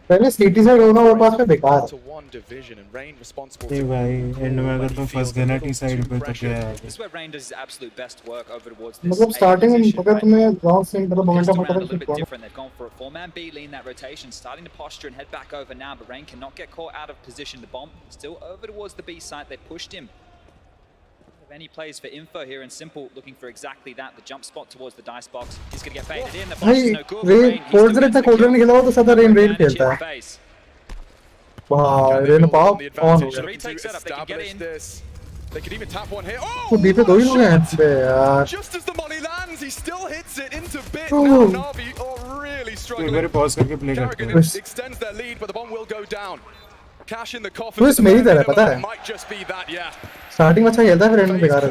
पहले city side होना और पास में बेकार to one division and Rain responsible ए भाई and में अगर तुम फंस गए ना टी साइड पे तो क्या है? This is where Rain does his absolute best work over towards this. मतलब स्टार्टिंग में अगर तुम्हें लॉन्ग स्विंग मतलब मोमेंटम होता a है little bit different. They've gone for a four-man B lean that rotation, starting to posture and head back over now, but Rain cannot get caught out of position. The bomb still over towards the B site. They pushed him. If any plays for info here and Simple looking for exactly that, the jump spot towards the dice box. He's going to get baited in. The box is no good. Rain cold से इतना cold नहीं खेला हुआ तो सदा Rain खेलता है. Wow, Rain pop on. Retake setup, they can get in. They could even tap one here. तो B पे दो ही लोग हैं बे यार. Just as the money lands, he still hits it into bit. Now Navi are really struggling. मेरे pause करके play करते हैं. Carrigan extends their lead, but the bomb will go down. Cash in the coffin. तो मेरी तरह पता है. Might just be that, yeah. Starting में अच्छा खेलता है फिर एंड में बेकार है.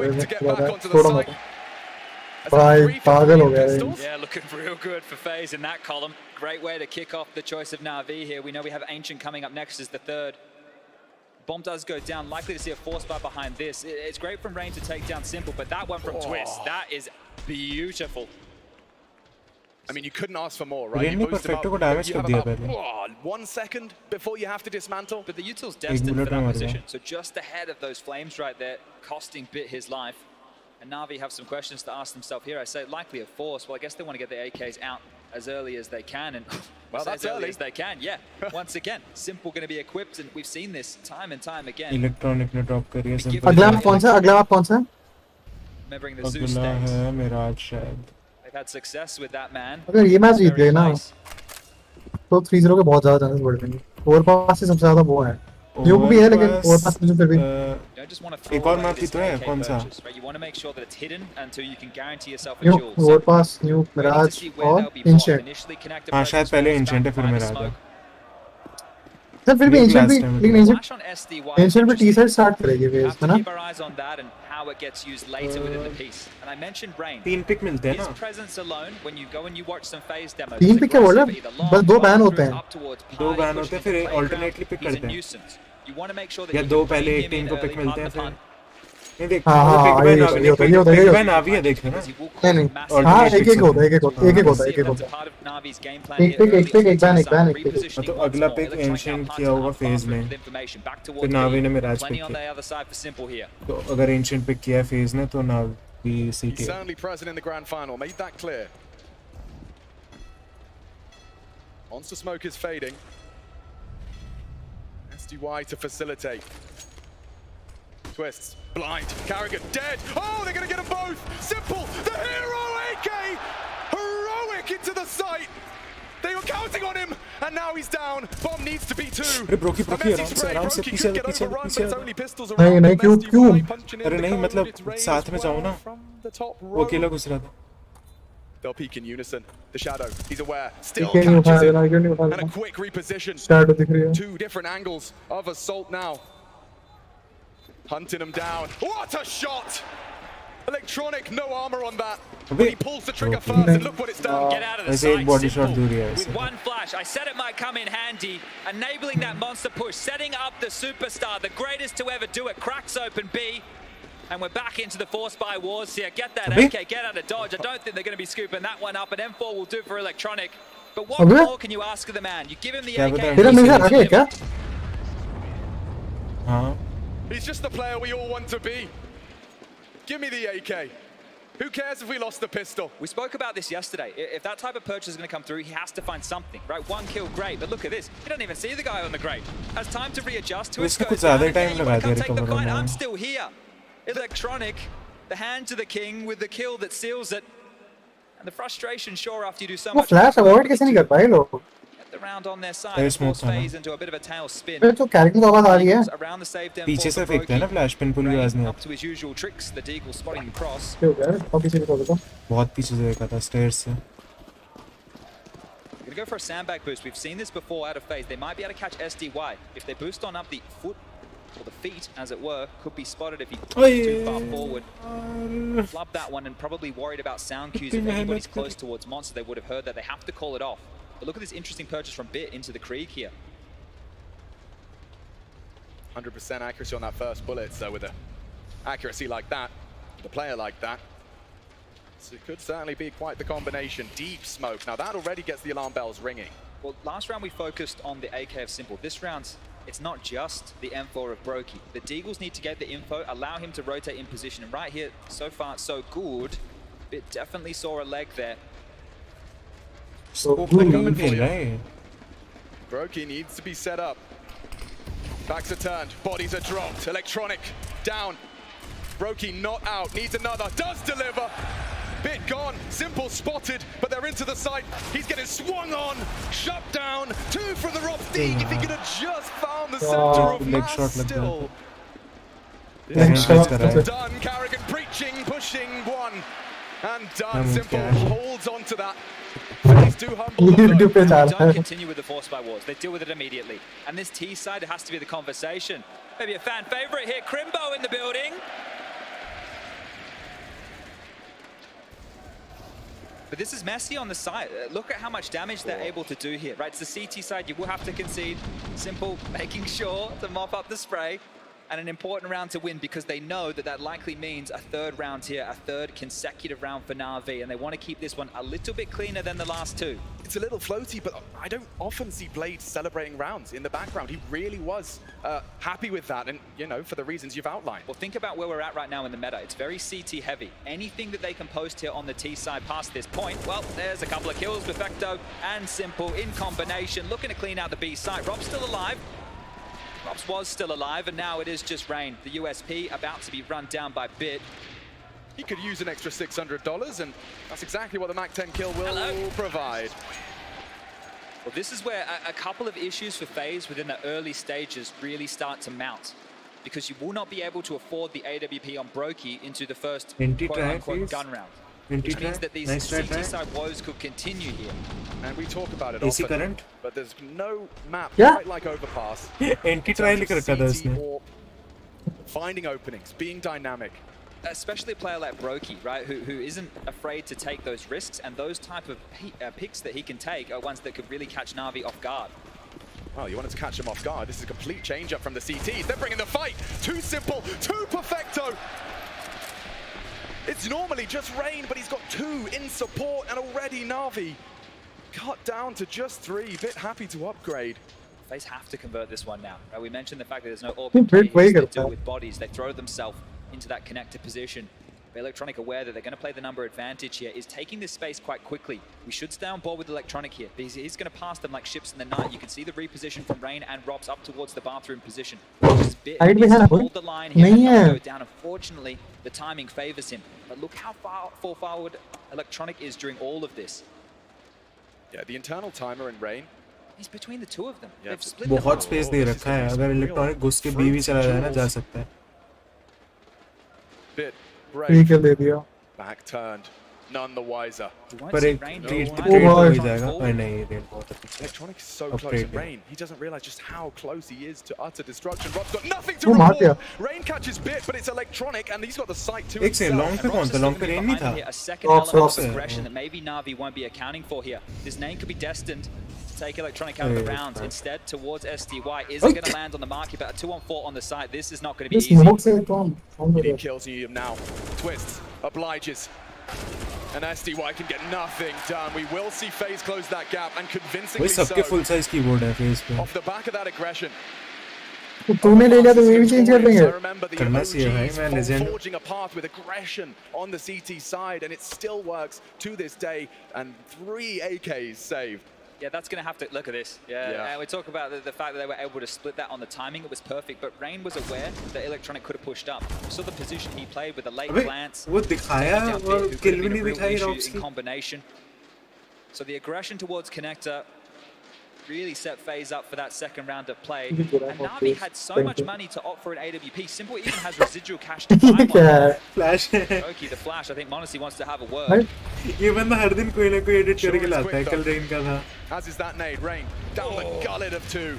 थोड़ा मत. भाई पागल हो गया है. Yeah, looking real good for FaZe in that column. Great way to kick off the choice of Na'Vi here. We know we have Ancient coming up next as the third. Bomb does go down. Likely to see a force bar behind this. It's great from Rain to take down Simple, but that one from Twist, that is beautiful. I mean, you couldn't ask for more, right? Rain ने perfecto को damage कर दिया पहले. 1 second before you have to dismantle. But the Util's destined for that position. So just ahead of those flames right there, costing Bit his life. And Na'Vi have some questions to ask themselves here. I say likely a force. Well, I guess they want to get the AKs out as early as they can. And well, that's as early early as they can. Yeah. Once again, Simple going to be equipped, and we've seen this time and time again. Electronic ने drop करी है Simple. अगला map कौन सा? अगला map कौन सा? Remembering the Zeus अगला days. है मिराज शायद. They've had success with that man. अगर ये मैच जीत गए ना तो 3-0 के बहुत ज्यादा चांसेस बढ़ जाएंगे. ओवरपास से सबसे ज्यादा वो है. न्यूक भी है लेकिन ओवरपास में फिर भी एक और मैप भी तो है. कौन सा? You want to make sure that it's hidden until you can guarantee yourself a jewel. Overpass, Nuke, Mirage और एंशिएंट. हाँ शायद पहले एंशिएंट है फिर मिराज है. सर फिर भी एंशिएंट भी लेकिन एंशिएंट पे टी साइड स्टार्ट करेगी फेज है ना. How it gets used later within the piece. And I mentioned Rain. 3 pick मिलते हैं ना. His presence alone when you go and you watch some FaZe demos. 3 pick क्या बोल रहा है? बस 2 बैन होते हैं. 2 बैन होते हैं फिर अल्टरनेटली पिक करते हैं. You want to make sure that या 2 पहले एक टीम को पिक मिलते हैं फिर. नहीं देख. हाँ पिक बैन नावी है देख ना. नहीं हाँ एक होता है. एक बैन. तो अगला पिक एंशिएंट किया होगा फेज में. फिर नावी ने मिराज पिक किया. तो अगर एंशिएंट पिक किया फेज ने तो नावी सीटी. Certainly present in the grand final, made that clear. Monster smoke is fading. SDY to facilitate. Twists, blind, Carrigan dead. Oh, they're going to get them both. Simple, the hero AK, heroic into the site. They were counting on him, and now he's down. Bomb needs to be 2. अरे ब्रोकी आराम से पीछे. नहीं क्यों अरे नहीं मतलब साथ में जाओ ना. वो अकेला घुस रहा था. They'll peek in unison. The Shadow, he's aware. Still catches it. And a quick reposition. Shadow दिख रही है. 2 different angles of assault now. Hunting him down. What a shot! Electronic, no armor on that. But he pulls the trigger first, and look what it's done. Get out of the sight. Body shot with one flash. I said it might come in handy. Enabling that monster push, setting up the superstar, the greatest to ever do it. Cracks open B. And we're back into the force by wars here. Get that AK, get out of dodge. I don't think they're going to be scooping that one up. And M4 will do for Electronic. But what more can you ask of the man? You give him the AK. He's just the player we all want to be. Give me the AK. Who cares if we lost the pistol? We spoke about this yesterday. If that type of purchase is going to come through, he has to find something, right? 1 kill, great. But look at this. He doesn't even see the guy on the grate. Has time to readjust to his scope. Take the fight. I'm still here. Electronic, the hand to the king with the kill that seals it. And the frustration, sure, after you do so much. Flash avoid कैसे नहीं कर पाए लोग? The round on their side force phase into a bit of a tail spin. तो character की आवाज आ रही है. Around the save them. पीछे से फेंकते हैं ना फ्लैश पिन पुल की आवाज नहीं up to his usual tricks. The Deagle spotting him cross. क्यों यार? अब पीछे को देखो. बहुत पीछे से देखा था स्टेयर्स से. Gonna go for a sandbag boost. We've seen this before out of phase. They might be able to catch SDY if they boost on up the foot. Or the feet, as it were, could be spotted if he goes too far forward. Flub that one and probably worried about sound cues. If anybody's close towards Monster, they would have heard that. They have to call it off. But look at this interesting purchase from Bit into the Krieg here. 100% accuracy on that first bullet, so with a accuracy like that, the player like that, so it could certainly be quite the combination. Deep smoke. Now that already gets the alarm bells ringing. Well, last round we focused on the AK of Simple. This round, it's not just the M4 of Brokey. The Deagles need to get the info, allow him to rotate in position. And right here, so far, so good. It definitely saw a leg there. So coming for you. Brokey needs to be set up. Backs are turned, bodies are dropped. Electronic down. Brokey not out, needs another, does deliver. Bit gone, Simple spotted, but they're into the site. He's getting swung on, shut down. 2 from the Rob Deeg. If he could have just found the center of mass still. This is done. Carrigan preaching, pushing 1. And done. Simple holds on to that. He's too humble. Don't continue with the force by wars. They deal with it immediately. And this T side has to be the conversation. Maybe a fan favorite here. Crimbo in the building. But this is messy on the side. Look at how much damage they're able to do here, right? It's the CT side. You will have to concede. Simple making sure to mop up the spray. And an important round to win because they know that that likely means a 3rd round here, a 3rd consecutive round for Na'Vi, and they want to keep this one a little bit cleaner than the last 2. It's a little floaty, but I don't often see Blade celebrating rounds in the background. He really was happy with that, and you know, for the reasons you've outlined. Well, think about where we're at right now in the meta. It's very CT heavy. Anything that they can post here on the T side past this point, well, there's a couple of kills. Perfecto and Simple in combination, looking to clean out the B side. Rob's still alive. Robs was still alive, and now it is just Rain. The USP about to be run down by Bit. He could use an extra $600, and that's exactly what the MAC-10 kill will provide. Well, this is where a couple of issues for FaZe within the early stages really start to mount, because you will not be able to afford the AWP on Brokey into the first quote-unquote gun round. Which means that these CT side woes could continue here. And we talk about it often, current? but there's no map quite like Overpass. Or finding openings, being dynamic. Especially a player like Brokey, right, who isn't afraid to take those risks, and those type of picks that he can take are ones that could really catch Na'Vi off guard. Well, you wanted to catch him off guard. This is a complete change up from the CTs. They're bringing the fight. 2 Simple, 2 Perfecto. It's normally just Rain, but he's got 2 in support, and already Na'Vi cut down to just 3. Bit happy to upgrade. FaZe have to convert this one now. We mentioned the fact that there's no AWP to do with bodies. They throw themselves into that connected position. But Electronic, aware that they're going to play the number advantage here, is taking this space quite quickly. We should stay on board with Electronic here. He's going to pass them like ships in the night. You can see the reposition from Rain and Robs up towards the bathroom position. Hold the line here and go down. Unfortunately, the timing favors him. But look how far forward Electronic is during all of this. Yeah, the internal timer in Rain. He's between the 2 of them. Yeah. They've split बहुत space दे रखा है. अगर Electronic घुस के B भी चला जाए ना, जा सकता है. Bit brave. दे दिया. Back turned. None the wiser. पर एक ट्रेड हो जाएगा. नहीं, Electronic is so close to Rain. He doesn't realize just how close he is to utter destruction. Rob's got nothing to report. Rain catches Bit, but it's Electronic, and he's got the sight to himself. long पे कौन था? Long पे Rain नहीं था. A second element of aggression that maybe Na'Vi won't be accounting for here. His name could be destined to take Electronic out of the rounds. Instead, towards SDY. Isn't going to land on the market, but a 2-on-4 on the side. This is not going to be easy. He kills you now. Twists, obliges. And SDY can get nothing done. We will see FaZe close that gap, and convincingly so. सबके full size keyboard है FaZe पे. Off the back of that aggression. तूने ले लिया तो ये भी change कर देंगे. I remember the OGs forging a path with aggression on the CT side, and it still works to this day. And 3 AKs saved. Yeah, that's going to have to look at this. Yeah. We talk about the fact that they were able to split that on the timing. It was perfect, but Rain was aware that Electronic could have pushed up. You saw the position he played with a late glance. वो दिखाया और kill भी नहीं दिखाई Robs in combination. So the aggression towards Connector really set FaZe up for that second round of play. And Na'Vi had so much money to opt for an AWP. Simple even has residual cash to buy one. Flash. Okay, the flash. I think Monacy wants to have a word. ये बंदा हर दिन कोई ना कोई edit करके लाता है. कल Rain का था. As is that nade, Rain down the gullet of 2.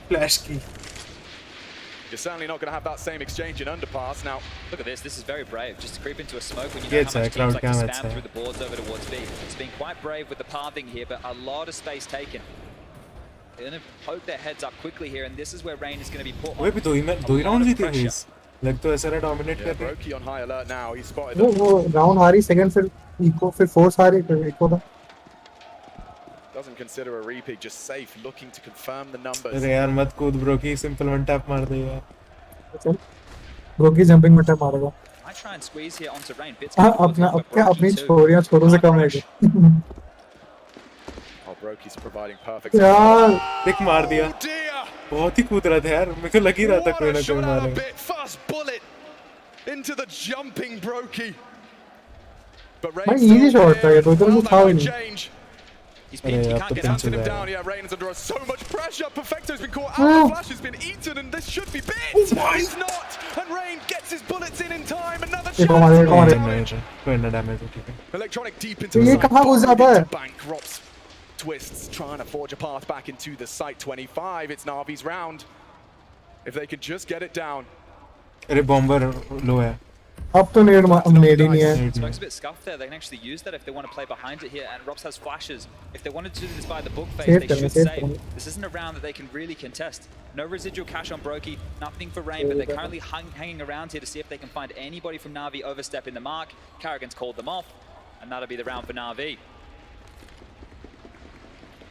Flash की. You're certainly not going to have that same exchange in Underpass. Now, look at this. This is very brave. Just to creep into a smoke when you know how much teams like to spam through the boards over towards B. It's been quite brave with the pathing here, but a lot of space taken. They're going to poke their heads up quickly here, and this is where Rain is going to be put वही भी दो ही round जीते थे इस लग तो ऐसा रहा डोमिनेट कर रहे Brokey on high alert now. He spotted वो राउंड हारी सेकंड फिर इको फिर फोर्स हारी फिर इको था doesn't consider a repeat, just safe, looking to confirm the numbers. अरे यार मत कूद ब्रोकी सिंपल वन टैप मार दे यार ब्रोकी जंपिंग में टैप मारेगा I try and squeeze here onto Rain. अपनी छोरियां छोरों से कम है Oh, Brokey's providing perfect. यार पिक मार दिया बहुत ही कूद रहा था यार मेरे को लग ही रहा था कोई ना कोई मारेगा Fast bullet into the jumping Brokey. But भाई इजी शॉट था ये तो इधर था ही नहीं He's peaked, he can't get out. Him down. Yeah, Rain's under so much pressure. Perfecto's been caught out. The flash has been eaten, and this should be bit. He's not, and Rain gets his bullets in time. Another chance. Electronic deep into the site. Bank Rops twists, trying to forge a path back into the site. 25. It's Na'Vi's round. If they could just get it down. अरे bomber लो है अब तो नेड ही नहीं है Smoke's a bit scuffed there. They can actually use that if they want to play behind it here, and Rops has flashes. If they wanted to do this by the book phase, they should save. This isn't a round that they can really contest. No residual cash on Brokey, nothing for Rain, but they're currently hanging around here to see if they can find anybody from Na'Vi overstepping the mark. Carrigan's called them off, and that'll be the round for Na'Vi.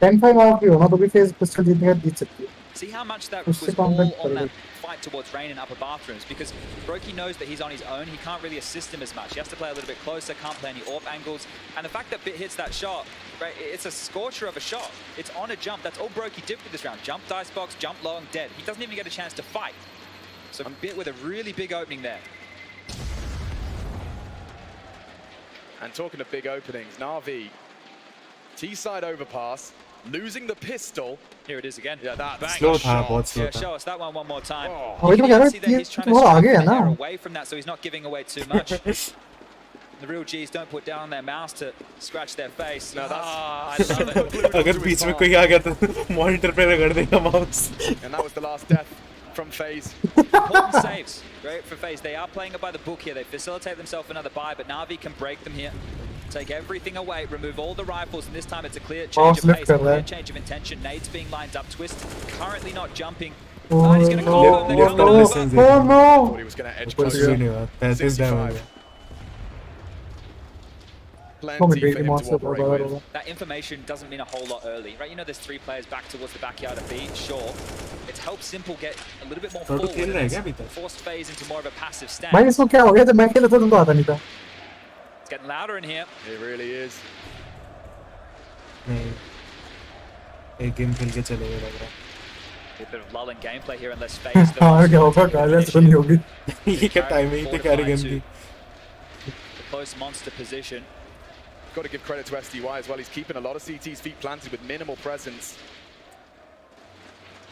10-5 आप भी हो ना तो भी face pistol जीतने का जीत सकती है See how much that was all on that fight towards Rain in upper bathrooms, because Brokey knows that he's on his own. He can't really assist him as much. He has to play a little bit closer, can't play any AWP angles. And the fact that Bit hits that shot, right, it's a scorcher of a shot. It's on a jump. That's all Brokey did for this round. Jump dice box, jump low and dead. He doesn't even get a chance to fight. So Bit with a really big opening there. And talking of big openings, Na'Vi, T-side overpass, losing the pistol. Here it is again. Yeah, that's slow था बहुत slow Yeah, था show us that one more time. वही तो कह रहा है He's trying to stay away from that, so he's not giving away too much. The real G's don't put down their mouse to scratch their face. No, that's I love it. अगर बीच में कोई आ गया तो monitor पे रगड़ देगा mouse And that was the last death from FaZe. Important saves, right, for FaZe. They are playing it by the book here. They facilitate themselves another buy, but Na'Vi can break them here. Take everything away, remove all the rifles, and this time it's a clear change of pace, a clear change of intention. Nades being lined up, Twist currently not jumping. He's going to confirm the no! Thought he was going to edge closer. 65. Plenty for him to operate with. That information doesn't mean a whole lot early, right? You know there's 3 players back towards the backyard of B, sure. It's helped Simple get a little bit more forward and forced FaZe into more of a passive stance. भाई इसको क्या हो गया जब मैं खेला था तुम तो आता नहीं था It's getting louder in here. It really is. नहीं एक गेम खेल के चलेगा लग रहा A bit of lull in gameplay here unless FaZe. हाँ क्या होगा गालियाँ सुनी होगी ये क्या टाइमिंग थी कैरिगन की Close monster position. Got to give credit to SDY as well. He's keeping a lot of CT's feet planted with minimal presence.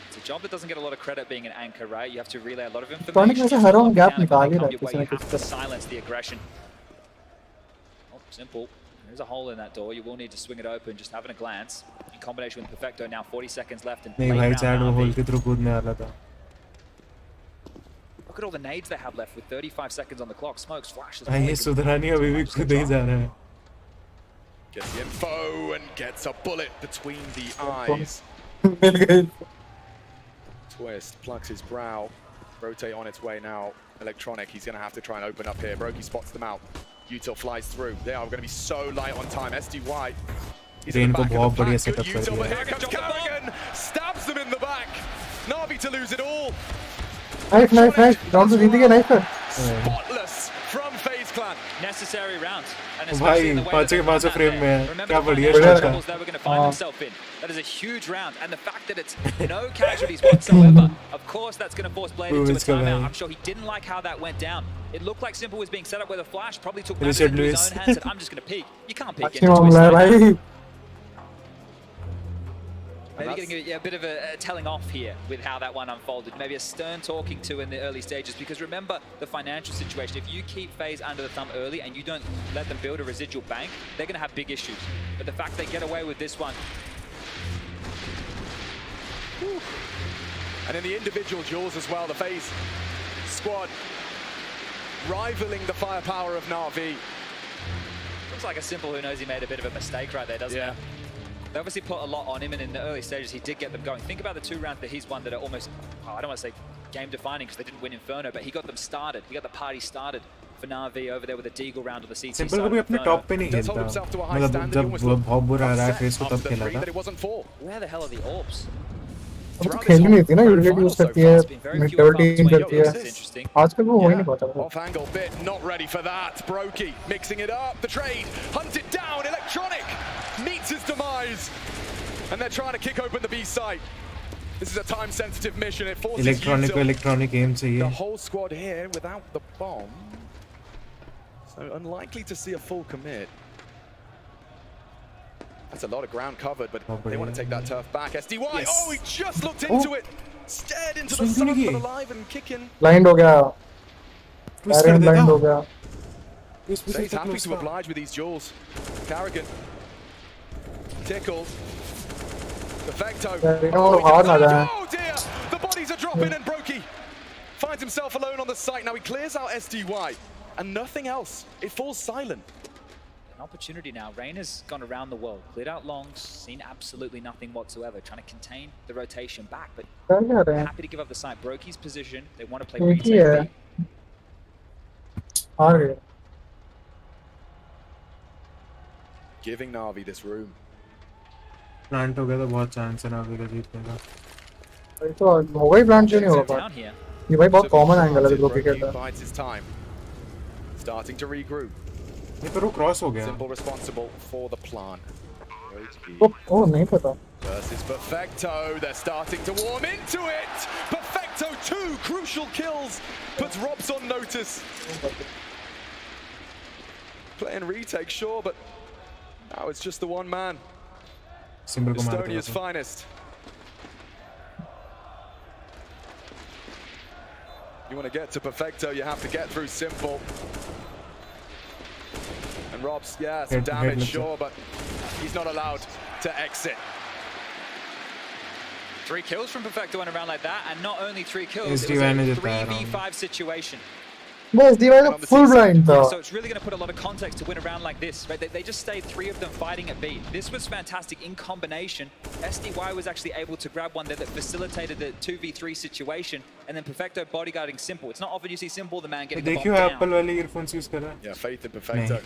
It's a job that doesn't get a lot of credit being an anchor, right? You have to relay a lot of Tonic information. वैसे हर round gap निकाल ही रहा है You have to silence the aggression. Oh, Simple. There's a hole in that door. You will need to swing it open. Just having a glance. In combination with Perfecto, now 40 seconds left. And नहीं भाई chat वो whole के through कूदने वाला था Look at all the nades they have left with 35 seconds on the clock. Smokes, flashes. भाई ये सुधरा नहीं अभी भी खुद ही जा रहा है Gets the info and gets a bullet between the eyes. Twist plucks his brow. Rotate on its way now. Electronic, he's going to have to try and open up here. Brokey spots them out. Util flies through. They are going to be so light on time. SDY. He's in the back of the pack. Good Util, but here comes Carrigan. Stabs them in the back. Na'Vi to lose it all. Nice. Round to जीत गया nice कर. Spotless from FaZe Clan. Necessary round. भाई पांचों frame में है क्या बढ़िया shot था they were going to find themselves in. That is a huge round, and the fact that it's no casualties whatsoever, of course that's going to force Blade into a timeout. I'm sure he didn't like how that went down. It looked like Simple was being set up with a flash, probably took matters into his own hands, said I'm just going to peek. You can't peek into Twist. Maybe getting a bit of a telling off here with how that one unfolded. Maybe a stern talking to in the early stages, because remember the financial situation. If you keep FaZe under the thumb early and you don't let them build a residual bank, they're going to have big issues. But the fact they get away with this one. And in the individual duels as well, the FaZe squad rivaling the firepower of Na'Vi. Looks like a Simple who knows he made a bit of a mistake right there, doesn't it? They obviously put a lot on him, and in the early stages, he did get them going. Think about the 2 rounds that he's won that are almost, I don't want to say game-defining because they didn't win Inferno, but he got them started. He got the party started for Na'Vi over there with a Deagle round on the CT Simple side. कभी अपने top पे नहीं खेलता, मतलब जब बहुत बुरा रहा फेस को तब खेला था. Where the hell are the orbs? अब तो खेलनी नहीं थी ना, यूटिलिटी यूज करती है, मिड लेवल टीम करती है. आजकल वो हो ही नहीं पाता. Off angle bit, not ready for that. Brokey mixing it up. The trade hunted down. Electronic meets his demise, and they're trying to kick open the B site. This is a time-sensitive mission. It forces electronic aim चाहिए. The whole squad here without the bomb, so unlikely to see a full commit. That's a lot of ground covered, but they want to take that turf back. SDY, yes. Oh, he just looked into it. Stared into the sun, but alive and kicking. Blind हो गया. Aaron blind हो गया. So he's happy to oblige with these duels. Carrigan. Tickled. Perfecto. Oh dear! The bodies are dropping and Brokey finds himself alone on the site. Now he clears out SDY and nothing else. It falls silent. Opportunity now. Rain has gone around the world, cleared out longs, seen absolutely nothing whatsoever, trying to contain the rotation back, but happy to give up the site. Brokey's position, they want to play retake. Giving Na'Vi this room. Plant हो गया तो बहुत chance है Na'Vi का जीतने का. तो हो गई प्लांट क्यों नहीं होगा? ये भाई बहुत कॉमन एंगल है ब्रोकी का. Starting to regroup. ये पर वो क्रॉस हो गया. Simple responsible for the plan. Oh, नहीं पता. Versus Perfecto, they're starting to warm into it. Perfecto, 2 crucial kills, puts Robs on notice. Playing retake, sure, but now it's just the one man. Estonia's finest. You want to get to Perfecto, you have to get through Simple. And Robs, yeah, some damage, sure, but he's not allowed to exit. 3 kills from Perfecto in a round like that, and not only 3 kills, it was a 3v5 situation. Bro, SDY full blind though. So it's really going to put a lot of context to win a round like this, right? They just stayed 3 of them fighting at B. This was fantastic in combination. SDY was actually able to grab one there that facilitated the 2v3 situation, and then Perfecto bodyguarding Simple. It's not often you see Simple, the man getting the bomb down. Apple वाले earphones use कर रहा है. Yeah, faith in Perfecto.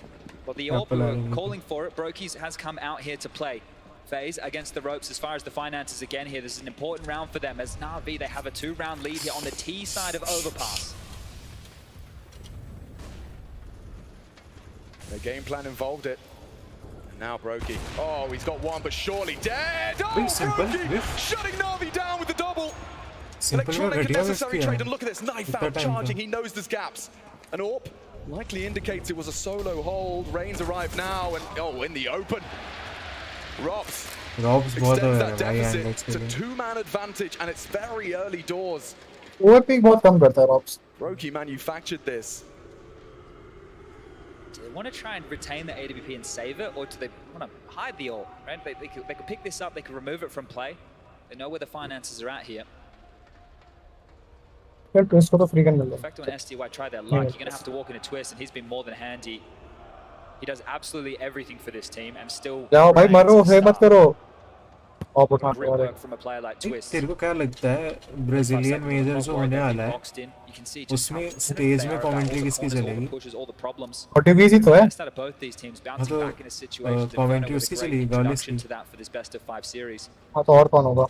Well, the AWP were calling for it. Brokey's has come out here to play. FaZe against the ropes as far as the finances again here. This is an important round for them as Na'Vi, they have a 2-round lead here on the T side of Overpass. The game plan involved it. And now Brokey. Oh, he's got one, but surely dead. Oh, Brokey shutting Na'Vi down with the double. Electronic unnecessary trade, and look at this, knife out, charging. He knows there's gaps. An AWP likely indicates it was a solo hold. Rains arrive now, and oh, in the open. Robs extends that deficit to 2-man advantage, and it's very early doors. Overpeak बहुत कम करता है Robs. Brokey manufactured this. Do they want to try and retain the AWP and save it, or do they want to hide the AWP? Right? They could pick this up, they could remove it from play. They know where the finances are at here. Twist को तो free gun mill Perfecto and SDY try their luck. You're going to have to walk in a twist, and he's been more than handy. He does absolutely everything for this team, and still. जाओ भाई मरो, है मत करो. Great work from a player like Twist. तेरे को क्या लगता है ब्राजीलियन मेजर जो होने वाला है उसमें स्टेज में कमेंट्री किसकी चलेगी? और टीवीसी तो है. मतलब कमेंट्री उसकी चलेगी गॉलेस की. हाँ तो और कौन होगा?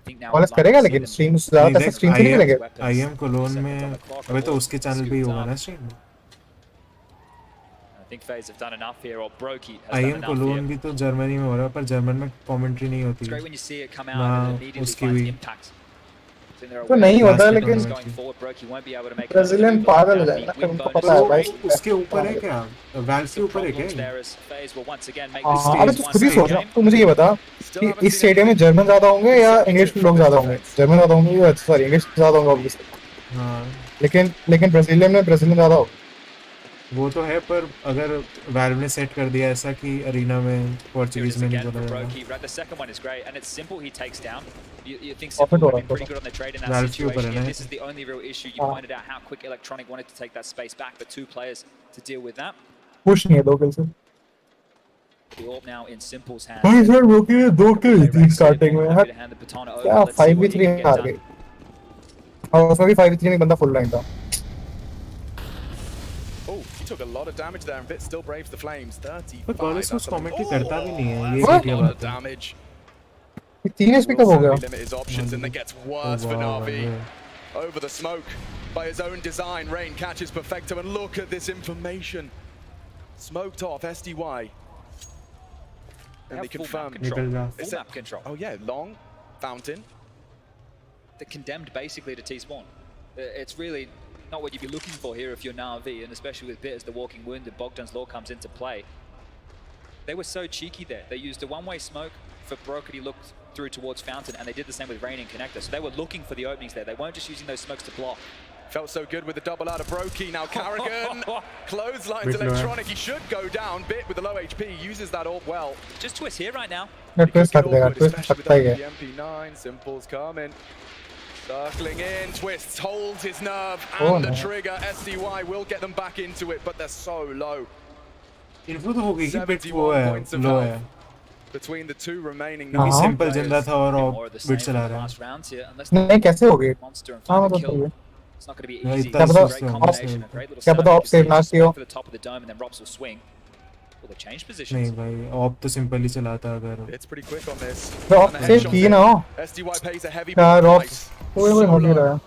गॉलेस करेगा लेकिन स्ट्रीम ज़्यादा तक स्ट्रीम से नहीं करेगा. आईएम कोलोन में अबे तो उसके चैनल पे ही होगा ना stream. I think FaZe have done enough here, or Brokey has done enough here. भी तो जर्मनी में हो रहा है, पर जर्मन में कमेंट्री नहीं होती. It's great when you see it come out and immediately finds impact. तो नहीं होता लेकिन ब्राजीलियन पागल हो जाएगा, उनको पता है भाई. उसके ऊपर है क्या? वैल्व के ऊपर है क्या? अबे तू खुद ही सोच ना, तू मुझे ये बता कि इस स्टेडियम में जर्मन ज़्यादा होंगे या इंग्लिश लोग ज़्यादा होंगे? जर्मन ज़्यादा होंगे या सॉरी इंग्लिश ज़्यादा होंगे ऑब्वियसली. हाँ. लेकिन ब्राजीलियन ज़्यादा हो. वो तो है, पर अगर वैल्व ने सेट कर दिया ऐसा कि अरीना में पोर्चुगीज में नहीं बोला जाएगा. The second one is great, and it's Simple he takes down. You think Simple would have been pretty good on the trade in that situation. This is the only real issue. You pointed out how quick Electronic wanted to take that space back, but 2 players to deal with that. Push नहीं है 2 kills से. The orb now in Simple's hands. भाई sir वो के 2 kills थी starting में यार Hand the baton over. क्या Let's see what he 5v3 can get हार done. गए और उसमें भी 5v3 में एक बंदा फुल लाइन था Oh, he took a lot of damage there, and Bit still braves the flames. 35. पर कॉलेज कुछ कमेंट्री करता भी नहीं है ये What? घटिया A lot of बात है damage. 3 HP कब हो गया Limit his options, and it gets worse for Na'Vi. Over the smoke, by his own design, Rain catches Perfecto, and look at this information. Smoked off SDY. And they confirm. Full map control. Oh yeah, long, fountain. They're condemned basically to T-spawn. It's really not what you'd be looking for here if you're Na'Vi, and especially with Bit as the walking wounded, Bogdan's Law comes into play. They were so cheeky there. They used a one-way smoke for Broken. He looked through towards Fountain, and they did the same with Rain and Connector. So they were looking for the openings there. They weren't just using those smokes to block. Felt so good with the double out of Brokey. Now Carrigan clotheslines Electronic. He should go down. Bit with the low HP uses that orb well. Just twist here right now. twist कर देगा twist सकता ही है The MP9 Simple's coming. Circling in, twists, holds his nerve, and the trigger. SDY will get them back into it, but they're so low. Info तो हो गई कि bit वो है लो है Between the two remaining क्योंकि सिंपल जिंदा था और बिट चला रहा है नहीं कैसे हो गए हाँ मतलब तो It's not going to be easy. क्या पता क्या पता ऑफ सेव ना किया for the top of the dome, and then Rops will swing. Well, they changed positions. नहीं भाई ऑफ तो सिंपल ही चलाता अगर It's pretty quick on this. Of save की ना हो SDY pays a heavy क्या रॉप price. कोई हो नहीं रहा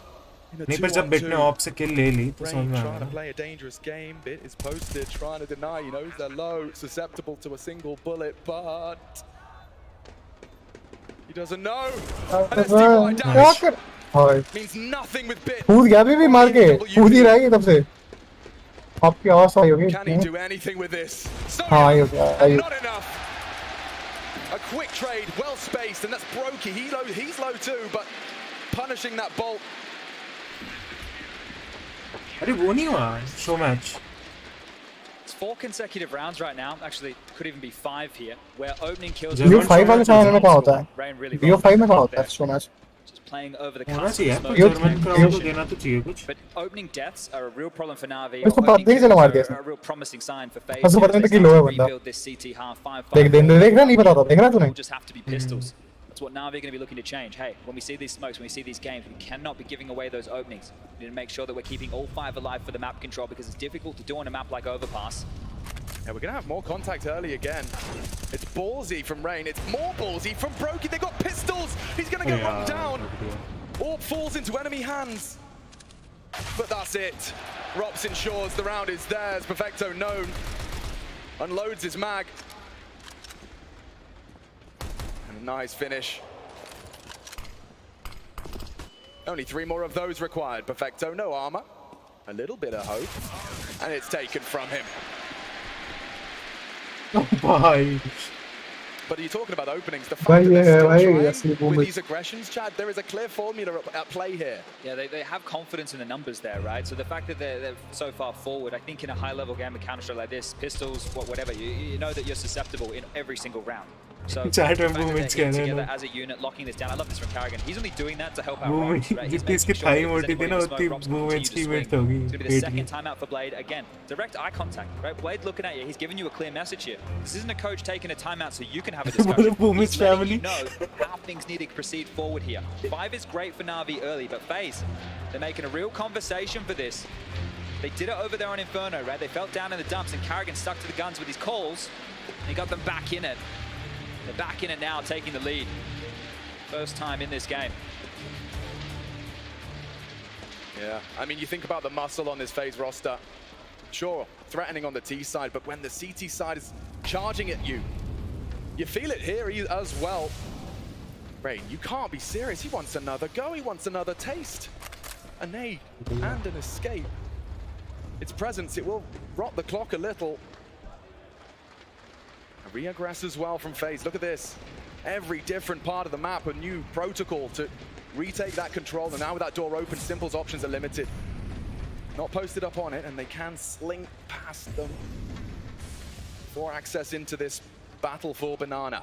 नहीं पर जब बिट ने ऑफ से किल ले ली तो समझ में आ Trying to गया play a dangerous game. Bit is posted, trying to deny. He knows they're low, susceptible to a single bullet, but he doesn't know. And SDY damage means nothing with Bit. कूद गया भी मार के कूद ही रहेगी तब से आपकी आवाज आई होगी Can he do anything with this? हाँ आई होगी Not enough. A quick trade, well spaced, and that's Brokey. He's low too, but punishing that bolt. अरे वो नहीं हुआ show match It's 4 consecutive rounds right now. Actually, could even be 5 here, where opening kills. BO5 वाले final में कहाँ होता है BO5 में कहाँ होता है show match Just playing over the होना cusp. चाहिए तो जर्मन क्राउड को देना तो चाहिए कुछ But opening deaths are a real problem for Na'Vi. इसको पता नहीं चला मार दिया A real promising sign for FaZe. उसको पता नहीं था कि लो है बंदा Rebuild this CT half 5. देख रहा नहीं पता था देख रहा तूने Will just have to be pistols. That's what Na'Vi are going to be looking to change. Hey, when we see these smokes, when we see these games, we cannot be giving away those openings. We need to make sure that we're keeping all 5 alive for the map control, because it's difficult to do on a map like Overpass. Yeah, we're going to have more contact early again. It's ballsy from Rain. It's more ballsy from Brokey. They've got pistols. He's going to get run down. Orb falls into enemy hands. But that's it. Rops ensures the round is theirs. Perfecto known. Unloads his mag. And a nice finish. Only 3 more of those required. Perfecto, no armor. A little bit of hope. And it's taken from him. भाई But are you talking about openings? The fact that they're still trying with these aggressions, Chad, there is a clear formula at play here. Yeah, they have confidence in the numbers there, right? So the fact that they're so far forward, I think in a high-level game of Counter-Strike like this, pistols, whatever, you know that you're susceptible in every single round. So the fact that they're hitting together as a unit, locking this down. I love this from Carrigan. He's only doing that to help out Rops, right? He's making sure that if there's anybody in the smoke, Rops will continue to swing. It's going to be the second timeout for Blade. Again, direct eye contact, right? Blade looking at you. He's giving you a clear message here. This isn't a coach taking a timeout so you can have a discussion. He's letting you know how things need to proceed forward here. 5 is great for Na'Vi early, but FaZe, they're making a real conversation for this. They did it over there on Inferno, right? They felt down in the dumps, and Carrigan stuck to the guns with his calls, and he got them back in it. They're back in it now, taking the lead. First time in this game. Yeah, I mean, you think about the muscle on this FaZe roster. Sure, threatening on the T side, but when the CT side is charging at you, you feel it here as well. Rain, you can't be serious. He wants another go. He wants another taste. A nade and an escape. Its presence, it will rot the clock a little. A re-aggress as well from FaZe. Look at this. Every different part of the map, a new protocol to retake that control. And now with that door open, Simple's options are limited. Not posted up on it, and they can slink past them for access into this battle for Banana.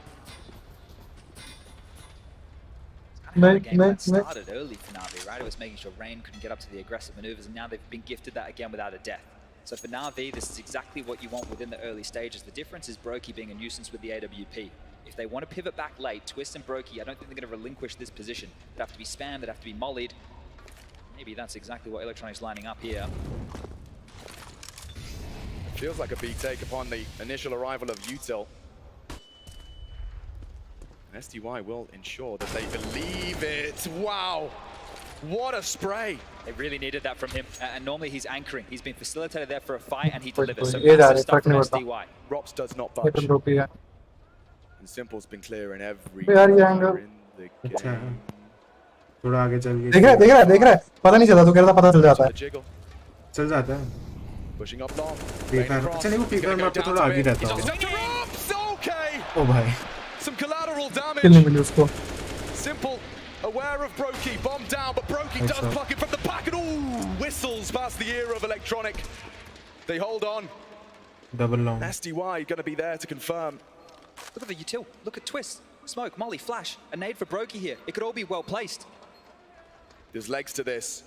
The game started early for Na'Vi, right? It was making sure Rain couldn't get up to the aggressive maneuvers, and now they've been gifted that again without a death. So for Na'Vi, this is exactly what you want within the early stages. The difference is Brokey being a nuisance with the AWP. If they want to pivot back late, Twist and Brokey, I don't think they're going to relinquish this position. They'd have to be spammed, they'd have to be mollied. Maybe that's exactly what Electronic's lining up here. Feels like a big take upon the initial arrival of Util. SDY will ensure that they believe it. Wow, what a spray. They really needed that from him, and normally he's anchoring. He's been facilitated there for a fight, and he delivers. So massive stuff from SDY. Rops does not budge. And Simple's been clear in every in the game. थोड़ा आगे चल के देख रहा है पता नहीं चला तो कह रहा था पता चल जाता है चल जाता है Pushing up long. अच्छा नहीं वो पीकर मैं पे थोड़ा आगे रहता हूँ ओ भाई Some collateral damage. किल नहीं मिली उसको Simple aware of Brokey, bomb down, but Brokey does pluck it from the back and ooh, whistles past the ear of Electronic. They hold on. Double long. SDY gonna be there to confirm. Look at the util. Look at Twist. Smoke, Molly, Flash. A nade for Brokey here. It could all be well placed. There's legs to this.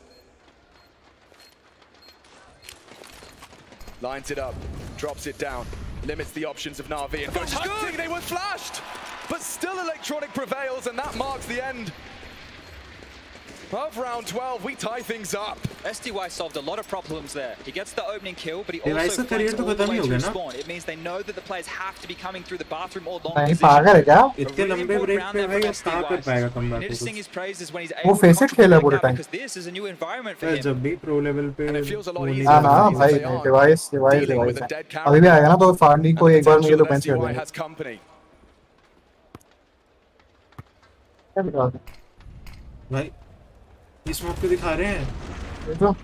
Lines it up, drops it down, limits the options of Na'Vi and goes hunting. They were flashed, but still Electronic prevails, and that marks the end of round 12. We tie things up. SDY solved a lot of problems there. He gets the opening kill, but he also flanks all the way to respawn. It means they know that the players have to be coming through the bathroom or long position. इतने लंबे break पे भाई कहाँ कर पाएगा comeback Need to sing his praises when he's वो able face to it खेला पूरे contribute time because this is a new environment for him. जब भी प्रो लेवल पे हाँ ना भाई डिवाइस अभी भी आएगा ना तो फार्डी को एक बार मुझे तो बेंच कर देंगे भाई ये स्मोक पे दिखा रहे हैं देखो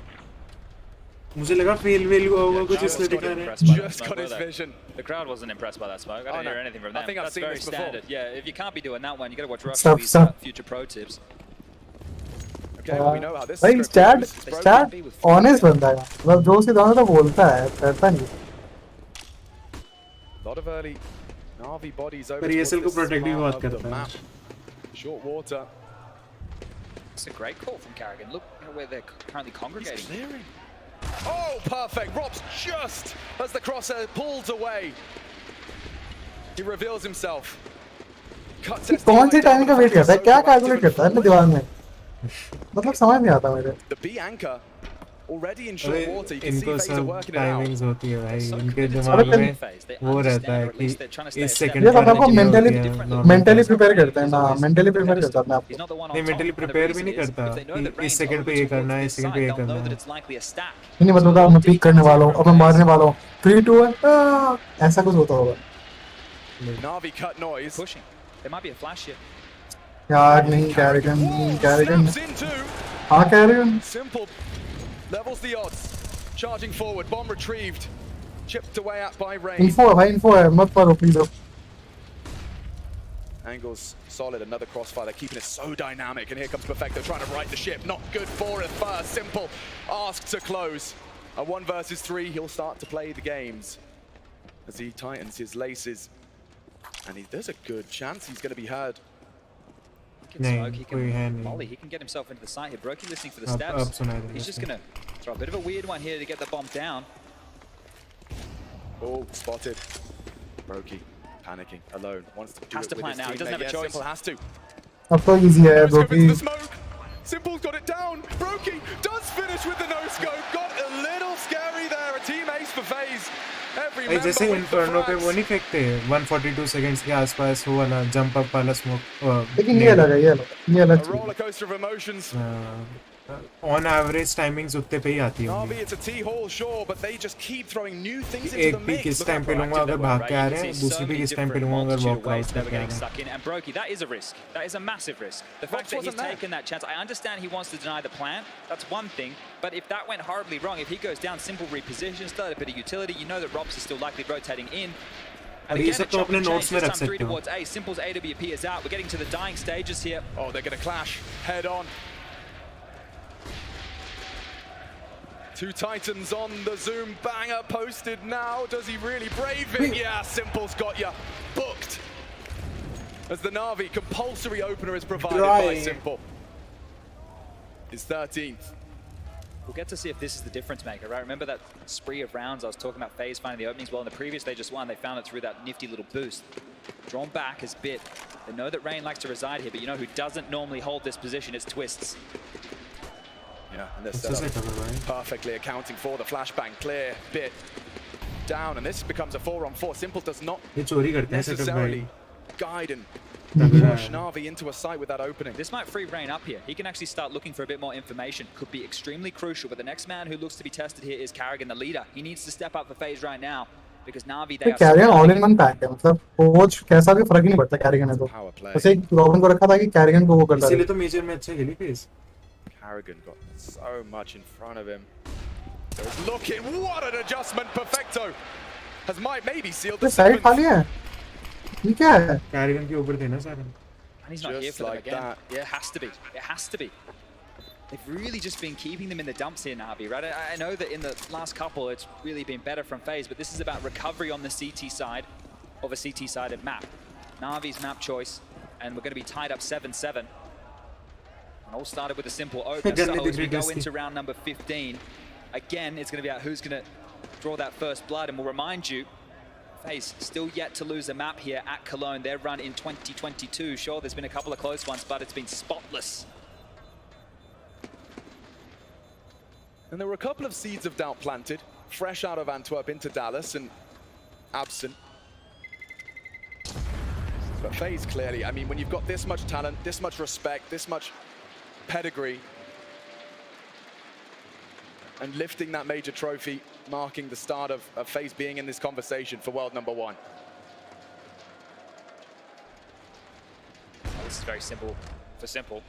मुझे लगा फेल वेल हुआ होगा कुछ इसलिए दिखा रहे हैं Just got his vision. The crowd wasn't impressed by that smoke. I didn't hear anything from them. I think I've That's seen very this before. standard. Yeah, if you can't be doing that one, you got to watch Rush Stop, for these stop. future pro tips. Okay, well, we know how this भाई stat honest बंदा है मतलब जो उसके दाना तो बोलता है करता नहीं lot of early Na'Vi bodies over पर ESL को प्रोटेक्ट भी बहुत करता है short water. It's a great call from Carrigan. Look where they're currently congregating. He's clearing. Oh, perfect. Rob's just as the crosshair pulls away. He reveals himself. Cuts कौन सी timing का wait करता है क्या calculate करता है अपने दिमाग में मतलब समझ नहीं आता मेरे The B anchor already in short water. You can see इनको Fazer सब working it out. टाइमिंग्स होती है भाई इनके दिमाग में वो रहता है कि इस सेकंड ये सब आपको मेंटली प्रिपेयर करते हैं ना मेंटली प्रिपेयर करता है अपने आप को नहीं मेंटली प्रिपेयर भी नहीं करता कि इस सेकंड पे ये करना है इस सेकंड पे ये करना है नहीं बताता मैं पीक करने वाला हूँ अब मैं मारने वाला हूँ 3 2 1 ऐसा कुछ होता होगा Na'Vi cut noise. Pushing. There might be a flash here. यार नहीं कैरिगन हाँ कैरिगन Simple levels the odds. Charging forward, bomb retrieved. Chipped away at by Rain. Info है भाई इन्फो है मत पढ़ो please Angles solid, another crossfire. They're keeping it so dynamic. And here comes Perfecto trying to right the ship. Not good for it first. Simple asked to close. A 1 versus 3, he'll start to play the games as he tightens his laces. And there's a good chance he's going to be heard. He can smoke, he can molly, he can get himself into the site here. Brokey listening for the steps. He's just going to throw a bit of a weird one here to get the bomb down. Oh, spotted. Brokey panicking, alone. Wants to do has it to with plant his now, he teammate. doesn't have a choice. Simple has to. अब तो easy है No scope ब्रोकी into the smoke. Simple's got it down. Brokey does finish with the no scope. Got a little scary there. A team ace for FaZe. Every भाई जैसे inferno पे वो नहीं फेंकते 142 seconds के आसपास वो वाला जंप अप वाला स्मोक लेकिन ये अलग है ये अलग A roller coaster of emotions. On average timings उतने पे ही आती होंगी Na'Vi, it's a T-hole, sure, but they just keep throwing new things into एक the भी mix. किस टाइम पे लूंगा अगर भाग के आ रहे हैं दूसरी भी किस टाइम पे लूंगा अगर वॉक आउट करके आ रहे हैं And Brokey, that is a risk. That is a massive risk. The fact that he's taken that chance, I understand he wants to deny the plant. That's one thing. But if that went horribly wrong, if he goes down, Simple repositions, still a bit of utility, you know that Robs is still likely rotating in. And ये again, सब तो अपने notes में रख सकते हो towards A. Simple's AWP is out. We're getting to the dying stages here. Oh, they're going to clash head on. Two Titans on the Zoom banger posted now. Does he really brave it? Yeah, Simple's got ya. Booked. As the Na'Vi compulsory opener is provided by Simple. His 13th. We'll get to see if this is the difference maker, right? Remember that spree of rounds I was talking about FaZe finding the openings? Well, in the previous they just won. They found it through that nifty little boost. Drawn back is Bit. They know that Rain likes to reside here, but you know who doesn't normally hold this position? It's Twists. Yeah, and they're set up perfectly accounting for the flashbang. Clear, Bit down, and this becomes a 4-on-4. Simple does not necessarily guide and push Na'Vi into a site with that opening. This might free Rain up here. He can actually start looking for a bit more information. Could be extremely crucial, but the next man who looks to be tested here is Karrigan, the leader. He needs to step up for FaZe right now because Na'Vi, they are Karrigan all-in-one pack है, मतलब coach कैसा भी फर्क नहीं पड़ता Karrigan है तो बस एक रॉबिन को रखा था कि Karrigan को वो करता है इसीलिए तो मेजर में अच्छा खेली FaZe. Karrigan got so much in front of him. Looking, what an adjustment! Perfecto has maybe sealed the side खाली है. ये क्या है? Karrigan के ऊपर देना सारा. And he's not here for them again. Yeah, it has to be. It has to be. They've really just been keeping them in the dumps here, Na'Vi, right? I know that in the last couple, it's really been better from FaZe, but this is about recovery on the CT side of a CT-sided map. Na'Vi's map choice, and we're going to be tied up 7-7. And all started with a simple opener. So as we go into round number 15, again, it's going to be about who's going to draw that first blood, and we'll remind you, FaZe still yet to lose a map here at Cologne. Their run in 2022. Sure, there's been a couple of close ones, but it's been spotless. And there were a couple of seeds of doubt planted, fresh out of Antwerp into Dallas and absent. But FaZe clearly, I mean, when you've got this much talent, this much respect, this much pedigree, and lifting that major trophy, marking the start of FaZe being in this conversation for world number 1. This is very simple for Simple.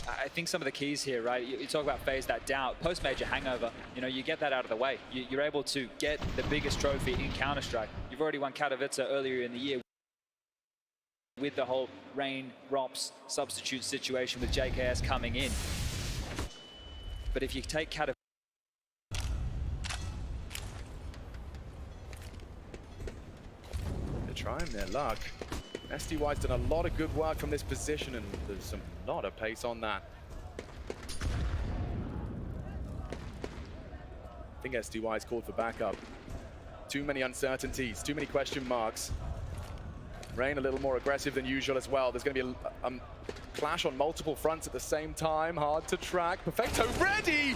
I think some of the keys here, right? You talk about FaZe, that doubt, post-major hangover, you know, you get that out of the way. You're able to get the biggest trophy in Counter-Strike. You've already won Katowice earlier in the year with the whole Rain, Rops substitute situation with JKS coming in. But if you take Katowice, they're trying their luck. SDY's done a lot of good work from this position, and there's a lot of pace on that. I think SDY's called for backup. Too many uncertainties, too many question marks. Rain a little more aggressive than usual as well. There's going to be a clash on multiple fronts at the same time. Hard to track. Perfecto ready!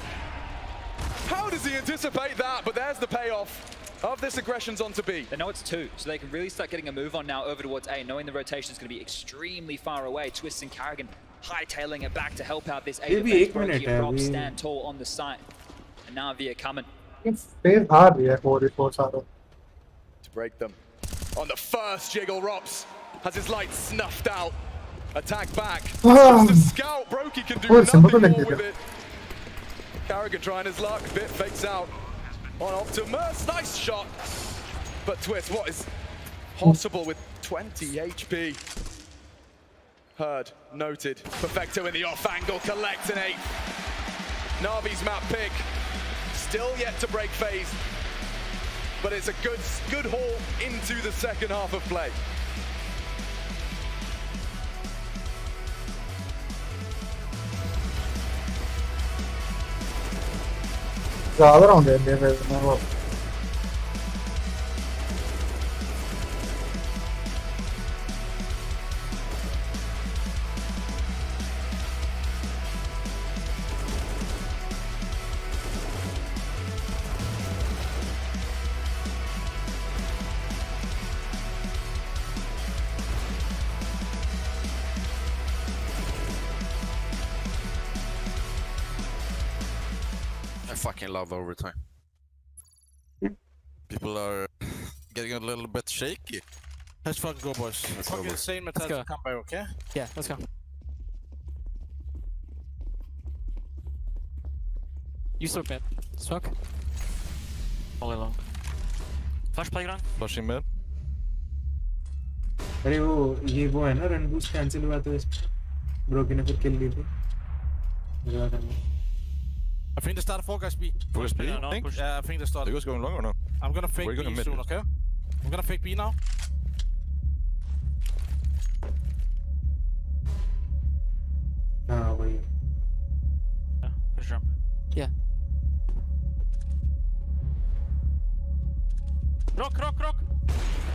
How does he anticipate that? But there's the payoff of this aggression's onto B. They know it's 2, so they can really start getting a move on now over towards A, knowing the rotation is going to be extremely far away. Twists and Karrigan hightailing it back to help out this A defense. Brokey Rob stand tall on the site. And now Via coming. It's hard here for to break them. On the first jiggle, Rops has his light snuffed out. Attack back. Just a scout. Brokey can do nothing more with it. Karrigan trying his luck. Bit fakes out on Optimus. Nice shot. But Twist, what is possible with 20 HP? Heard, noted. Perfecto in the off angle, collects an 8. Na'Vi's map pick. Still yet to break FaZe. But it's a good haul into the second half of play. ज़्यादा round है मेरे I fucking love overtime. People are getting a little bit shaky. Let's fucking go, boys. Let's go, boys. Insane Mattel, come by, okay? Yeah, let's go. You smoke mid. Smoke. All along. Flash playground. Flashing mid. अरे वो है ना run boost cancel हुआ तो ब्रोकी ने फिर किल ली थी मजा करना I think they started 4 guys B. Focus B, I think? Yeah, I think they started. Are you guys going long or no? I'm gonna fake B mid soon, okay? I'm gonna fake B now. हाँ वही Yeah, first jump. Rock.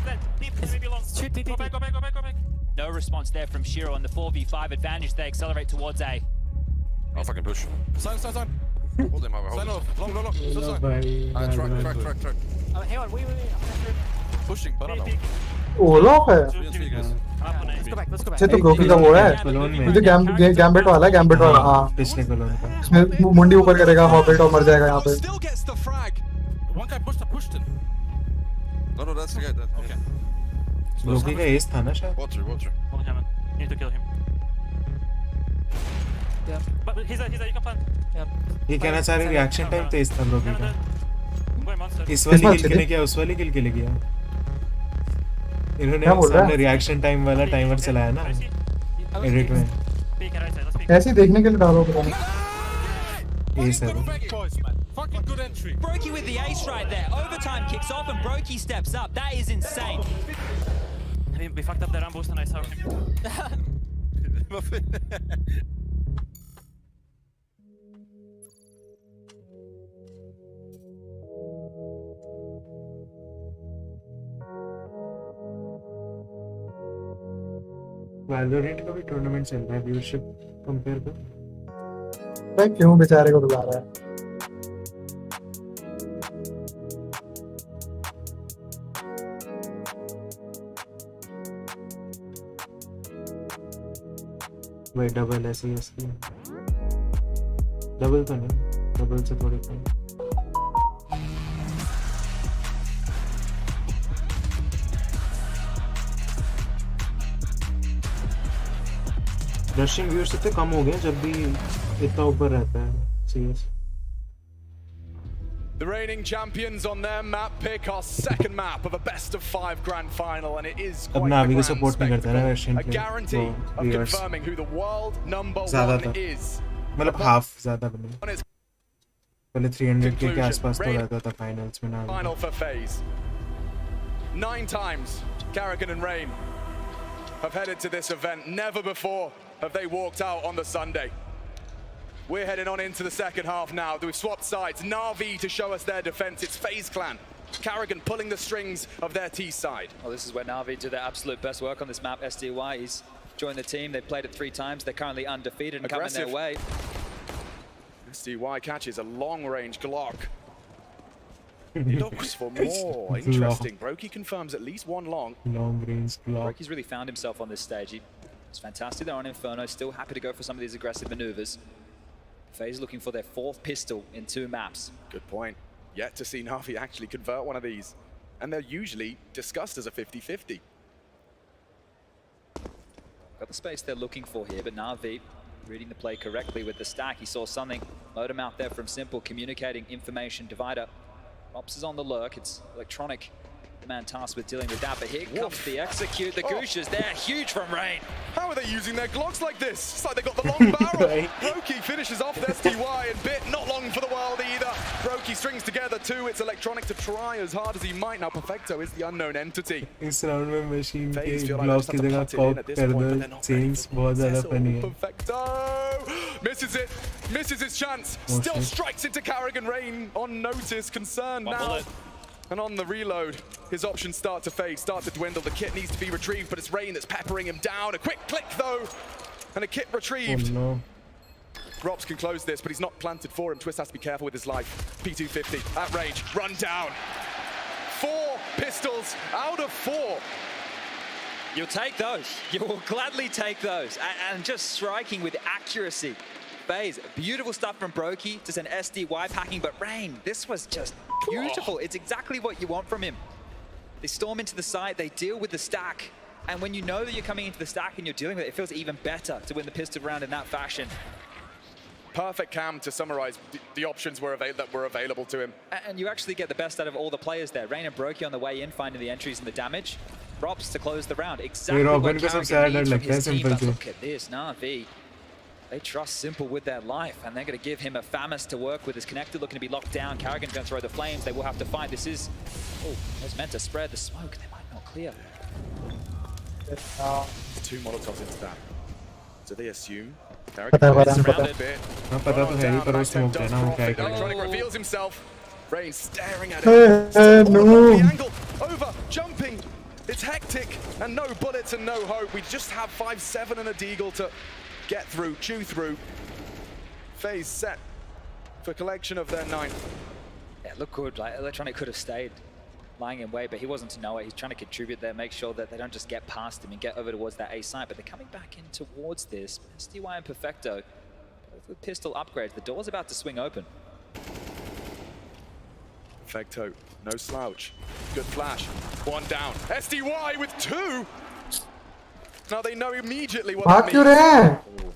Then deep, maybe long. Go back. No response there from Shiro on the 4v5 advantage. They accelerate towards A. I'll fucking push. Sign. Hold him, hold him. Long. Track. Hang on, wait. Pushing, banana. वो lock है Let's go back. ये तो ब्रोकी का वो है ये तो gambit वाला है गैम्बिट वाला हाँ पिछले कॉलोन का इसमें मुंडी ऊपर करेगा हॉबिट और मर जाएगा यहाँ पे Still gets the frag. One guy pushed him. No, that's the guy. Okay. ब्रोकी का एस था ना शायद Watcher. Hold him. You need to kill him. Yeah. But he's there, you can plant. Yeah. ये कहना चाह रहे रिएक्शन टाइम तेज था ब्रोकी का Go monster. इस वाली किल के लिए क्या उस वाली किल के लिए किया इन्होंने सामने रिएक्शन टाइम वाला टाइमर चलाया ना एडिट में Peek right side, let's peek. ऐसे ही देखने के लिए डालो पता नहीं ये सब Fucking good entry. Brokey with the ace right there. Overtime kicks off and Brokey steps up. That is insane. I mean, we fucked up the ramp boost and I saw him. Valorant का भी tournament चल रहा है viewership compare कर भाई क्यों बेचारे को बुला रहा है भाई डबल ऐसे ही इसकी डबल तो नहीं डबल से थोड़ी कम रशियन व्यूअर्स इतने कम हो गए जब भी इतना ऊपर रहता है CS The reigning champions on their map pick our second map of a best of 5 grand final, and it is quite अब नावी the को grand सपोर्ट नहीं करता है Russian spectacle. A guarantee of viewers confirming who the world number ज़्यादा 1 था is. मतलब half ज़्यादा बने On its पहले 300 के आसपास तो Reign- रहता था फाइनल्स में नावी final for FaZe. 9 times Carrigan and Rain have headed to this event. Never before have they walked out on the Sunday. We're heading on into the second half now. We've swapped sides. Na'Vi to show us their defense. It's FaZe Clan. Carrigan pulling the strings of their T side. Well, this is where Na'Vi did their absolute best work on this map. SDY, he's joined the team. They've played it 3 times. They're currently undefeated and coming their way. SDY catches a long-range Glock. He looks for more. Interesting. Brokey confirms at least one long. long range block Brokey's really found himself on this stage. It's fantastic. They're on Inferno. Still happy to go for some of these aggressive maneuvers. FaZe looking for their 4th pistol in 2 maps. Good point. Yet to see Na'Vi actually convert one of these. And they're usually discussed as a 50-50. Got the space they're looking for here, but Na'Vi reading the play correctly with the stack. He saw something. Load him out there from Simple, communicating information divider. Ops is on the lurk. It's Electronic, the man tasked with dealing with that. But here comes the execute. The Gooshers, they're huge from Rain. How are they using their Glocks like this? It's like they got the long barrel. Brokey finishes off their SDY and Bit not long for the world either. Brokey strings together 2. It's Electronic to try as hard as he might. Now Perfecto is the unknown entity. इस round में machine के FaZe feel like block just की have to जगह put it in कॉक at this कर point, but दो they're not change बहुत ज़्यादा फनी है Perfecto misses it, misses his chance. Still strikes into Carrigan Rain on notice. Concern now. And on the reload, his options start to fade, start to dwindle. The kit needs to be retrieved, but it's Rain that's peppering him down. A quick click though, and a kit retrieved. Oh no. Rops can close this, but he's not planted for him. Twist has to be careful with his life. P250 at range, run down. 4 pistols out of 4. You'll take those. You will gladly take those. And just striking with accuracy. FaZe, beautiful stuff from Brokey to send SDY packing, but Rain, this was just beautiful. It's exactly what you want from him. They storm into the site, they deal with the stack, and when you know that you're coming into the stack and you're dealing with it, it feels even better to win the pistol round in that fashion. Perfect cam to summarize the options that were available to him. And you actually get the best out of all the players there. Rain and Brokey on the way in, finding the entries and the damage. Props to close the round. Exactly what Carrigan needs from his team, but look at this, Na'Vi. They trust Simple with their life, and they're going to give him a FAMAS to work with. His connector looking to be locked down. Carrigan's going to throw the flames. They will have to fight. This is... Oh, it was meant to spread the smoke. They might not clear. 2 Molotovs into that. So they assume पता surrounded. हाँ पता तो है ही पर वो smoke है ना वो क्या करेगा Electronic reveals himself. Rain staring at him. no. over, jumping. It's hectic, and no bullets and no hope. We just have 5-7 and a deagle to get through, chew through. FaZe set for collection of their 9. Yeah, look good. Like, Electronic could have stayed lying in wait, but he wasn't to know it. He's trying to contribute there, make sure that they don't just get past him and get over towards that A site, but they're coming back in towards this. SDY and Perfecto, both with pistol upgrades. The door's about to swing open. Perfecto, no slouch. Good flash. 1 down. SDY with 2! Now they know immediately what that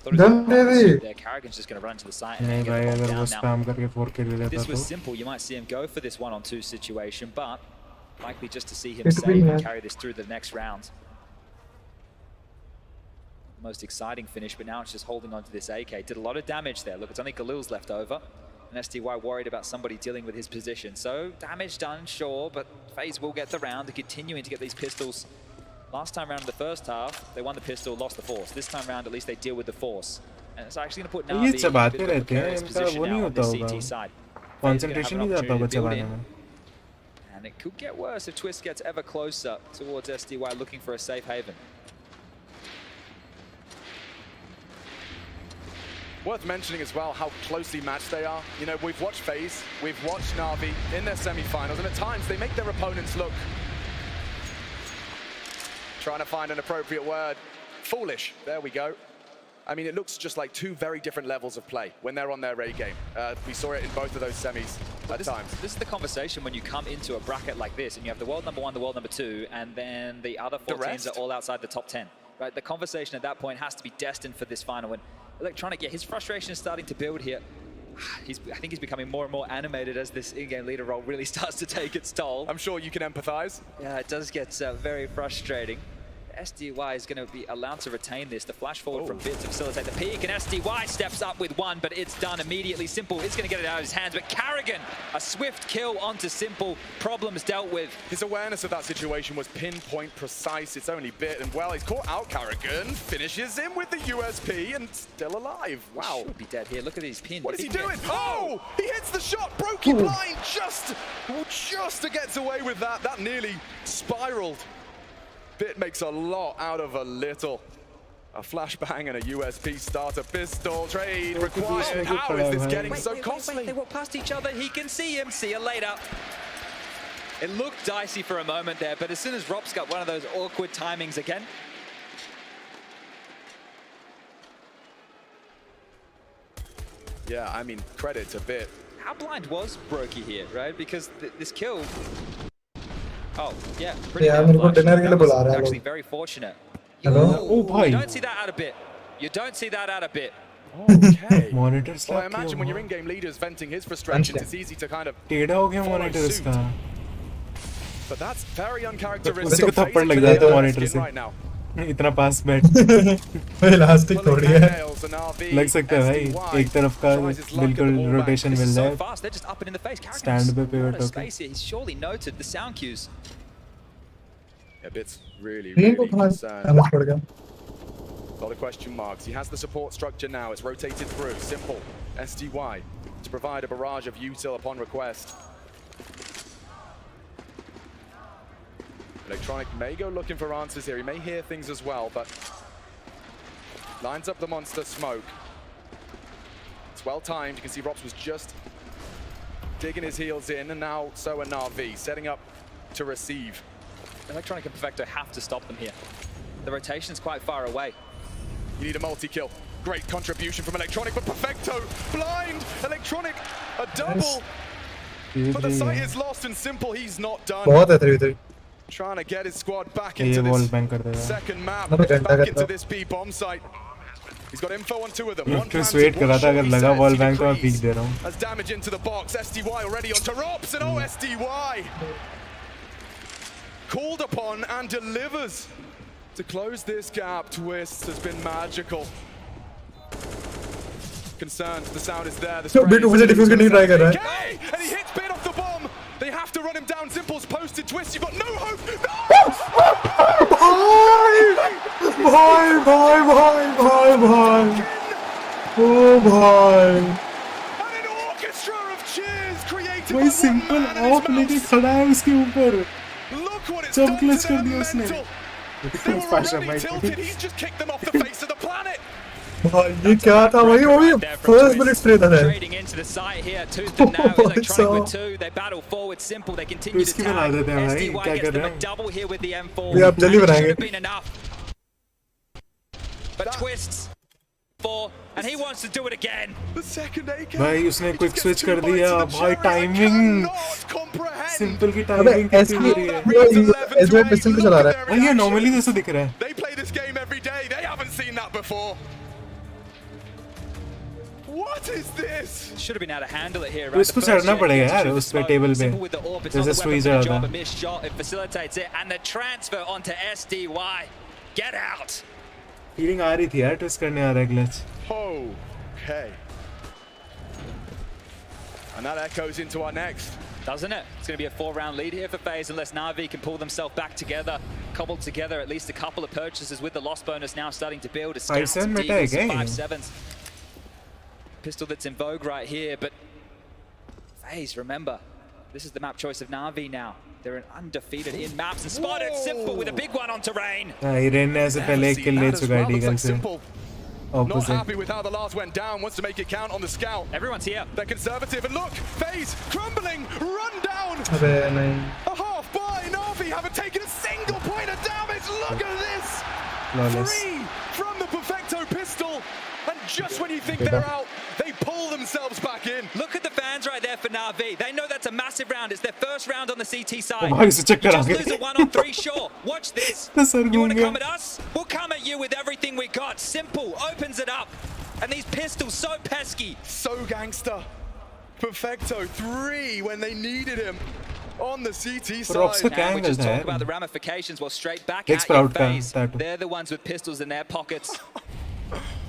means. Carrigan's just going to run to the site and get the bomb down now. If this was simple, you might see him go for this 1-on-2 situation, but likely just to see him save and carry this through the next round. Most exciting finish, but now it's just holding on to this AK. Did a lot of damage there. Look, it's only Galil's left over. And SDY worried about somebody dealing with his position. So damage done, sure, but FaZe will get the round. They're continuing to get these pistols. Last time around in the first half, they won the pistol, lost the force. This time around, at least they deal with the force. And it's actually going to put Navi in a bit of a precarious position now on the CT side. Concentration नहीं जाता बच्चा बनाने में. And it could get worse if Twist gets ever closer towards SDY looking for a safe haven. Worth mentioning as well how closely matched they are. You know, we've watched FaZe, we've watched Navi in their semi-finals, and at times they make their opponents look, trying to find an appropriate word, foolish. There we go. I mean, it looks just like 2 very different levels of play when they're on their A game. We saw it in both of those semis at times. This is the conversation when you come into a bracket like this and you have the world number 1, the world number 2, and then the other 4 teams are all outside the top 10. Right? The conversation at that point has to be destined for this final. And Electronic, yeah, his frustration is starting to build here. I think he's becoming more and more animated as this in-game leader role really starts to take its toll. I'm sure you can empathize. Yeah, it does get very frustrating. SDY is going to be allowed to retain this. The flash forward from Bit to facilitate the peak, and SDY steps up with 1, but it's done immediately. Simple is going to get it out of his hands, but Carrigan, a swift kill onto Simple. Problems dealt with. His awareness of that situation was pinpoint precise. It's only Bit, and well, he's caught out Carrigan, finishes him with the USP, and still alive. Wow. He should be dead here. Look at these pins. What is he doing? Oh! He hits the shot! Brokey blind! Just to get away with that. That nearly spiraled. Bit makes a lot out of a little. A flashbang and a USP starter pistol trade required. How is this getting so costly? They walk past each other. He can see him. See you later. It looked dicey for a moment there, but as soon as Rops got one of those awkward timings again. Yeah, I mean, credit to Bit. How blind was Brokey here, right? Because this kill. Oh, yeah, pretty actually very fortunate. Oh, boy. You don't see that out of Bit. You don't see that out of Bit. Okay. Monitor well, I imagine when your in-game leader's venting his frustrations, it's easy to kind of follow suit. But that's very uncharacteristic of FaZe right now. इतना पास बैठ elastic थोड़ी है लग सकता है भाई एक तरफ का बिल्कुल रोटेशन मिल जाए स्टैंड पे पिवट होके he's surely noted the sound cues. Yeah, Bit's really concerned. A lot of question marks. He has the support structure now. It's rotated through. Simple. SDY to provide a barrage of util upon request. Electronic may go looking for answers here. He may hear things as well, but lines up the monster smoke. It's well timed. You can see Rops was just digging his heels in, and now so are Na'Vi, setting up to receive. Electronic and Perfecto have to stop them here. The rotation's quite far away. You need a multi-kill. Great contribution from Electronic, but Perfecto blind. Electronic, a double. But the site is lost and Simple. He's not done. Trying to get his squad back into this second map, back into this B bomb site. He's got info on 2 of them. One just wait कर रहा था अगर लगा wall bang तो मैं peek दे रहा हूँ. Has damage into the box. SDY already onto Rops, and oh, SDY called upon and delivers to close this gap. Twist has been magical. Concerned, the sound is there. The Bit मुझे diffuse करने की try कर रहा है. And he hits Bit off the bomb. They have to run him down. Simple's posted. Twist, you've got no hope. Oh boy. And an orchestra of cheers created by Simple off लेके खड़ा है उसके ऊपर. Look what it's Jump done clutch to कर their दिया उसने. mental. They were already tilted. He's just kicked them off the face of the planet. भाई ये क्या था भाई वो भी first bullet spray था Trading into the site here, tooth and nail. Electronic with two. They battle forward. Simple. They continue to tag. SDY gets them a double here with the M4. ये आप जल्दी Should बनाएंगे. have been enough. But twists. Four, and he wants to do it again. The second AK. भाई उसने quick switch कर दिया. भाई timing. Simple की अबे timing कितनी SB बुरी है. SB पिस्टल पे चला रहा है. भाई ये normally जैसा दिख रहा है. They play this game every day. They haven't seen that before. What is this? Should have been able to handle it here. तो इसको चढ़ना पड़ेगा यार उस पे टेबल पे. जैसे स्क्वीज रहा था. A missed shot. It facilitates it, and the transfer onto SDY. Get out. Feeling आ रही थी यार twist करने आ रहा है glitch. Okay. And that echoes into our next. Doesn't it? It's going to be a 4-round lead here for FaZe unless Na'Vi can pull themselves back together, cobble together at least a couple of purchases with the loss bonus now starting to build. A scout, some Deagles, some 5-7s. Pistol that's in vogue right here, but FaZe, remember, this is the map choice of Na'Vi now. They're undefeated in maps and spotted Simple with a big one onto Rain. Rain ने ऐसे पहले एक kill ले चुका है Deagle से. Not happy with how the last went down, wants to make it count on the scout. Everyone's here. They're conservative, and look, FaZe crumbling, run down. अबे नहीं. A half by Na'Vi haven't taken a single point of damage. Look at this. Flawless. 3 from the Perfecto pistol, and just when you think they're out, they pull themselves back in. Look at the fans right there for Na'Vi. They know that's a massive round. It's their first round on the CT side. भाई से check करा Just के. lose a 1-on-3, sure. Watch this. You want to come at us? We'll come at you with everything we got. Simple opens it up, and these pistols so pesky, so gangster. Perfecto 3 when they needed him on the CT side. Now we just talk about the ramifications. Well, straight back at your face. They're the ones with pistols in their pockets.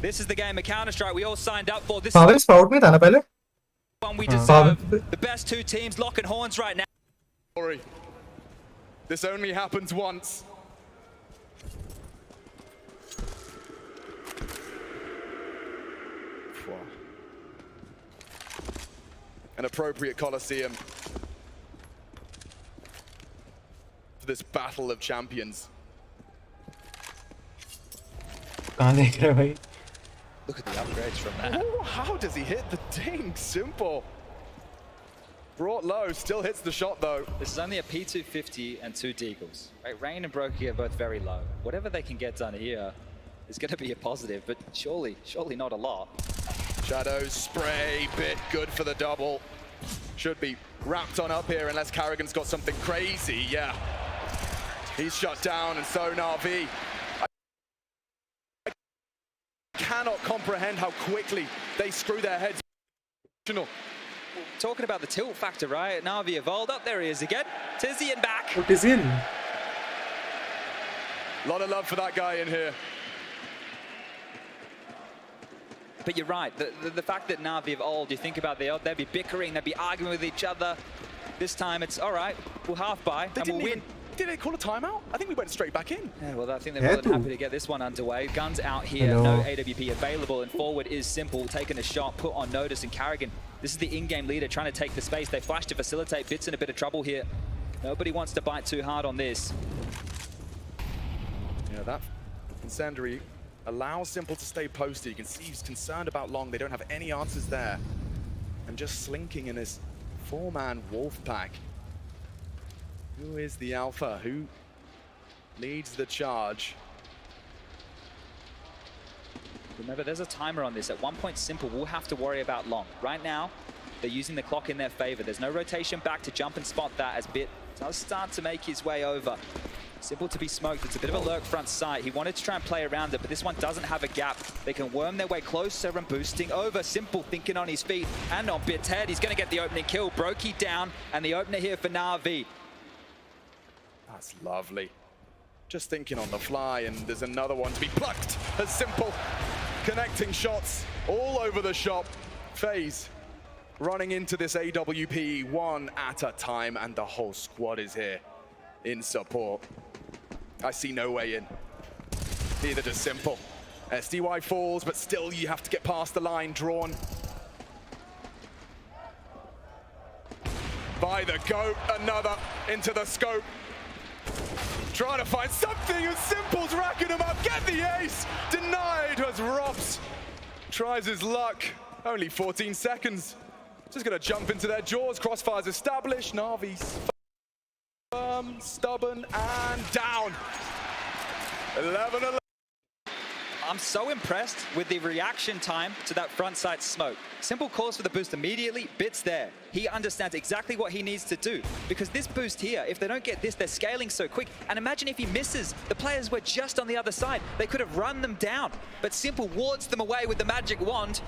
This is the game of Counter-Strike we all signed up for. This is Sprout में था ना पहले? One we deserve. The best two teams locking horns right now. Sorry. This only happens once. An appropriate Coliseum for this battle of champions. कहाँ देख रहा है भाई? Look at the upgrades from that. Ooh, how does he hit the ding? Simple. Brought low, still hits the shot though. This is only a P250 and 2 Deagles. Right, Rain and Brokey are both very low. Whatever they can get done here is going to be a positive, but surely not a lot. Shadows, spray, bit good for the double. Should be wrapped on up here unless Carrigan's got something crazy, yeah. He's shut down and so Na'Vi. I cannot comprehend how quickly they screw their heads. Talking about the tilt factor, right? Na'Vi evolved up, there he is again. Tizian back. What is in? A lot of love for that guy in here. But you're right, the fact that Na'Vi of old, you think about they'd be bickering, they'd be arguing with each other. This time it's, all right, we'll half buy and we'll win. Did they call a timeout? I think we went straight back in. Yeah, well, I think they're more than happy to get this one underway. Guns out here, no AWP available, and forward is Simple, taking a shot, put on notice, and Carrigan, this is the in-game leader trying to take the space. They flash to facilitate, Bits in a bit of trouble here. Nobody wants to bite too hard on this. Yeah, that incendiary allows Simple to stay posted. You can see he's concerned about Long. They don't have any answers there. And just slinking in this 4-man wolf pack. Who is the alpha? Who leads the charge? Remember, there's a timer on this. At one point, Simple will have to worry about Long. Right now, they're using the clock in their favor. There's no rotation back to jump and spot that as Bit does start to make his way over. Simple to be smoked. It's a bit of a lurk front sight. He wanted to try and play around it, but this one doesn't have a gap. They can worm their way closer and boosting over. Simple thinking on his feet and on Bit's head. He's going to get the opening kill. Brokey down, and the opener here for Na'Vi. That's lovely. Just thinking on the fly, and there's another one to be plucked as Simple. Connecting shots all over the shop. FaZe running into this AWP one at a time, and the whole squad is here in support. I see no way in. Neither does Simple. SDY falls, but still you have to get past the line drawn by the GOAT. Another into the scope. Trying to find something, and Simple's racking him up. Get the ace! Denied as Robs tries his luck. Only 14 seconds. Just gonna jump into their jaws. Crossfire's established. Na'Vi's firm, stubborn, and down. 11-11. I'm so impressed with the reaction time to that front side smoke. Simple calls for the boost immediately, Bit's there. He understands exactly what he needs to do, because this boost here, if they don't get this, they're scaling so quick. And imagine if he misses. The players were just on the other side. They could have run them down, but Simple wards them away with the magic wand.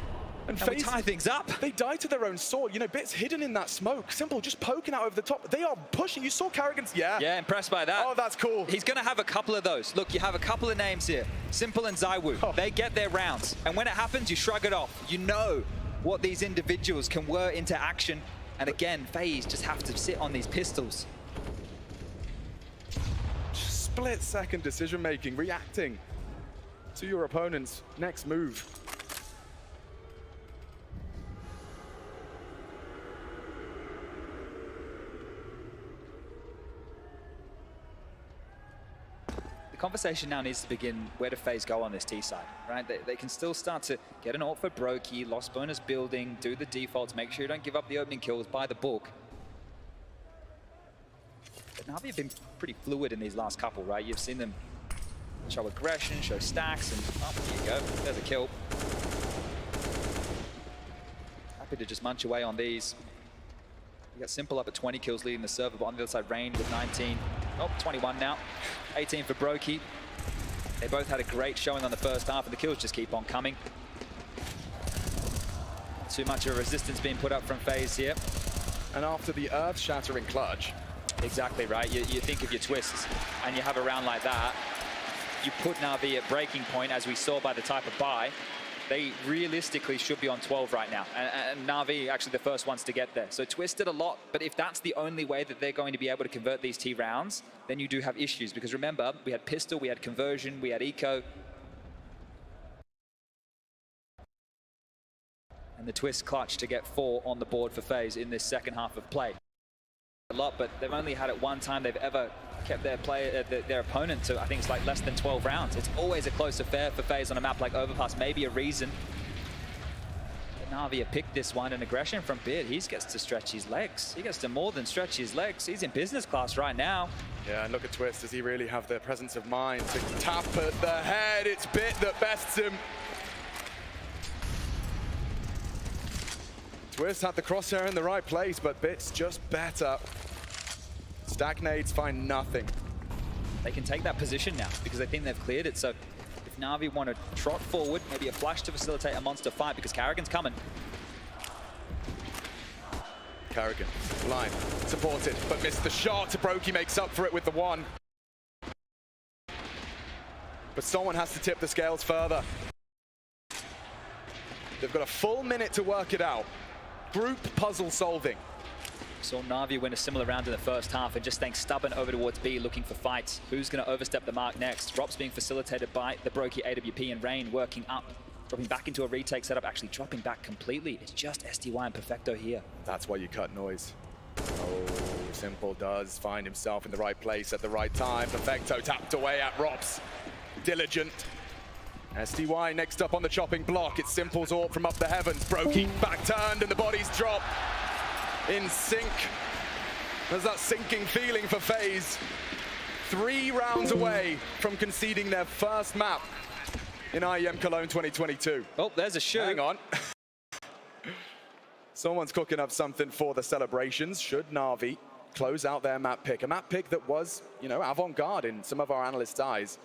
And we tie things up. They die to their own sword. You know, Bit's hidden in that smoke. Simple just poking out over the top. They are pushing. You saw Carrigan's, Yeah, impressed by that. Oh, that's cool. He's going to have a couple of those. Look, you have a couple of names here. Simple and Zywoo. Oh. They get their rounds. And when it happens, you shrug it off. You know what these individuals can whir into action. And again, FaZe just have to sit on these pistols. Split-second decision-making, reacting to your opponent's next move. Conversation now needs to begin. Where do FaZe go on this T side, right? They can still start to get an ult for Brokey, lost bonus building, do the defaults, make sure you don't give up the opening kills by the book. But Na'Vi have been pretty fluid in these last couple, right? You've seen them show aggression, show stacks, and oh, there you go, there's a kill. Happy to just munch away on these. You got Simple up at 20 kills leading the server, but on the other side, Rain with 19. Oh, 21 now. 18 for Brokey. They both had a great showing on the first half, and the kills just keep on coming. Too much of a resistance being put up from FaZe here. And after the earth-shattering clutch. Exactly right. You think of your twists, and you have a round like that. You put Na'Vi at breaking point, as we saw by the type of buy. They realistically should be on 12 right now. And Na'Vi actually the first ones to get there. So twisted a lot, but if that's the only way that they're going to be able to convert these T rounds, then you do have issues. Because remember, we had pistol, we had conversion, we had eco. And the twist clutch to get 4 on the board for FaZe in this second half of play. A lot, but they've only had it one time they've ever kept their opponent to, I think it's like less than 12 rounds. It's always a close affair for FaZe on a map like Overpass, maybe a reason. But Na'Vi picked this one, and aggression from Bit. He gets to stretch his legs. He gets to more than stretch his legs. He's in business class right now. Yeah, and look at Twist. Does he really have the presence of mind to tap at the head? It's Bit that bests him. Twist had the crosshair in the right place, but Bit's just better. Stagnades find nothing. They can take that position now because they think they've cleared it. So if Na'Vi want to trot forward, maybe a flash to facilitate a monster fight, because Carrigan's coming. Carrigan, blind, supported, but missed the shot. Brokey makes up for it with the one. But someone has to tip the scales further. They've got a full minute to work it out. Group puzzle solving. Saw Na'Vi win a similar round in the first half and just staying stubborn over towards B, looking for fights. Who's going to overstep the mark next? Drops being facilitated by the Brokey AWP, and Rain working up, dropping back into a retake setup, actually dropping back completely. It's just SDY and Perfecto here. That's why you cut noise. Oh, Simple does find himself in the right place at the right time. Perfecto tapped away at Rops. Diligent. SDY next up on the chopping block. It's Simple's AWP from up the heavens. Brokey back turned and the bodies drop. In sync. There's that sinking feeling for FaZe. 3 rounds away from conceding their first map in IEM Cologne 2022. Oh, there's a shoot. Hang on. Someone's cooking up something for the celebrations. Should Na'Vi close out their map pick? A map pick that was, you know, avant-garde in some of our analysts' eyes.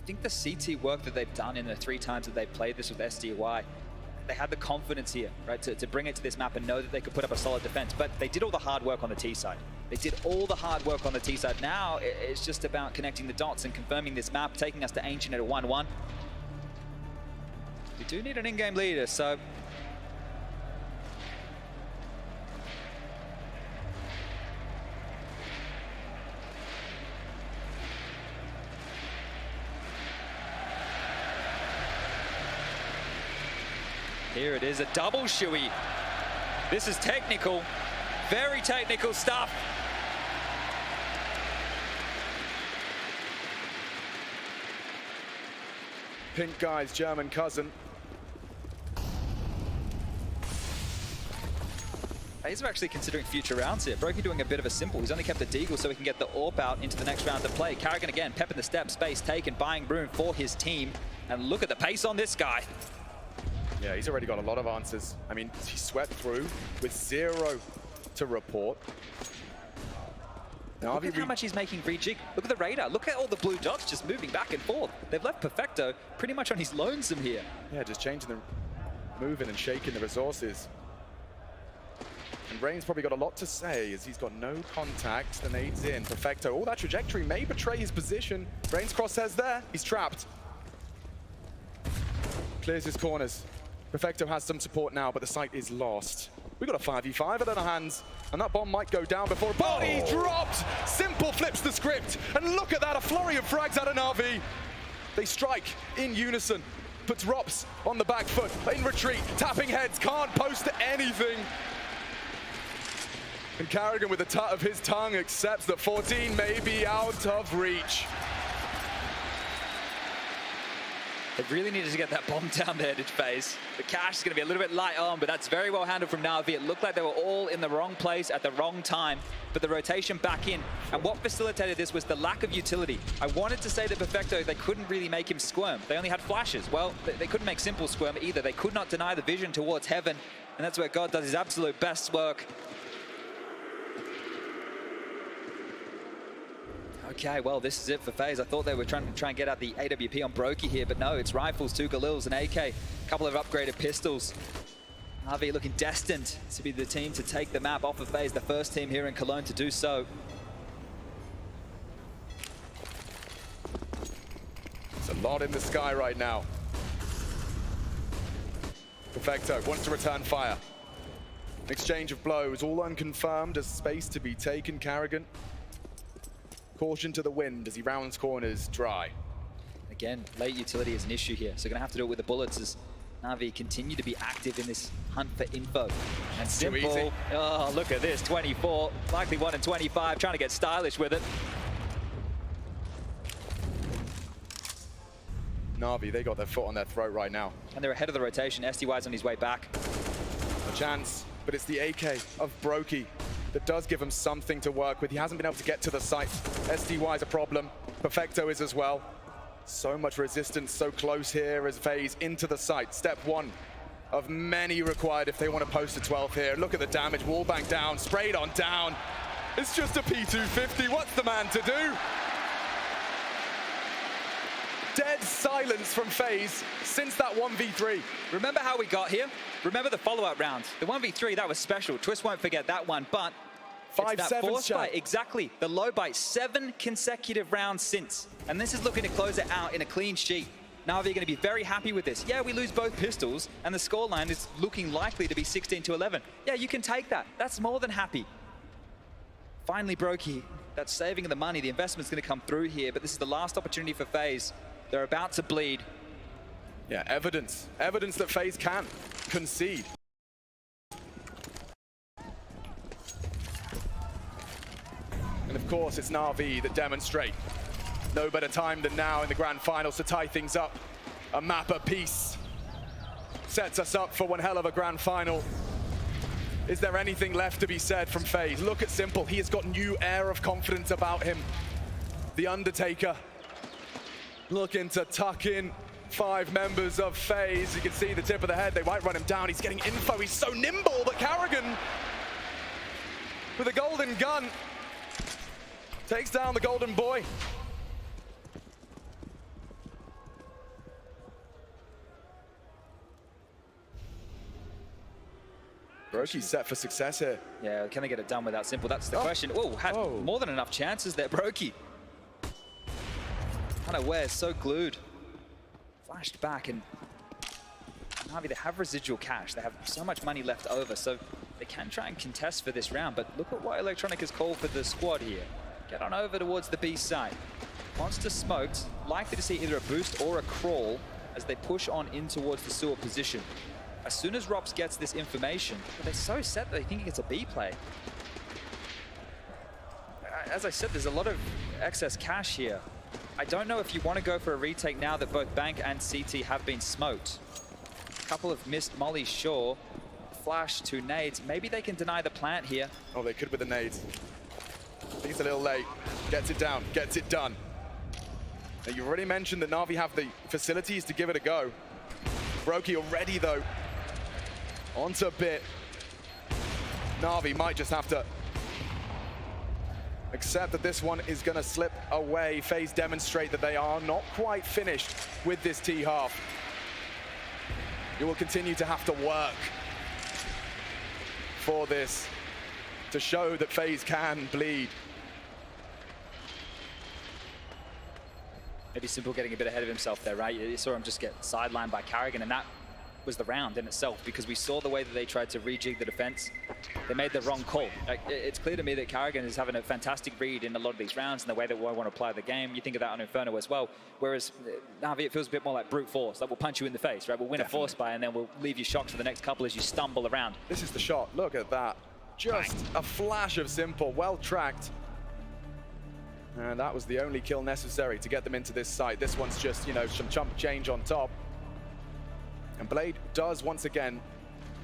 I think the CT work that they've done in the 3 times that they've played this with SDY, they had the confidence here, right, to bring it to this map and know that they could put up a solid defense. But they did all the hard work on the T side. They did all the hard work on the T side. Now it's just about connecting the dots and confirming this map, taking us to Ancient at a 1-1. We do need an in-game leader, so... Here it is, a double shoey. This is technical, very technical stuff. Pink guy's German cousin. FaZe are actually considering future rounds here. Brokey doing a bit of a simple. He's only kept the Deagle so he can get the AWP out into the next round of play. Carrigan again, pepping the step, space taken, buying room for his team. And look at the pace on this guy. Yeah, he's already got a lot of answers. I mean, he swept through with 0 to report. Now, look at how much he's making rejig. Look at the radar. Look at all the blue dots just moving back and forth. They've left Perfecto pretty much on his lonesome here. Yeah, just changing the moving and shaking the resources. And Rain's probably got a lot to say as he's got no contacts. The nade's in. Perfecto. All that trajectory may betray his position. Rain's crosshairs there. He's trapped. Clears his corners. Perfecto has some support now, but the site is lost. We've got a 5v5 in our hands, and that bomb might go down before body dropped. Simple flips the script, and look at that, a flurry of frags out of Na'Vi. They strike in unison, puts Rops on the back foot, in retreat, tapping heads, can't post anything. And Carrigan, with the tut of his tongue, accepts that 14 may be out of reach. They really needed to get that bomb down there, did FaZe. The cash is going to be a little bit light on, but that's very well handled from Na'Vi. It looked like they were all in the wrong place at the wrong time, but the rotation back in. And what facilitated this was the lack of utility. I wanted to say that Perfecto, they couldn't really make him squirm. They only had flashes. Well, they couldn't make Simple squirm either. They could not deny the vision towards heaven, and that's where God does his absolute best work. Okay, well, this is it for FaZe. I thought they were trying to get out the AWP on Brokey here, but no, it's rifles, 2 Galils, an AK, a couple of upgraded pistols. Na'Vi looking destined to be the team to take the map off of FaZe, the first team here in Cologne to do so. There's a lot in the sky right now. Perfecto wants to return fire. Exchange of blows, all unconfirmed as space to be taken. Carrigan. Caution to the wind as he rounds corners dry. Again, late utility is an issue here, so gonna have to do it with the bullets as Na'Vi continue to be active in this hunt for info. And Simple, oh, look at this, 24, likely 1 in 25, trying to get stylish with it. Na'Vi, they got their foot on their throat right now. And they're ahead of the rotation, SDY's on his way back. A chance, but it's the AK of Brokey that does give him something to work with. He hasn't been able to get to the site. SDY is a problem. Perfecto is as well. So much resistance, so close here as FaZe into the site. Step 1 of many required if they want to post a 12 here. Look at the damage, wallbang down, sprayed on down. It's just a P250, what's the man to do? Dead silence from FaZe since that 1v3. Remember how we got here? Remember the follow-up rounds. The 1v3, that was special. Twist won't forget that one, but 5-7 shot. Exactly. The low bite, 7 consecutive rounds since. And this is looking to close it out in a clean sheet. Na'Vi are going to be very happy with this. Yeah, we lose both pistols, and the scoreline is looking likely to be 16-11. Yeah, you can take that. That's more than happy. Finally, Brokey, that saving of the money, the investment's going to come through here, but this is the last opportunity for FaZe. They're about to bleed. Yeah, evidence that FaZe can concede. And of course, it's Na'Vi that demonstrate. No better time than now in the grand finals to tie things up. A map apiece sets us up for one hell of a grand final. Is there anything left to be said from FaZe? Look at Simple, he has got new air of confidence about him. The Undertaker looking to tuck in 5 members of FaZe. You can see the tip of the head, they might run him down. He's getting info, he's so nimble, but Carrigan with a golden gun takes down the golden boy. Brokey's set for success here. Yeah, can they get it done without Simple? That's the question. Oh, had more than enough chances there, Brokey. Unaware, so glued. Flashed back, and Na'Vi, they have residual cash. They have so much money left over, so they can try and contest for this round. But look at what Electronic has called for the squad here. Get on over towards the B side. Monster smoked, likely to see either a boost or a crawl as they push on in towards the sewer position. As soon as Rops gets this information, they're so set that they think it's a B play. As I said, there's a lot of excess cash here. I don't know if you want to go for a retake now that both Bank and CT have been smoked. A couple of missed mollies, sure. Flash to nades. Maybe they can deny the plant here. Oh, they could with the nades. I think it's a little late. Gets it down, gets it done. Now, you've already mentioned that Na'Vi have the facilities to give it a go. Brokey already, though, onto Bit. Na'Vi might just have to accept that this one is going to slip away. FaZe demonstrate that they are not quite finished with this T-half. You will continue to have to work for this to show that FaZe can bleed. Maybe Simple getting a bit ahead of himself there, right? You saw him just get sidelined by Karrigan, and that was the round in itself, because we saw the way that they tried to rejig the defense. They made the wrong call. Like, it's clear to me that Karrigan is having a fantastic read in a lot of these rounds and the way that we want to apply the game. You think of that on Inferno as well. Whereas Na'Vi, it feels a bit more like brute force. Like, we'll punch you in the face, right? We'll win a force buy, and then we'll leave you shocked for the next couple as you stumble around. This is the shot. Look at that. Just a flash of Simple, well tracked. And that was the only kill necessary to get them into this site. This one's just, you know, some chump change on top. And Blade does once again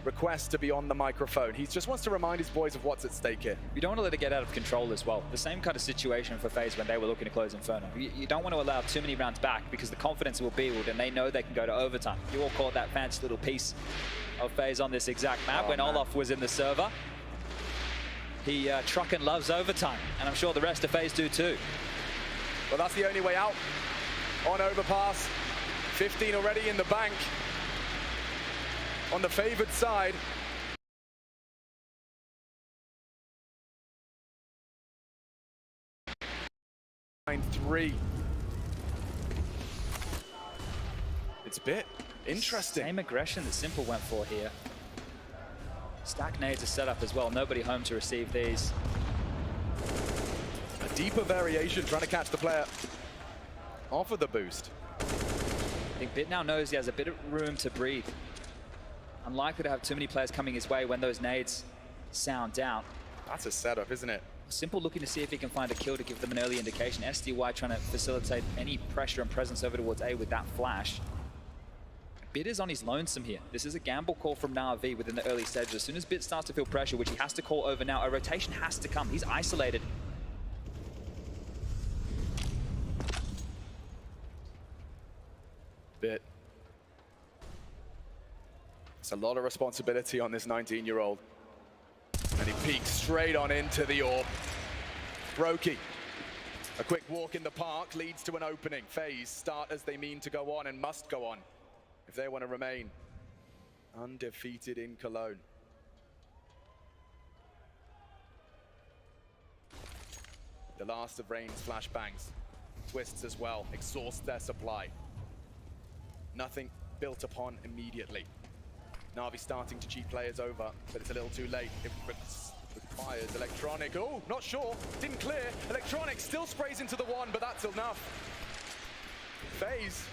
request to be on the microphone. He just wants to remind his boys of what's at stake here. You don't want to let it get out of control as well. The same kind of situation for FaZe when they were looking to close Inferno. You don't want to allow too many rounds back, because the confidence will build and they know they can go to overtime. You all caught that fancy little piece of FaZe on this exact map when Olaf was in the server. He truckin' loves overtime, and I'm sure the rest of FaZe do too. Well, that's the only way out on overpass. 15 already in the bank on the favored side. Three. It's a bit interesting. Same aggression that Simple went for here. Stack nades are set up as well. Nobody home to receive these. A deeper variation, trying to catch the player off of the boost. I think Bit now knows he has a bit of room to breathe. Unlikely to have too many players coming his way when those nades sound out. That's a setup, isn't it? Simple looking to see if he can find a kill to give them an early indication. SDY trying to facilitate any pressure and presence over towards A with that flash. Bit is on his lonesome here. This is a gamble call from Na'Vi within the early stages. As soon as Bit starts to feel pressure, which he has to call over now, a rotation has to come. He's isolated. Bit. It's a lot of responsibility on this 19-year-old. And he peeks straight on into the orb. Brokey. A quick walk in the park leads to an opening. FaZe start as they mean to go on and must go on if they want to remain undefeated in Cologne. The last of Rain's flashbangs. Twists as well, exhaust their supply. Nothing built upon immediately. Na'Vi starting to cheat players over, but it's a little too late. It requires Electronic. Oh, not sure, didn't clear. Electronic still sprays into the one, but that's enough. FaZe,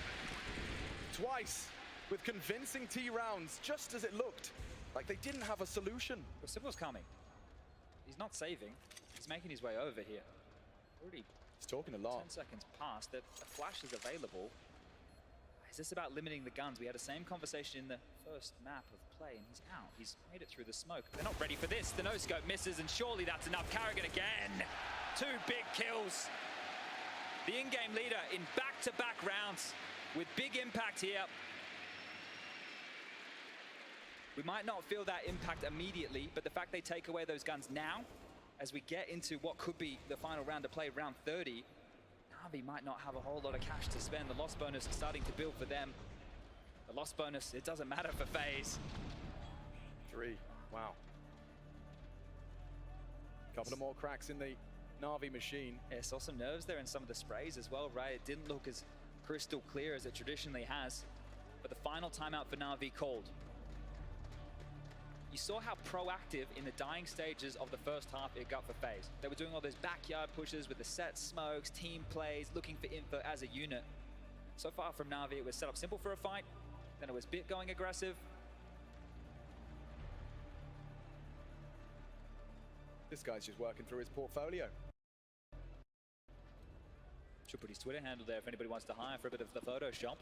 twice with convincing T rounds, just as it looked like they didn't have a solution. Well, Simple's coming. He's not saving. He's making his way over here. Already he's talking a lot. 10 seconds past that a flash is available. Is this about limiting the guns? We had the same conversation in the first map of play, and he's out. He's made it through the smoke. They're not ready for this. The no-scope misses, and surely that's enough. Karrigan again. 2 big kills. The in-game leader in back-to-back rounds with big impact here. We might not feel that impact immediately, but the fact they take away those guns now, as we get into what could be the final round to play, round 30, Na'Vi might not have a whole lot of cash to spend. The loss bonus is starting to build for them. The loss bonus, it doesn't matter for FaZe. 3, wow. Couple of more cracks in the Na'Vi machine. Yeah, saw some nerves there in some of the sprays as well, right? It didn't look as crystal clear as it traditionally has. But the final timeout for Na'Vi called. You saw how proactive in the dying stages of the first half it got for FaZe. They were doing all those backyard pushes with the set smokes, team plays, looking for info as a unit. So far from Na'Vi, it was set up simple for a fight, then it was Bit going aggressive. This guy's just working through his portfolio. Should put his Twitter handle there if anybody wants to hire for a bit of the Photoshop.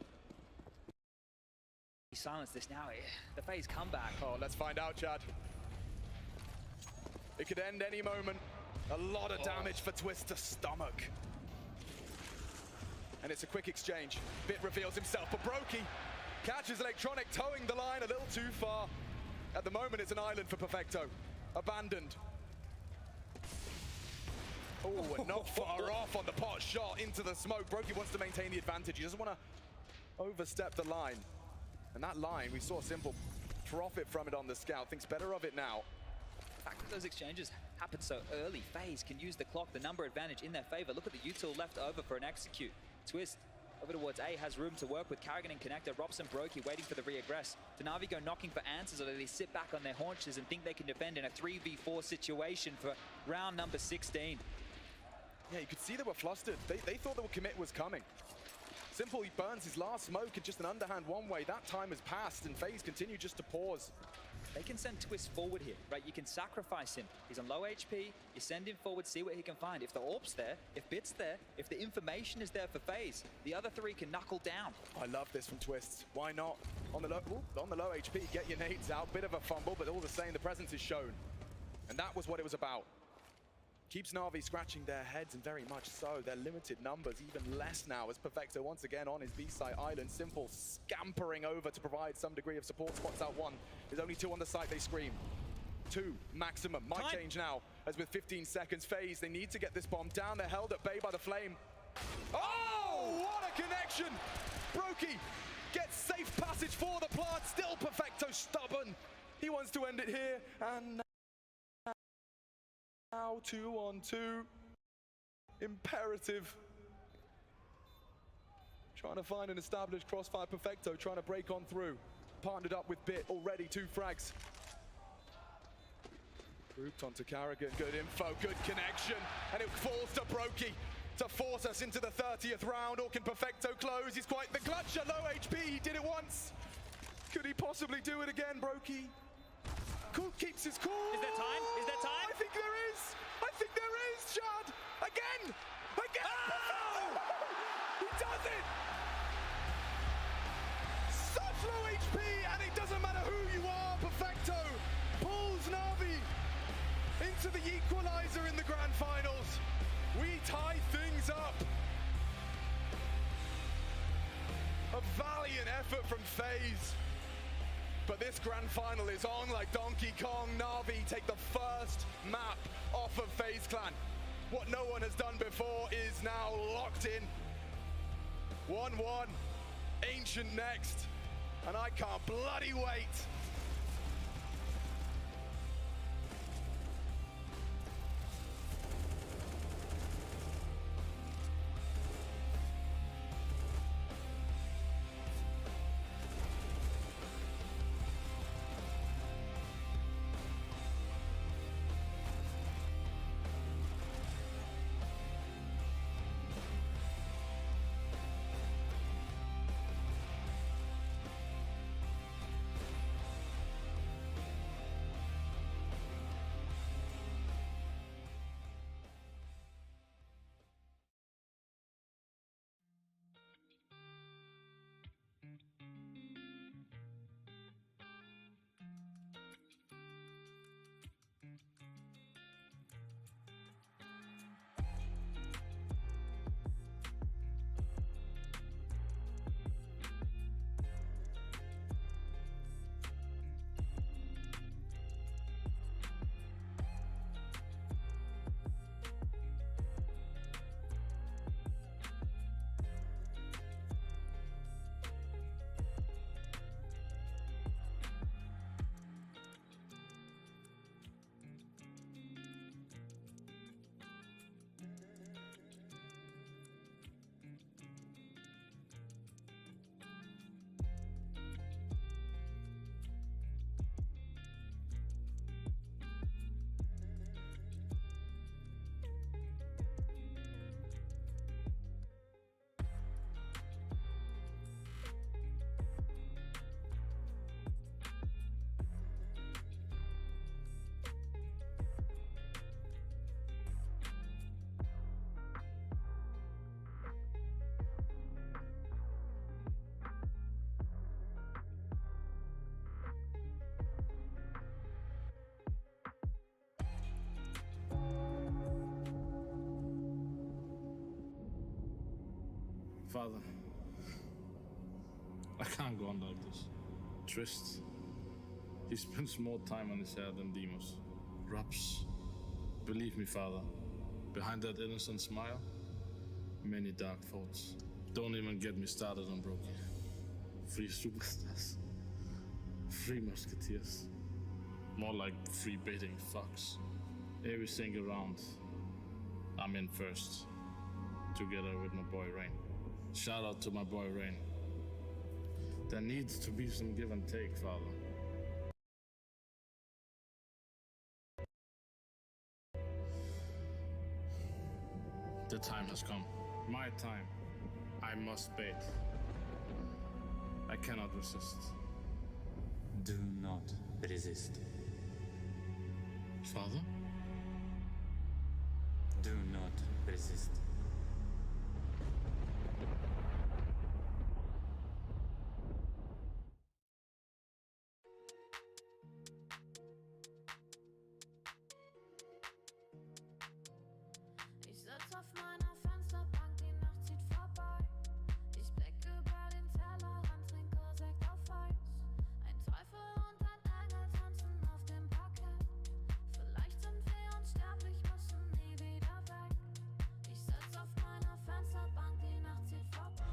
He silenced this now. The FaZe comeback. Oh, let's find out, Chad. It could end any moment. A lot of damage for Twist's stomach. And it's a quick exchange. Bit reveals himself, but Brokey catches Electronic, towing the line a little too far. At the moment, it's an island for Perfecto. Abandoned. Oh, and not far off on the pot shot into the smoke. Brokey wants to maintain the advantage. He doesn't want to overstep the line. And that line, we saw Simple profit from it on the scout. Thinks better of it now. The fact that those exchanges happen so early, FaZe can use the clock, the number advantage in their favor. Look at the util left over for an execute. Twist over towards A has room to work with Carrigan and Connector. Robson, Brokey waiting for the reaggress. Na'Vi go knocking for answers, or do they sit back on their haunches and think they can defend in a 3v4 situation for round number 16? Yeah, you could see they were flustered. They thought the commit was coming. Simple, he burns his last smoke in just an underhand one way. That time has passed, and FaZe continue just to pause. They can send Twist forward here, right? You can sacrifice him. He's on low HP. You send him forward, see what he can find. If the AWP's there, if Bit's there, if the information is there for FaZe, the other three can knuckle down. I love this from Twist. Why not? On the low HP, get your nades out. Bit of a fumble, but all the same, the presence is shown. And that was what it was about. Keeps Na'Vi scratching their heads, and very much so. Their limited numbers, even less now, as Perfecto once again on his B-side island. Simple scampering over to provide some degree of support. Spots out one. There's only two on the site, they scream. Two maximum. Might change now, as with 15 seconds. FaZe, they need to get this bomb down. They're held at bay by the flame. Oh, what a connection! Brokey gets safe passage for the plant. Still Perfecto stubborn. He wants to end it here, and now 2-on-2. Imperative. Trying to find an established crossfire. Perfecto trying to break on through. Partnered up with Bit already. 2 frags. Grouped onto Carrigan. Good info, good connection. And it falls to Brokey to force us into the 30th round. Or can Perfecto close? He's quite the clutcher. Low HP. He did it once. Could he possibly do it again, Brokey? Keeps his cool. Is there time? Is there time? I think there is. I think there is, Chad. Again. Oh! He does it. Such low HP, and it doesn't matter who you are. Perfecto pulls Na'Vi into the equalizer in the grand finals. We tie things up. A valiant effort from FaZe. But this grand final is on like Donkey Kong. Na'Vi take the first map off of FaZe Clan. What no one has done before is now locked in. 1-1, Ancient next, and I can't bloody wait. Father, I can't go on like this. Trist, he spends more time on his hair than Demos. Rubs, believe me, Father, behind that innocent smile, many dark thoughts. Don't even get me started on Brokey. 3 superstars, 3 musketeers. More like 3 baiting fucks. Every single round, I'm in first, together with my boy Rain. Shout out to my boy Rain. There needs to be some give and take, Father. The time has come. My time. I must bait. I cannot resist. Do not resist. Father? Do not resist. Ich sitz auf meiner Fensterbank, die Nacht zieht vorbei. Ich blicke über den Tellerrand, trinke Sekt auf Eis. Ein Teufel und ein Engel tanzen auf dem Parkett. Vielleicht sind wir unsterblich, müssen nie wieder weg. Ich sitz auf meiner Fensterbank, die Nacht zieht vorbei.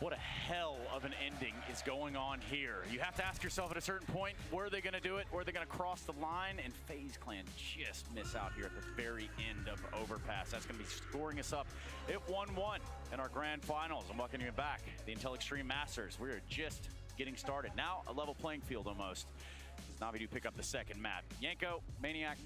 What a hell of an ending is going on here. You have to ask yourself at a certain point, were they going to do it? Were they going to cross the line? And FaZe Clan just miss out here at the very end of Overpass. That's going to be scoring us up at 1-1 in our grand finals. I'm welcoming you back, the Intel Extreme Masters. We are just getting started. Now a level playing field almost. As Navi do pick up the second map. Yanko, Maniac.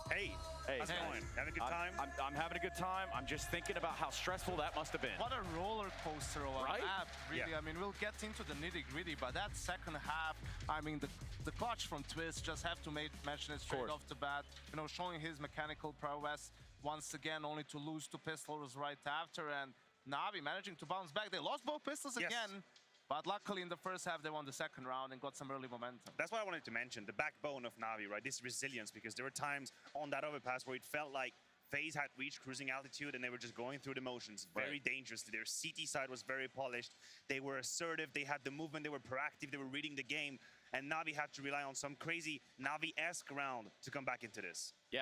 Hey, how's it going? Having a good time? I'm having a good time. I'm just thinking about how stressful that must have been. What a roller coaster of Right? an app, really. Yeah. I mean, we'll get into the nitty-gritty, but that second half, I mean, the clutch from Twist, just have to mention it straight off the bat. You know, showing his mechanical prowess once again, only to lose to pistols right after, and Navi managing to bounce back. They lost both pistols again. But luckily in the first half, they won the second round and got some early momentum. That's what I wanted to mention, the backbone of Navi, right? This resilience, because there were times on that overpass where it felt like FaZe had reached cruising altitude and they were just going through the motions very dangerously. Their CT side was very polished. They were assertive. They had the movement. They were proactive. They were reading the game. And Navi had to rely on some crazy Navi-esque round to come back into this. Yeah,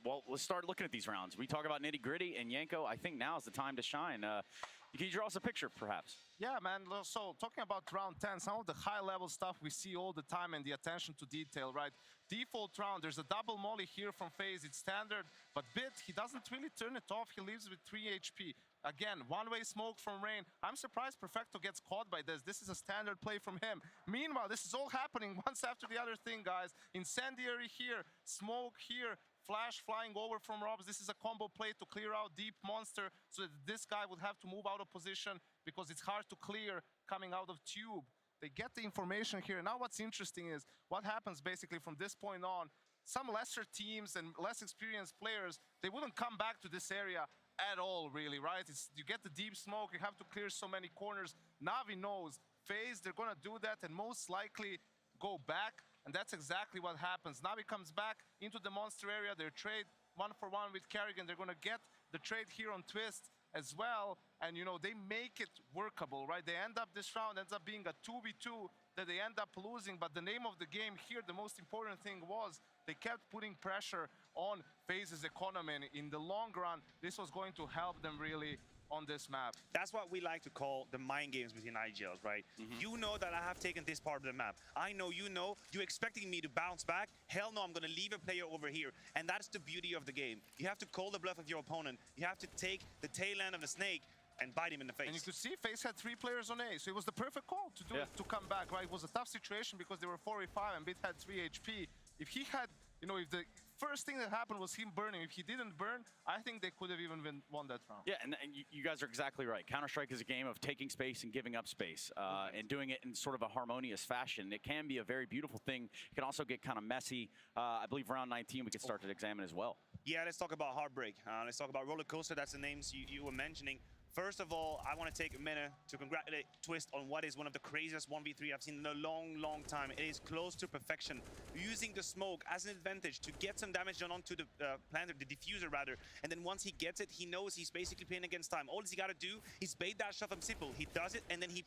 well, let's start looking at these rounds. We talk about nitty-gritty, and Yanko, I think now is the time to shine. Can you draw us a picture, perhaps? Yeah, man. So talking about round 10, some of the high-level stuff we see all the time and the attention to detail, right? Default round, there's a double molly here from FaZe. It's standard, but Bit, he doesn't really turn it off. He leaves with 3 HP. Again, one-way smoke from Rain. I'm surprised Perfecto gets caught by this. This is a standard play from him. Meanwhile, this is all happening once after the other thing, guys. Incendiary here, smoke here, flash flying over from Robs. This is a combo play to clear out Deep Monster so that this guy would have to move out of position because it's hard to clear coming out of Tube. They get the information here. Now what's interesting is what happens basically from this point on. Some lesser teams and less experienced players, they wouldn't come back to this area at all, really, right? You get the deep smoke, you have to clear so many corners. Navi knows FaZe, they're gonna do that and most likely go back, and that's exactly what happens. Navi comes back into the monster area, they trade 1-for-1 with Carrigan, they're gonna get the trade here on Twist as well, and you know, they make it workable, right? They end up, this round ends up being a 2v2 that they end up losing, but the name of the game here, the most important thing was they kept putting pressure on FaZe's economy, and in the long run, this was going to help them really on this map. That's what we like to call the mind games within IGLs, right? You know that I have taken this part of the map. I know you know. You're expecting me to bounce back. Hell no, I'm going to leave a player over here. And that's the beauty of the game. You have to call the bluff of your opponent. You have to take the tail end of the snake and bite him in the face. And you could see FaZe had 3 players on A, so it was the perfect call to do it, to come back, right? It was a tough situation because they were 4v5 and Bit had 3 HP. If he had, you know, if the first thing that happened was him burning, if he didn't burn, I think they could have even won that round. Yeah, and you guys are exactly right. Counter-Strike is a game of taking space and giving up space, and doing it in sort of a harmonious fashion. It can be a very beautiful thing. It can also get kind of messy. I believe round 19 we could start to examine as well. Yeah, let's talk about Heartbreak. Let's talk about Roller Coaster. That's the names you were mentioning. First of all, I want to take a minute to congratulate Twist on what is one of the craziest 1v3 I've seen in a long time. It is close to perfection. Using the smoke as an advantage to get some damage done onto the planter, the diffuser rather, and then once he gets it, he knows he's basically playing against time. All he got to do is bait that shot from Simple. He does it, and then he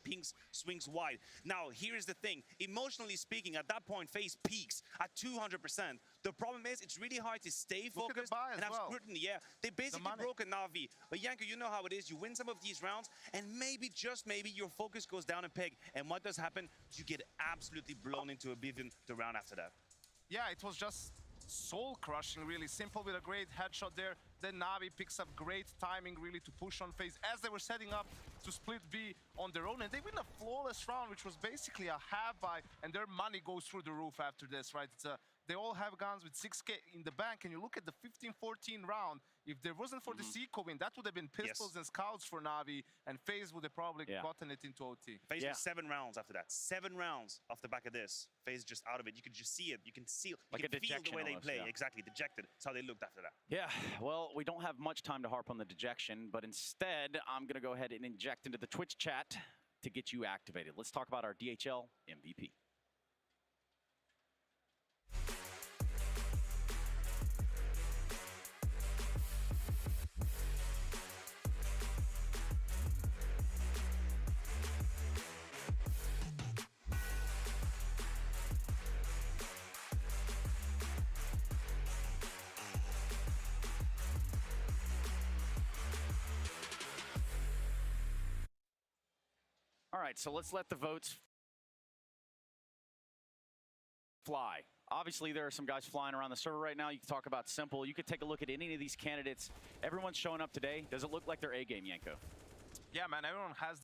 swings wide. Now, here's the thing. Emotionally speaking, at that point, FaZe peaks at 200%. The problem is, it's really hard to stay focused and have scrutiny. Yeah, they basically broke a Na'Vi. But Yanko, you know how it is. You win some of these rounds, and maybe, just maybe, your focus goes down a peg. And what does happen? You get absolutely blown into oblivion the round after that. Yeah, it was just soul-crushing, really. Simple with a great headshot there. Then Na'Vi picks up great timing, really, to push on FaZe as they were setting up to split B on their own. And they win a flawless round, which was basically a half-buy, and their money goes through the roof after this, right? They all have guns with 6K in the bank, and you look at the 15-14 round, if there wasn't for the Seco win, that would have been pistols and scouts for Na'Vi, and FaZe would have probably gotten it into OT. FaZe with 7 rounds after that. 7 rounds off the back of this. FaZe just out of it. You could just see it. You can see it. You can feel the way they play. Exactly, dejected. That's how they looked after that. Yeah, well, we don't have much time to harp on the dejection, but instead, I'm going to go ahead and inject into the Twitch chat to get you activated. Let's talk about our DHL MVP. All right, so let's let the votes fly. Obviously, there are some guys flying around the server right now. You can talk about Simple. You could take a look at any of these candidates. Everyone's showing up today. Does it look like their A game, Yanko? Yeah, man, everyone has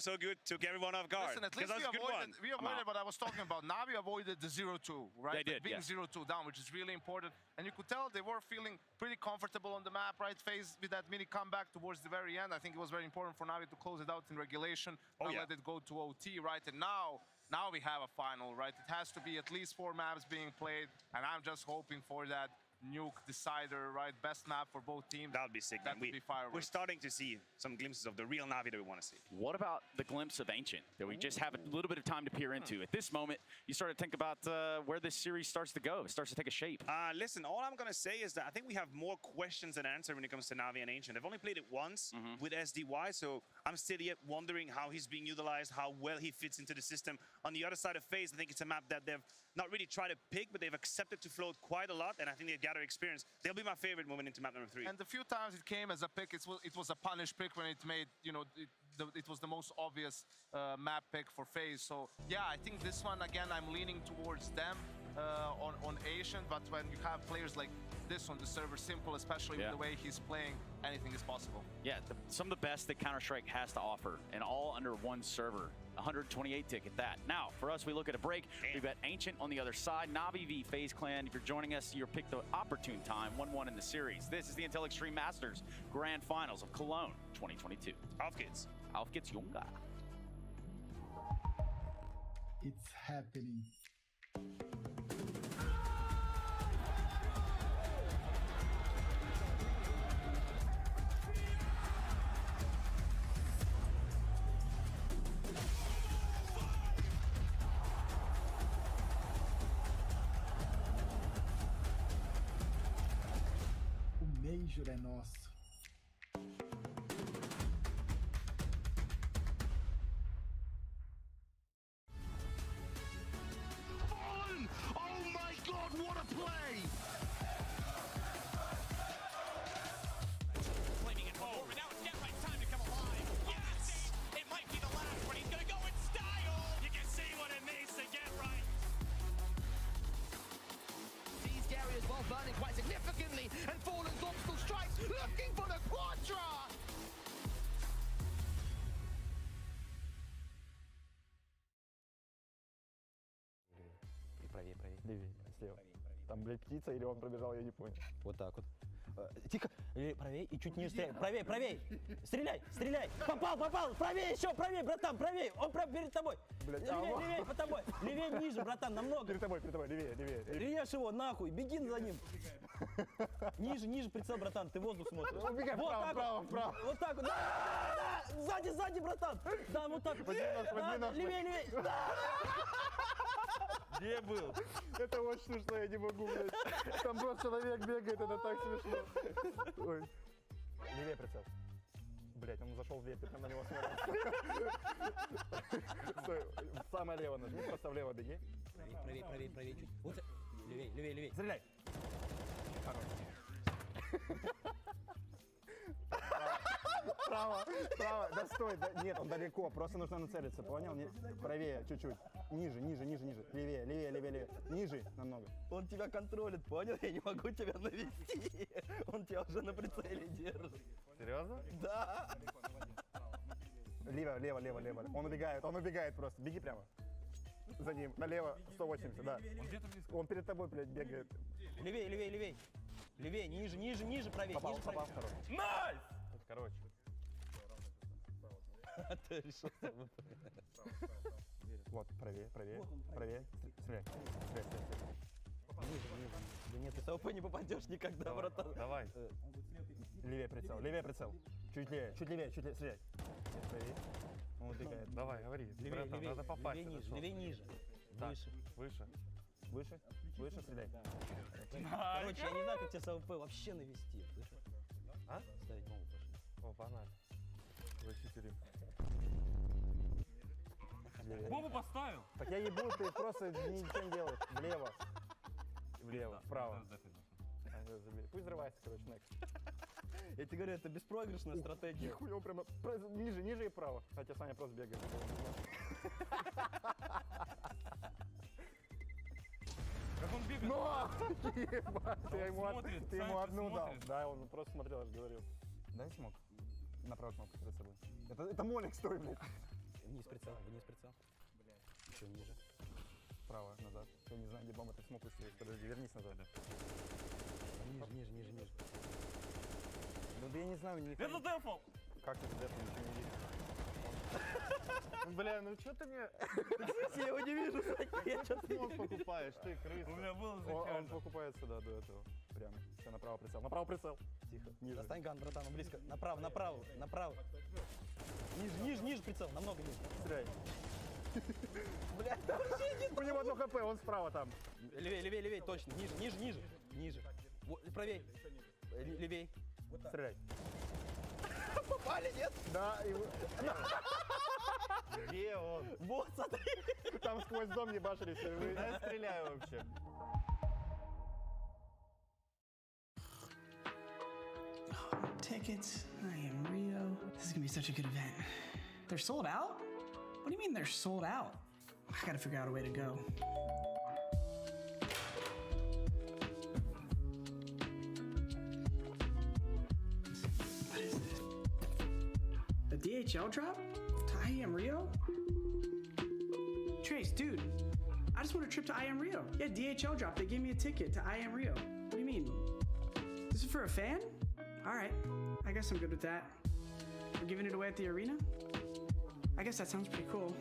So good, took everyone off guard. Listen, at least we avoided what I was talking about. Na'Vi avoided the 0-2, right? They did, being 0-2 down, which is really important. And you could tell they were feeling pretty comfortable on the map, right? FaZe with that mini comeback towards the very end. I think it was very important for Na'Vi to close it out in regulation, let it go to OT, right? And now we have a final, right? It has to be at least 4 maps being played, and I'm just hoping for that nuke decider, right? Best map for both teams. That would be sick. That would be fireworks. We're starting to see some glimpses of the real Na'Vi that we want to see. What about the glimpse of Ancient that we just have a little bit of time to peer into? At this moment, you start to think about where this series starts to go. It starts to take a shape. Listen, all I'm going to say is that I think we have more questions than answers when it comes to Na'Vi and Ancient. I've only played it once with SDY, so I'm still yet wondering how he's being utilized, how well he fits into the system. On the other side of FaZe, I think it's a map that they've not really tried to pick, but they've accepted to float quite a lot, and I think they've gathered experience. They'll be my favorite moving into map number 3. And the few times it came as a pick, it was a punish pick when it made, you know, it was the most obvious map pick for FaZe. So yeah, I think this one, again, I'm leaning towards them on Asian, but when you have players like this on the server, Simple, especially with the way he's playing, anything is possible. Yeah, some of the best that Counter-Strike has to offer, and all under one server. 128 tick at that. Now, for us, we look at a break. We've got Ancient on the other side, Na'Vi v FaZe Clan. If you're joining us, you're picked the opportune time, 1-1 in the series. This is the Intel Extreme Masters Grand Finals of Cologne 2022. Auf geht's. Auf geht's, Junga. It's happening. juro é nosso. Oh my God, what a play! Claiming it home, and now it's Deathlight's time to come alive. Yes! It might be the last, but he's gonna go in style! You can see what it means to get right. Sees Gary as well burning quite significantly, and Fallen's obstacle strikes, looking for the Quadra! Правее, правее. Левее, слева. Там, блядь, птица или он пробежал, я не понял. Вот так вот. Тихо. Правее и чуть ниже стреляй. Правее, правее. Стреляй, стреляй. Попал, попал. Правее еще, правее, братан, правее. Он прям перед тобой. Левее, левее, по тобой. Левее, ниже, братан, намного. Перед тобой, левее, левее. Режь его, нахуй, беги за ним. Ниже, ниже прицел, братан, ты воздух смотришь. Убегай, вот вправо, так вправо, вот. вправо. Вот так вот. Да, сзади, сзади, братан. Да, вот так. Да, левее, левее. Где был? Это очень смешно, я не могу, блядь. Там просто человек бегает, это так смешно. Ой. Левее прицел. Блядь, он зашел в дверь, ты прям на него смотришь. Стой, самое лево нажми, просто влево беги. Правее, правее, правее, правее чуть. Вот, левее, левее, левее. Стреляй. Право, право, да стой, да, нет, он далеко, просто нужно нацелиться, понял? Правее, чуть-чуть, ниже, ниже, ниже, ниже, левее, левее, левее, левее, ниже намного. Он тебя контролит, понял? Я не могу тебя навести, он тебя уже на прицеле держит. Серьезно? Да. Лево, лево, лево, лево, он убегает просто, беги прямо. За ним, налево, 180, да. Он где-то близко. Он перед тобой, блядь, бегает. Левее, левее, левее. Левее, ниже, ниже, ниже, правее, ниже, правее. Найс! Короче. Ты решил. Вот, правее, правее, правее. Стреляй, стреляй, стреляй. Ниже, ниже. Да нет, ты с АВП не попадешь никогда, братан. Давай. Левее прицел, левее прицел. Чуть левее, чуть левее, чуть левее. Стреляй. Правее. Он убегает. Давай, говори. Левее, левее. Надо попасть. Левее, ниже, левее, ниже. Выше. Выше. Выше, выше стреляй. Короче, я не знаю, как тебя с АВП вообще навести. Слышишь? А? Ставить мову пошли. О, погнали. Вычислим. Бомбу поставил! Так я ебу, ты просто ничего не делаешь. Влево. Влево, вправо. Пусть взрывается, короче, next. Я тебе говорю, это беспроигрышная стратегия. Нихуя, прямо ниже, ниже и вправо. Хотя Саня просто бегает. Как он бегает? Ну, ебать, ты ему одну дал. смотрит. Да, он просто смотрел, я же говорил. Дай смог. Направо кнопку перед собой. Это молик, стой, блядь. Вниз прицел, вниз прицел. Еще ниже. Вправо, назад. Я не знаю, где бомба, ты смог выстрелить. Подожди, вернись назад. Ниже, ниже, ниже, ниже. Ну да я не знаю, не... Это дефол! Как ты дефол, ничего не видишь? Бля, ну что ты мне... Я его не вижу. Я что-то смог покупаешь, ты крыса. У меня было заказ. Он покупается, да, до этого. Прямо. Все, направо прицел. Направо прицел. Тихо. Ниже. Достань ган, братан, он близко. Направо, направо, направо. Ниже, ниже, ниже прицел, намного ниже. Стреляй. Бля, там вообще нет. У него одно хп, он справа там. Левее, левее, левее, точно. Ниже, ниже, ниже. Ниже. Правее. Левее. Стреляй. Попали, нет? Да. Где он? Вот, смотри. Там сквозь дом ебашились. Я стреляю вообще. Tickets, I am Rio. This is gonna be such a good event. They're sold out? What do you mean they're sold out? I gotta figure out a way to go. What is this? A DHL drop? To I am Rio? Trace, dude, I just want a trip to I am Rio. Yeah, DHL drop. They gave me a ticket to I am Rio. What do you mean? This is for a fan? All right, I guess I'm good with that. We're giving it away at the arena? I guess that sounds pretty cool.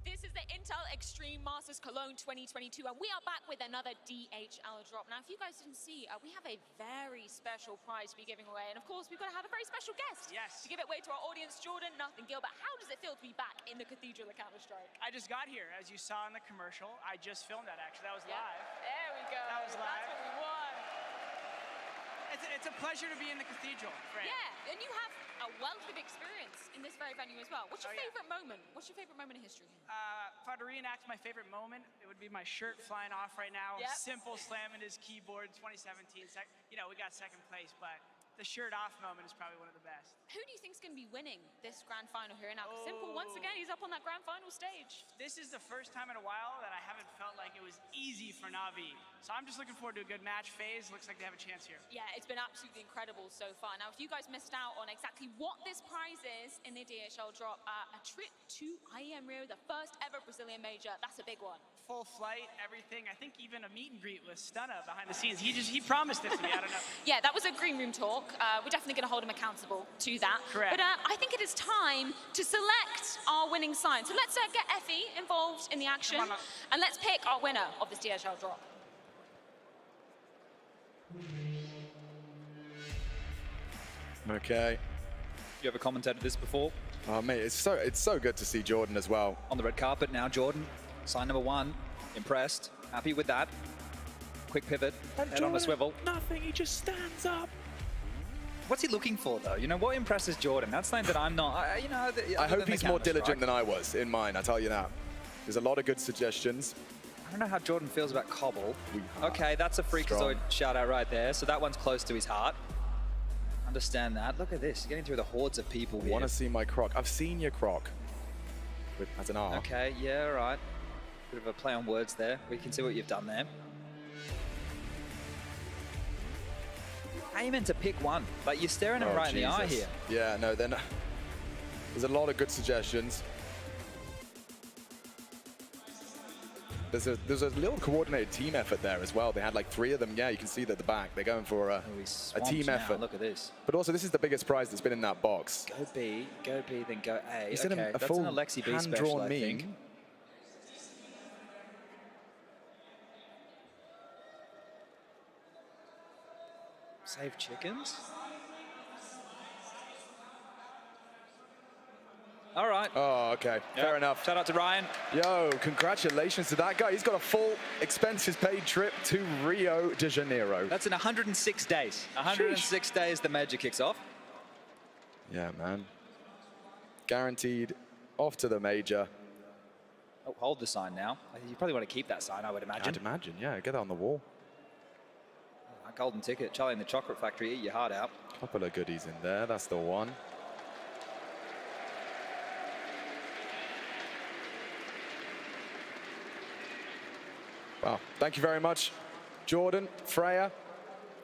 This This is the Intel Extreme Masters Cologne 2022, and we are back with another DHL drop. Now, if you guys didn't see, we have a very special prize to be giving away, and of course, we've got to have a very special guest to give it away to our audience. Jordan, Nathan Gilbert, how does it feel to be back in the Cathedral of Counter-Strike? I just got here, as you saw in the commercial. I just filmed that, actually. That was live. There we go. That was live. That's what we want. It's a pleasure to be in the Cathedral, Fran. Yeah, and you have a wealth of experience in this very venue as well. What's your favorite moment? What's your favorite moment in history? If I had to reenact my favorite moment, it would be my shirt flying off right now. Yep. Simple slamming his keyboard, 2017. You know, we got second place, but the shirt off moment is probably one of the best. Who do you think is going to be winning this grand final here now? Simple, once again, he's up on that grand final stage. This is the first time in a while that I haven't felt like it was easy for Na'Vi. So I'm just looking forward to a good match. FaZe looks like they have a chance here. Yeah, it's been absolutely incredible so far. Now, if you guys missed out on exactly what this prize is in the DHL drop, a trip to IEM Rio, the first ever Brazilian major, that's a big one. Full flight, everything. I think even a meet and greet with Stunna behind the scenes. He promised it to me, I don't know. Yeah, that was a green room talk. We're definitely going to hold him accountable to that. Correct. But I think it is time to select our winning sign. So let's get Effie involved in the action, and let's pick our winner of this DHL drop. Okay. You ever commentated this before? Oh mate, it's so good to see Jordan as well. On the red carpet now, Jordan. Sign number 1. Impressed. Happy with that. Quick pivot. Head on a swivel. Nothing, he just stands up. What's he looking for, though? You know, what impresses Jordan? That's something that I'm not. I hope he's more diligent than I was in mine, I tell you that. There's a lot of good suggestions. I don't know how Jordan feels about Cobble. Okay, that's a Freakazoid shout out right there. So that one's close to his heart. Understand that. Look at this. Getting through the hordes of people here. Want to see my croc. I've seen your croc. As an R. Okay, yeah, all right. Bit of a play on words there. We can see what you've done there. How are you meant to pick one? Like, you're staring him right in the eye here. Yeah, no, then there's a lot of good suggestions. There's a little coordinated team effort there as well. They had like 3 of them. Yeah, you can see that at the back. They're going for a team effort. Look at this. But also, this is the biggest prize that's been in that box. Go B, then go A. He said okay, a that's full an Alexi B special, I think. Save chickens? All right. Oh, okay. Fair enough. Shout out to Ryan. Yo, congratulations to that guy. He's got a full expenses-paid trip to Rio de Janeiro. That's in 106 days. 106 days the major kicks off. Yeah, man. Guaranteed off to the major. Oh, hold the sign now. You probably want to keep that sign, I would imagine. I'd imagine, yeah. Get that on the wall. Golden ticket. Charlie in the Chocolate Factory. Eat your heart out. Couple of goodies in there. That's the one. Wow. Thank you very much, Jordan, Freya.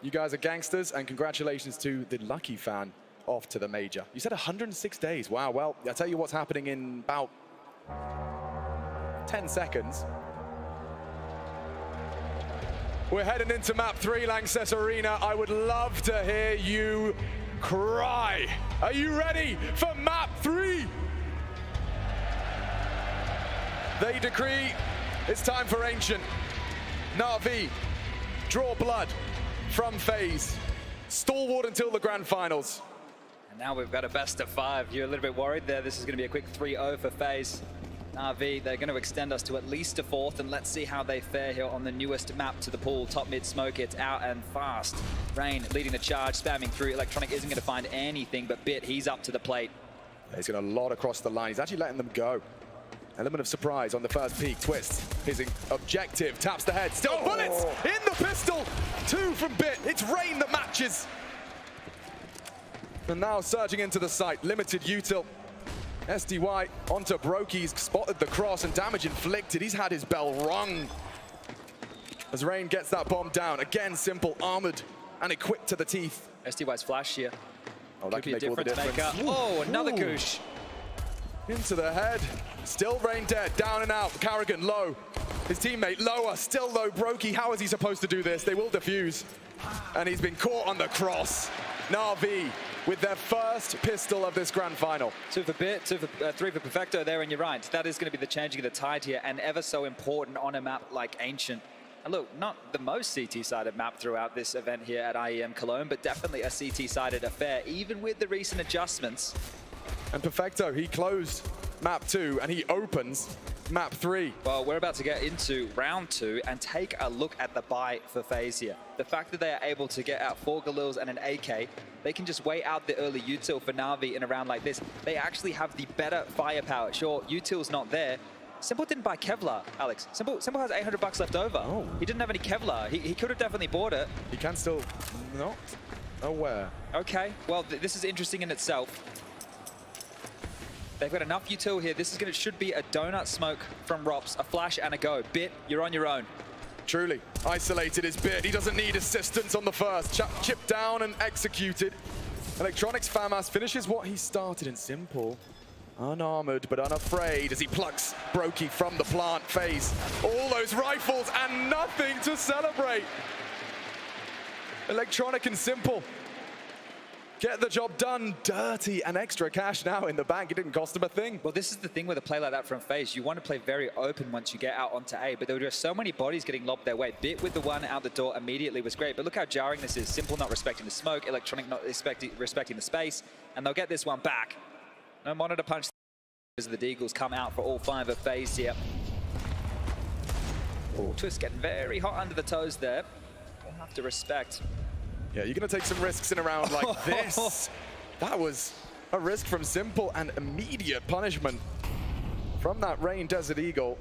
You guys are gangsters, and congratulations to the lucky fan off to the major. You said 106 days. Wow. Well, I'll tell you what's happening in about 10 seconds. We're heading into map 3, Lanxess Arena. I would love to hear you cry. Are you ready for map 3? They decree it's time for Ancient. Na'Vi, draw blood from FaZe. Stalwart until the grand finals. And now we've got a best of 5. You're a little bit worried there. This is going to be a quick 3-0 for FaZe. Na'Vi, they're going to extend us to at least a 4th, and let's see how they fare here on the newest map to the pool. Top mid smoke, it's out and fast. Rain leading the charge, spamming through. Electronic isn't going to find anything, but Bit, he's up to the plate. He's got a lot across the line. He's actually letting them go. Element of surprise on the first peak. Twist his objective, taps the head. Still bullets in the pistol. 2 from Bit. It's Rain that matches. And now surging into the site. Limited util. SDY onto Brokey's, spotted the cross and damage inflicted. He's had his bell rung. As Rain gets that bomb down. Again, Simple, armored and equipped to the teeth. SDY's flash here. Oh, that can make all the difference. Oh, another goosh. Into the head. Still Rain dead, down and out. Carrigan low. His teammate lower, still low. Brokey, how is he supposed to do this? They will defuse. And he's been caught on the cross. Na'Vi with their first pistol of this grand final. 2 for Bit, 3 for Perfecto there, and you're right. That is going to be the changing of the tide here, and ever so important on a map like Ancient. And look, not the most CT-sided map throughout this event here at IEM Cologne, but definitely a CT-sided affair, even with the recent adjustments. And Perfecto, he closed map 2, and he opens map 3. Well, we're about to get into round 2 and take a look at the buy for FaZe here. The fact that they are able to get out 4 Galils and an AK, they can just wait out the early util for Na'Vi in a round like this. They actually have the better firepower. Sure, util's not there. Simple didn't buy Kevlar, Alex. Simple has $800 left over. Oh. He didn't have any Kevlar. He could have definitely bought it. He can still not aware. Okay, well, this is interesting in itself. They've got enough util here. This is should be a donut smoke from Rops, a flash and a go. Bit, you're on your own. Truly, isolated is Bit. He doesn't need assistance on the first. Chipped down and executed. Electronics FAMAS finishes what he started in Simple. Unarmored but unafraid as he plucks Brokey from the plant phase. All those rifles and nothing to celebrate. Electronic and Simple get the job done. Dirty and extra cash now in the bank. It didn't cost him a thing. Well, this is the thing with a play like that from FaZe. You want to play very open once you get out onto A, but there were just so many bodies getting lobbed their way. Bit with the one out the door immediately was great, but look how jarring this is. Simple not respecting the smoke, Electronic not respecting the space, and they'll get this one back. No monitor punch as the Deagles come out for all 5 of FaZe here. Oh, Twist getting very hot under the toes there. We'll have to respect. Yeah, you're going to take some risks in a round like this. That was a risk from Simple and immediate punishment from that Rain Desert Eagle.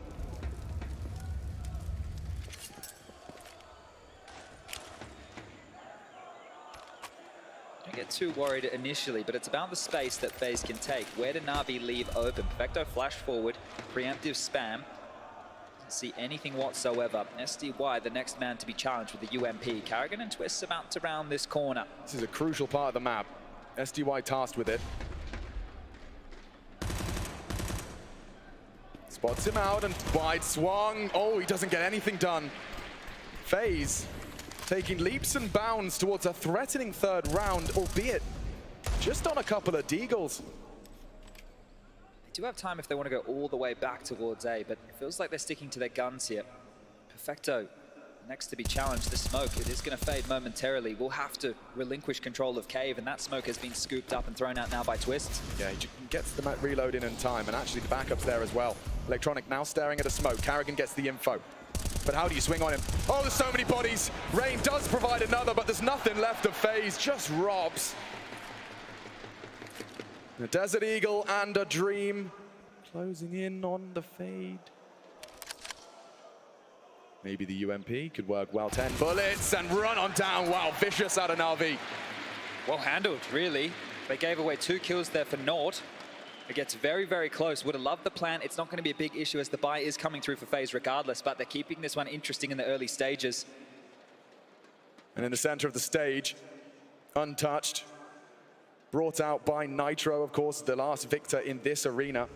Don't get too worried initially, but it's about the space that FaZe can take. Where did Na'Vi leave open? Perfecto flash forward, preemptive spam. See anything whatsoever. SDY, the next man to be challenged with the UMP. Carrigan and Twist about to round this corner. This is a crucial part of the map. SDY tasked with it. Spots him out and wide swung. Oh, he doesn't get anything done. FaZe taking leaps and bounds towards a threatening 3rd round, albeit just on a couple of Deagles. Do have time if they want to go all the way back towards A, but it feels like they're sticking to their guns here. Perfecto, next to be challenged. The smoke, it is going to fade momentarily. We'll have to relinquish control of Cave, and that smoke has been scooped up and thrown out now by Twist. Yeah, he gets the reload in time, and actually the backup's there as well. Electronic now staring at a smoke. Carrigan gets the info. But how do you swing on him? Oh, there's so many bodies. Rain does provide another, but there's nothing left of FaZe, just Robs. A Desert Eagle and a Dream closing in on the fade. Maybe the UMP could work well. 10 bullets and run on down. Wow, vicious out of Na'Vi. Well handled, really. They gave away 2 kills there for naught. It gets very, very close. Would have loved the plan. It's not going to be a big issue as the buy is coming through for FaZe regardless, but they're keeping this one interesting in the early stages. And in the center of the stage, untouched. Brought out by Nitro, of course, the last victor in this arena.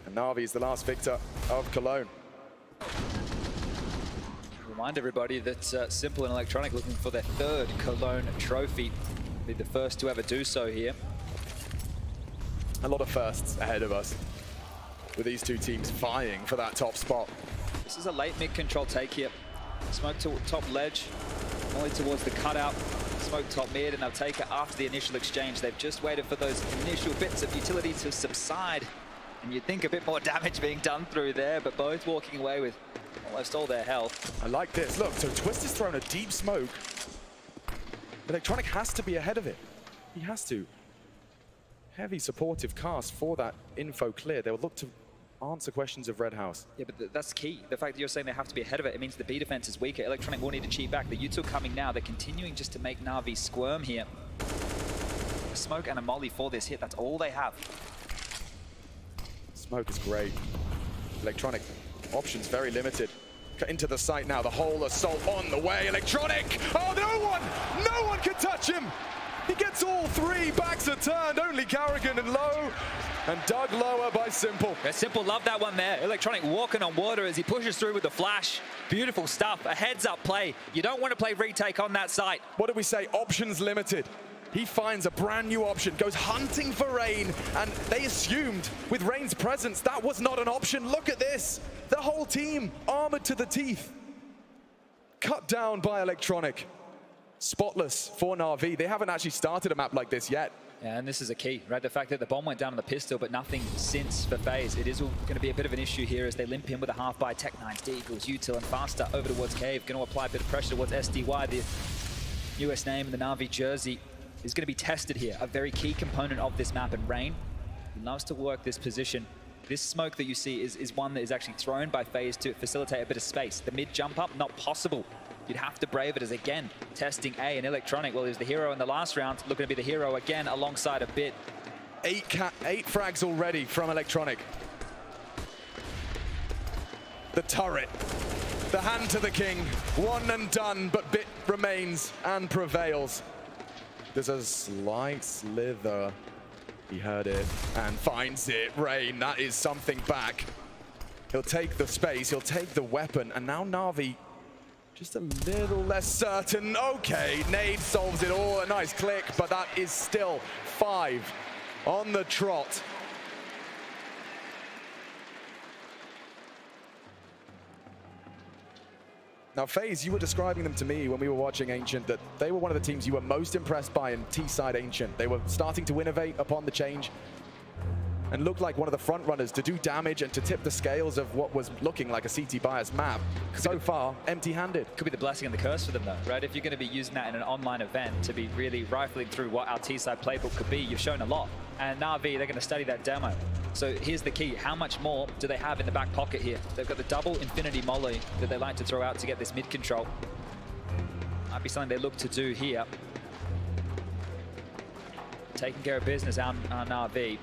And Na'Vi is the last victor of Cologne. Remind everybody that Simple and Electronic looking for their 3rd Cologne trophy. Be the first to ever do so here. A lot of firsts ahead of us, with these 2 teams vying for that top spot. This is a late mid-control take here. Smoke to top ledge, only towards the cutout. Smoke top mid, and they'll take it after the initial exchange. They've just waited for those initial bits of utility to subside. And you'd think a bit more damage being done through there, but both walking away with almost all their health. I like this. Look, so Twist has thrown a deep smoke. Electronic has to be ahead of it. He has to. Heavy supportive cast for that info clear. They will look to answer questions of Red House. Yeah, but that's key. The fact that you're saying they have to be ahead of it, it means the B defense is weaker. Electronic will need to cheat back. The util coming now. They're continuing just to make Na'Vi squirm here. A smoke and a molly for this hit. That's all they have. Smoke is great. Electronic options very limited. Cut into the site now. The whole assault on the way. Electronic. Oh, no one can touch him. He gets all three. Backs are turned. Only Carrigan and low. And dug lower by Simple. Yeah, Simple loved that one there. Electronic walking on water as he pushes through with the flash. Beautiful stuff. A heads-up play. You don't want to play retake on that site. What did we say? Options limited. He finds a brand new option, goes hunting for Rain, and they assumed with Rain's presence that was not an option. Look at this. The whole team armored to the teeth. Cut down by Electronic. Spotless for Na'Vi. They haven't actually started a map like this yet. Yeah, and this is a key, right? The fact that the bomb went down on the pistol, but nothing since for FaZe. It is going to be a bit of an issue here as they limp in with a half by Tech9's Deagles, Util, and Faster over towards Cave. Going to apply a bit of pressure towards SDY, the US name in the Na'Vi jersey, is going to be tested here. A very key component of this map, and Rain loves to work this position. This smoke that you see is one that is actually thrown by FaZe to facilitate a bit of space. The mid jump up, not possible. You'd have to brave it as, again, testing A and Electronic. Well, he was the hero in the last round, looking to be the hero again alongside a bit. 8 frags already from Electronic. The turret, the hand to the king, one and done, but Bit remains and prevails. There's a slight slither. He heard it and finds it. Rain, that is something back. He'll take the space, he'll take the weapon, and now Na'Vi just a little less certain. Okay, Nade solves it all. A nice click, but that is still 5 on the trot. Now, FaZe, you were describing them to me when we were watching Ancient, that they were one of the teams you were most impressed by in T-side Ancient. They were starting to innovate upon the change and looked like one of the front runners to do damage and to tip the scales of what was looking like a CT bias map. So far, empty-handed. Could be the blessing and the curse for them though, right? If you're going to be using that in an online event to be really rifling through what our T-side playbook could be, you've shown a lot. And Na'Vi, they're going to study that demo. So here's the key. How much more do they have in the back pocket here? They've got the double infinity molly that they like to throw out to get this mid control. Might be something they look to do here. Taking care of business on Na'Vi.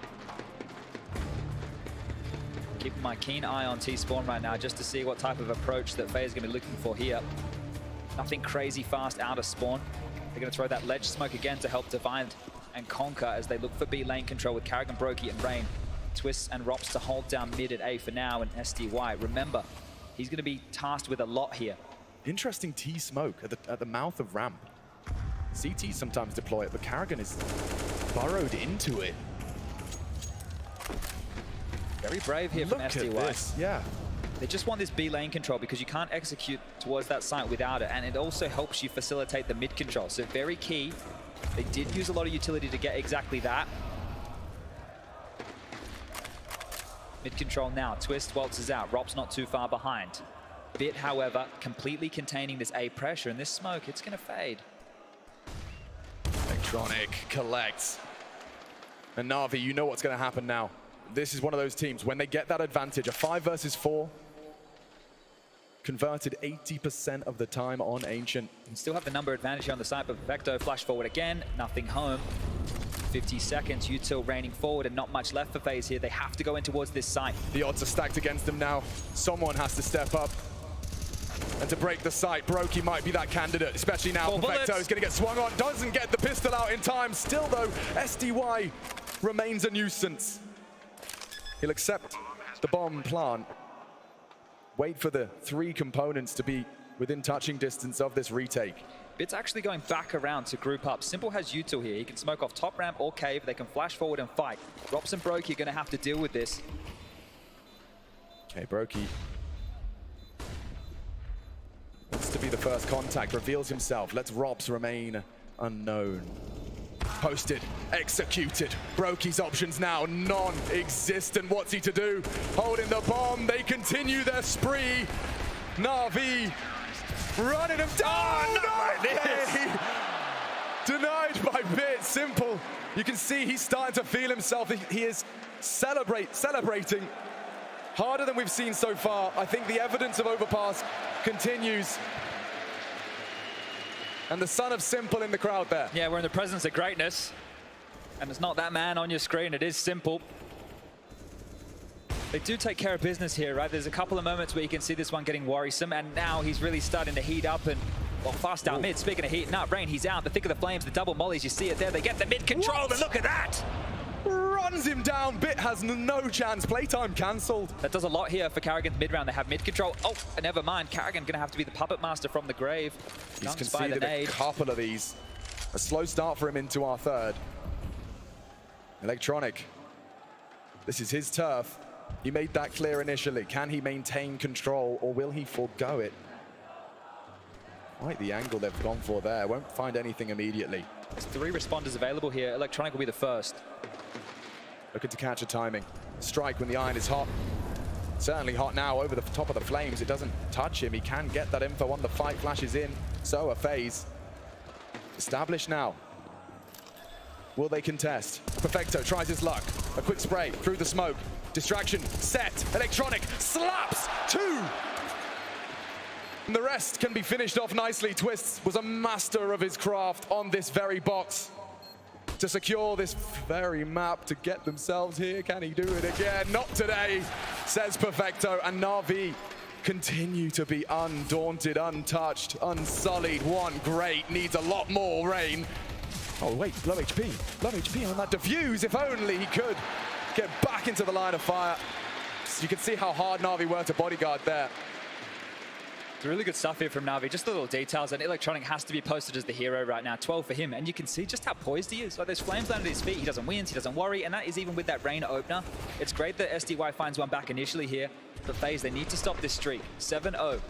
Keeping my keen eye on T-Spawn right now just to see what type of approach that FaZe is going to be looking for here. Nothing crazy fast out of spawn. They're going to throw that ledge smoke again to help divide and conquer as they look for B lane control with Carrigan, Brokey, and Rain. Twists and Rops to hold down mid at A for now, and SDY. Remember, he's going to be tasked with a lot here. Interesting T-smoke at the mouth of ramp. CT sometimes deploy it, but Carrigan is burrowed into it. Very brave here from Look SDY. at this. Yeah. They just want this B lane control because you can't execute towards that site without it, and it also helps you facilitate the mid control. So very key. They did use a lot of utility to get exactly that. Mid control now. Twist waltzes out. Rop's not too far behind. Bit, however, completely containing this A pressure, and this smoke, it's going to fade. Electronic collects. And Na'Vi, you know what's going to happen now. This is one of those teams, when they get that advantage, a 5 versus 4, converted 80% of the time on Ancient. You still have the number advantage here on the side, but Vecto flash forward again, nothing home. 50 seconds, Util raining forward and not much left for FaZe here. They have to go in towards this site. The odds are stacked against them now. Someone has to step up. And to break the site, Brokey might be that candidate, especially now. Vecto is going to get swung on, doesn't get the pistol out in time. Still though, SDY remains a nuisance. He'll accept the bomb plant. Wait for the 3 components to be within touching distance of this retake. Bit's actually going back around to group up. Simple has Util here. He can smoke off top ramp or cave. They can flash forward and fight. Rops and Brokey are going to have to deal with this. Okay, Brokey wants to be the first contact, reveals himself. Lets Rops remain unknown. Posted, executed. Brokey's options now non-existent. What's he to do? Holding the bomb. They continue their spree. Na'Vi running him down. Oh, no! Denied by Bit. Simple. You can see he's starting to feel himself. He is celebrating harder than we've seen so far. I think the evidence of overpass continues. And the son of Simple in the crowd there. Yeah, we're in the presence of greatness. And it's not that man on your screen, it is Simple. They do take care of business here, right? There's a couple of moments where you can see this one getting worrisome, and now he's really starting to heat up and Well, fast out mid. Speaking of heating up, Rain, he's out. The thick of the flames, the double mollies, you see it there. They get the mid control, and look at that! Runs him down. Bit has no chance. Playtime cancelled. That does a lot here for Karrigan's mid round. They have mid control. Oh, never mind. Karrigan gonna have to be the puppet master from the grave. He's Dunks by the conceded a nade. couple of these. A slow start for him into our third. Electronic. This is his turf. He made that clear initially. Can he maintain control, or will he forgo it? Quite the angle they've gone for there. Won't find anything immediately. There's 3 responders available here. Electronic will be the first. Looking to catch a timing. Strike when the iron is hot. Certainly hot now over the top of the flames. It doesn't touch him. He can get that info on the fight. Flashes in. So a phase. Established now. Will they contest? Perfecto tries his luck. A quick spray through the smoke. Distraction set. Electronic slaps 2. And the rest can be finished off nicely. Twists was a master of his craft on this very box to secure this very map to get themselves here. Can he do it again? Not today, says Perfecto. And Na'Vi continue to be undaunted, untouched, unsullied. One great, needs a lot more, Rain. Oh wait, low HP on that defuse. If only he could get back into the line of fire. So you can see how hard Na'Vi were to bodyguard there. It's really good stuff here from Na'Vi. Just the little details, and Electronic has to be posted as the hero right now. 12 for him, and you can see just how poised he is. Like, there's flames under his feet. He doesn't wince, he doesn't worry, and that is even with that Rain opener. It's great that SDY finds one back initially here. But FaZe, they need to stop this streak. 7-0.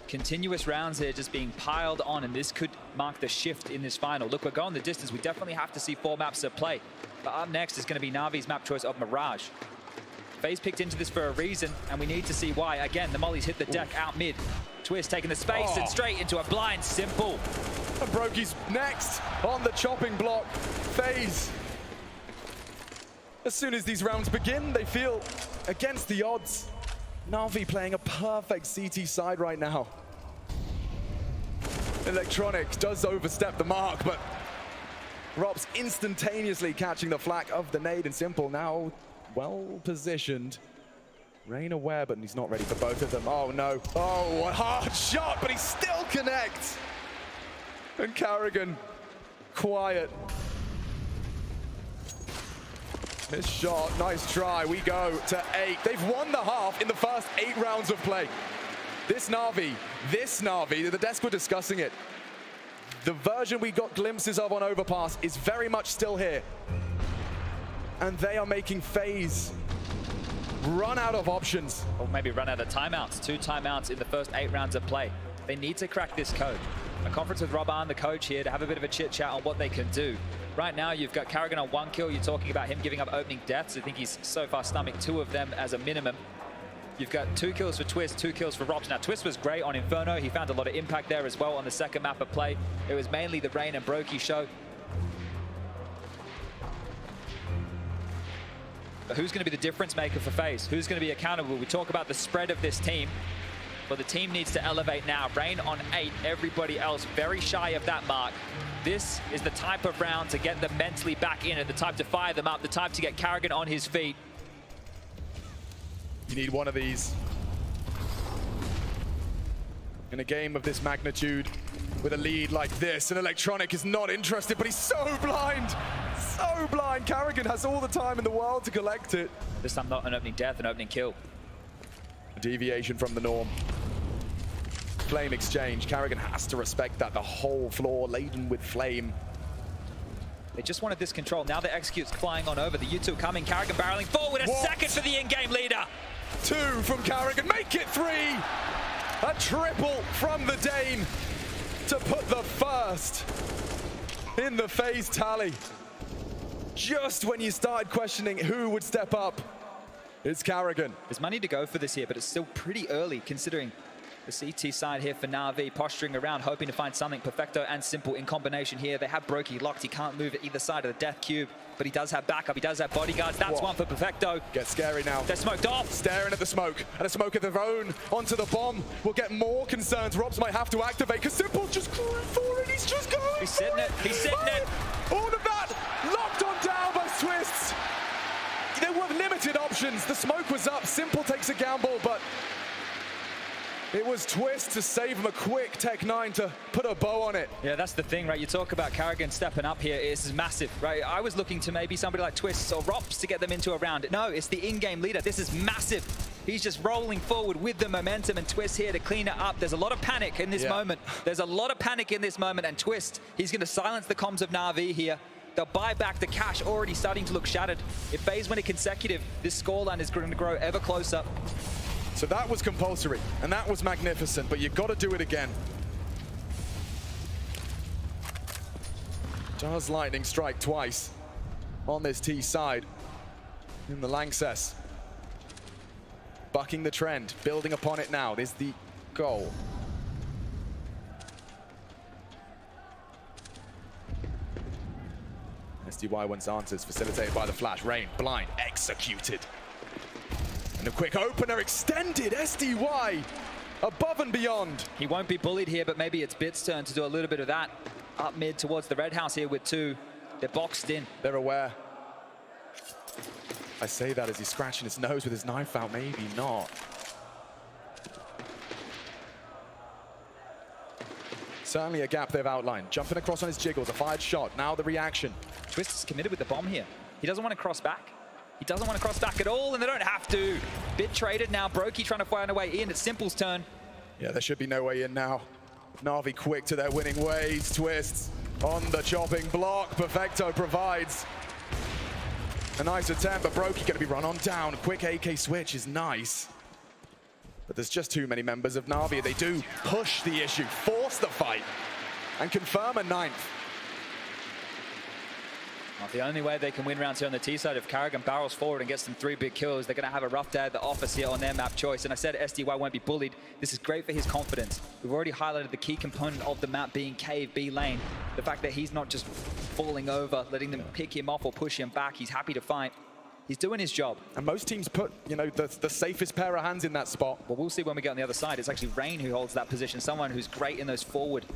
Continuous rounds here just being piled on, and this could mark the shift in this final. Look, we're going the distance. We definitely have to see 4 maps at play. But up next is going to be Na'Vi's map choice of Mirage. FaZe picked into this for a reason, and we need to see why. Again, the mollies hit the deck out mid. Twist taking the space and straight into a blind Simple. And Brokey's next on the chopping block. FaZe. As soon as these rounds begin, they feel against the odds. Na'Vi playing a perfect CT side right now. Electronic does overstep the mark, but Rob's instantaneously catching the flak of the nade, and Simple now well positioned. Rain aware, but he's not ready for both of them. Oh no. Oh, a hard shot, but he still connects. And Karrigan, quiet. This shot, nice try. We go to 8. They've won the half in the first 8 rounds of play. This Na'Vi, the desk were discussing it. The version we got glimpses of on Overpass is very much still here. And they are making FaZe run out of options. Or maybe run out of timeouts. 2 timeouts in the first 8 rounds of play. They need to crack this code. A conference with Rob Arn, the coach here, to have a bit of a chit chat on what they can do. Right now, you've got Karrigan on 1 kill. You're talking about him giving up opening deaths. I think he's so far stomached 2 of them as a minimum. You've got 2 kills for Twist, 2 kills for Robs. Now, Twist was great on Inferno. He found a lot of impact there as well on the second map of play. It was mainly the Rain and Brokey show. But who's going to be the difference maker for FaZe? Who's going to be accountable? We talk about the spread of this team, but the team needs to elevate now. Rain on 8, everybody else very shy of that mark. This is the type of round to get them mentally back in it, the type to fire them up, the type to get Karrigan on his feet. You need one of these. In a game of this magnitude, with a lead like this, and Electronic is not interested, but he's so blind! So blind! Karrigan has all the time in the world to collect it. This time not an opening death, an opening kill. A deviation from the norm. Flame exchange. Karrigan has to respect that. The whole floor laden with flame. They just wanted this control. Now the executes flying on over. The U2 coming. Karrigan barreling forward. A second for the in-game leader. 2 from Karrigan. Make it 3. A triple from the Dane to put the first in the FaZe tally. Just when you started questioning who would step up, it's Karrigan. There's money to go for this here, but it's still pretty early considering the CT side here for Na'Vi, posturing around, hoping to find something. Perfecto and Simple in combination here. They have Brokey locked. He can't move at either side of the death cube, but he does have backup. He does have bodyguards. That's one for Perfecto. Get scary now. They're smoked off. Staring at the smoke, and a smoke of their own onto the bomb will get more concerns. Robs might have to activate, because Simple's just going for it. He's just going He's sitting it. He's sitting it. All of that locked on down by Twists. There were limited options. The smoke was up. Simple takes a gamble, but It was Twist to save him a quick Tech 9 to put a bow on it. Yeah, that's the thing, right? You talk about Carrigan stepping up here. This is massive, right? I was looking to maybe somebody like Twist or Rops to get them into a round. No, it's the in-game leader. This is massive. He's just rolling forward with the momentum, and Twist here to clean it up. There's a lot of panic in this moment. There's a lot of panic in this moment, and Twist, he's going to silence the comms of Na'Vi here. They'll buy back the cash, already starting to look shattered. If FaZe win a consecutive, this scoreline is going to grow ever closer. So that was compulsory, and that was magnificent, but you've got to do it again. Does lightning strike twice on this T side in the Lanxess. Bucking the trend, building upon it now. There's the goal. SDY wants answers, facilitated by the flash. Rain, blind, executed. And a quick opener extended. SDY above and beyond. He won't be bullied here, but maybe it's Bit's turn to do a little bit of that. Up mid towards the red house here with 2. They're boxed in. They're aware. I say that as he's scratching his nose with his knife out. Maybe not. Certainly a gap they've outlined. Jumping across on his jiggles, a fired shot. Now the reaction. Twist is committed with the bomb here. He doesn't want to cross back. He doesn't want to cross back at all, and they don't have to. Bit traded now. Brokey trying to find a way in. It's Simple's turn. Yeah, there should be no way in now. Na'Vi quick to their winning ways. Twists on the chopping block. Perfecto provides a nice attempt, but Brokey going to be run on down. Quick AK switch is nice. But there's just too many members of Na'Vi. They do push the issue, force the fight, and confirm a 9th. Not the only way they can win rounds here on the T side. If Carrigan barrels forward and gets them 3 big kills, they're going to have a rough day at the office here on their map choice. And I said SDY won't be bullied. This is great for his confidence. We've already highlighted the key component of the map being cave B lane. The fact that he's not just falling over, letting them pick him off or push him back. He's happy to fight. He's doing his job. And most teams put, you know, the safest pair of hands in that spot. Well, we'll see when we get on the other side. It's actually Rain who holds that position. Someone who's great in those forward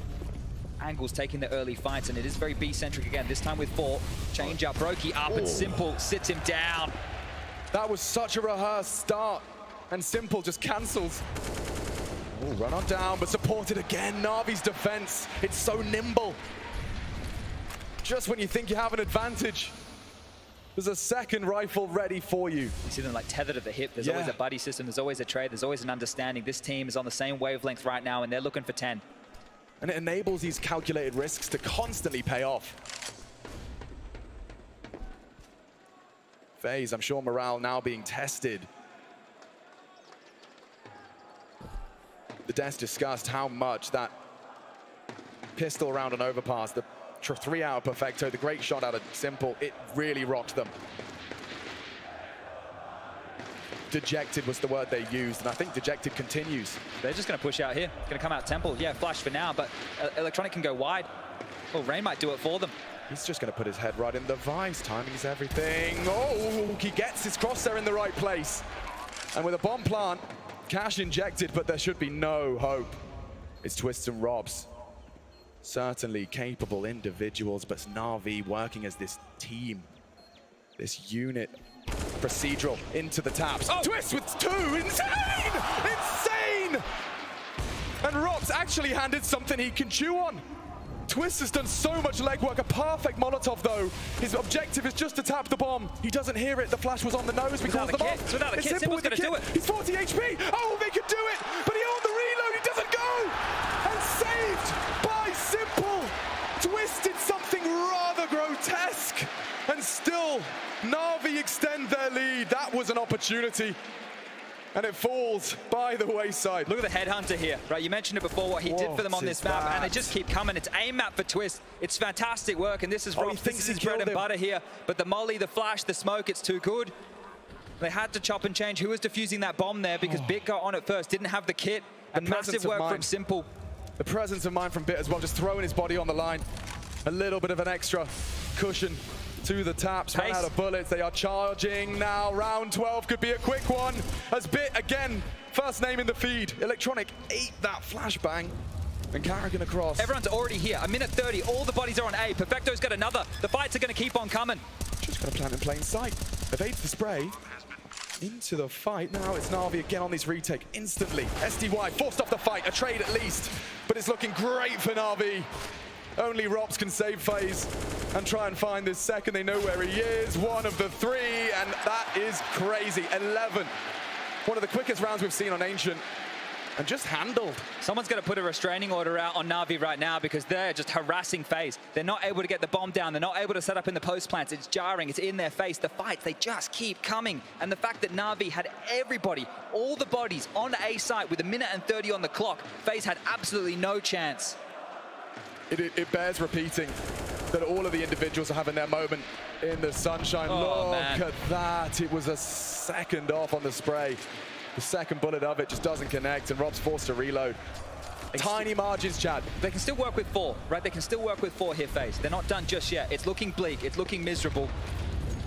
angles, taking the early fights, and it is very B-centric again, this time with 4. Change up, Brokey up, and Simple sits him down. That was such a rehearsed start, and Simple just cancels. Oh, run on down, but supported again. Na'Vi's defense, it's so nimble. Just when you think you have an advantage, there's a second rifle ready for you. You see them like tethered at the hip. There's always a buddy system, there's always a trade, there's always an understanding. This team is on the same wavelength right now, and they're looking for 10. And it enables these calculated risks to constantly pay off. FaZe, I'm sure morale now being tested. The Des discussed how much that pistol round on overpass, the 3-hour Perfecto, the great shot out of Simple, it really rocked them. Dejected was the word they used, and I think dejected continues. They're just going to push out here. Going to come out Temple. Yeah, flash for now, but Electronic can go wide. Oh, Rain might do it for them. He's just going to put his head right in the vines. Timing's everything. Oh, he gets his crosshair in the right place. And with a bomb plant, cash injected, but there should be no hope. It's Twists and Robs. Certainly capable individuals, but Na'Vi working as this team, this unit. Procedural into the taps. Oh. Twist with 2. Insane! Insane! And Robs actually handed something he can chew on. Twist has done so much legwork. A perfect Molotov, though. His objective is just to tap the bomb. He doesn't hear it. The flash was on the nose. We called them off. Without a kit, Simple's going to do it. He's 40 HP. Oh, they could do it. But he on the reload. He doesn't go. And saved by Simple. Twist did something rather grotesque. And still, Na'Vi extend their lead. That was an opportunity. And it falls by the wayside. Look at the headhunter here, right? You mentioned it before, what he did for them on this map, and they just keep coming. It's aim map for Twist. It's fantastic work, and this is Rob. This is his bread and butter here. But the molly, the flash, the smoke, it's too good. They had to chop and change. Who was defusing that bomb there? Because Bit got on it first, didn't have the kit, and massive work from Simple. The presence of mind from Bit as well, just throwing his body on the line. A little bit of an extra cushion to the taps, run out of bullets. They are charging now. Round 12 could be a quick one. As Bit, again, first name in the feed. Electronic ate that flashbang. And Carrigan across. Everyone's already here. A minute 30. All the bodies are on A. Perfecto's got another. The fights are going to keep on coming. Just got to plant in plain sight. Evades the spray. into the fight. Now it's Na'Vi again on this retake instantly. SDY forced off the fight, a trade at least, but it's looking great for Na'Vi. Only Rops can save FaZe and try and find this second. They know where he is, one of the three, and that is crazy. 11, one of the quickest rounds we've seen on Ancient. And just handled. Someone's going to put a restraining order out on Na'Vi right now because they're just harassing FaZe. They're not able to get the bomb down. They're not able to set up in the post plants. It's jarring. It's in their face. The fights, they just keep coming. And the fact that Na'Vi had everybody, all the bodies on A site with 1:30 on the clock, FaZe had absolutely no chance. It bears repeating that all of the individuals are having their moment in the sunshine. Oh, Look at that. It was a second off on the spray. The second bullet of it just doesn't connect, and Rob's forced to reload. Tiny margins, Chad. They can still work with 4, right? They can still work with 4 here, FaZe. They're not done just yet. It's looking bleak. It's looking miserable.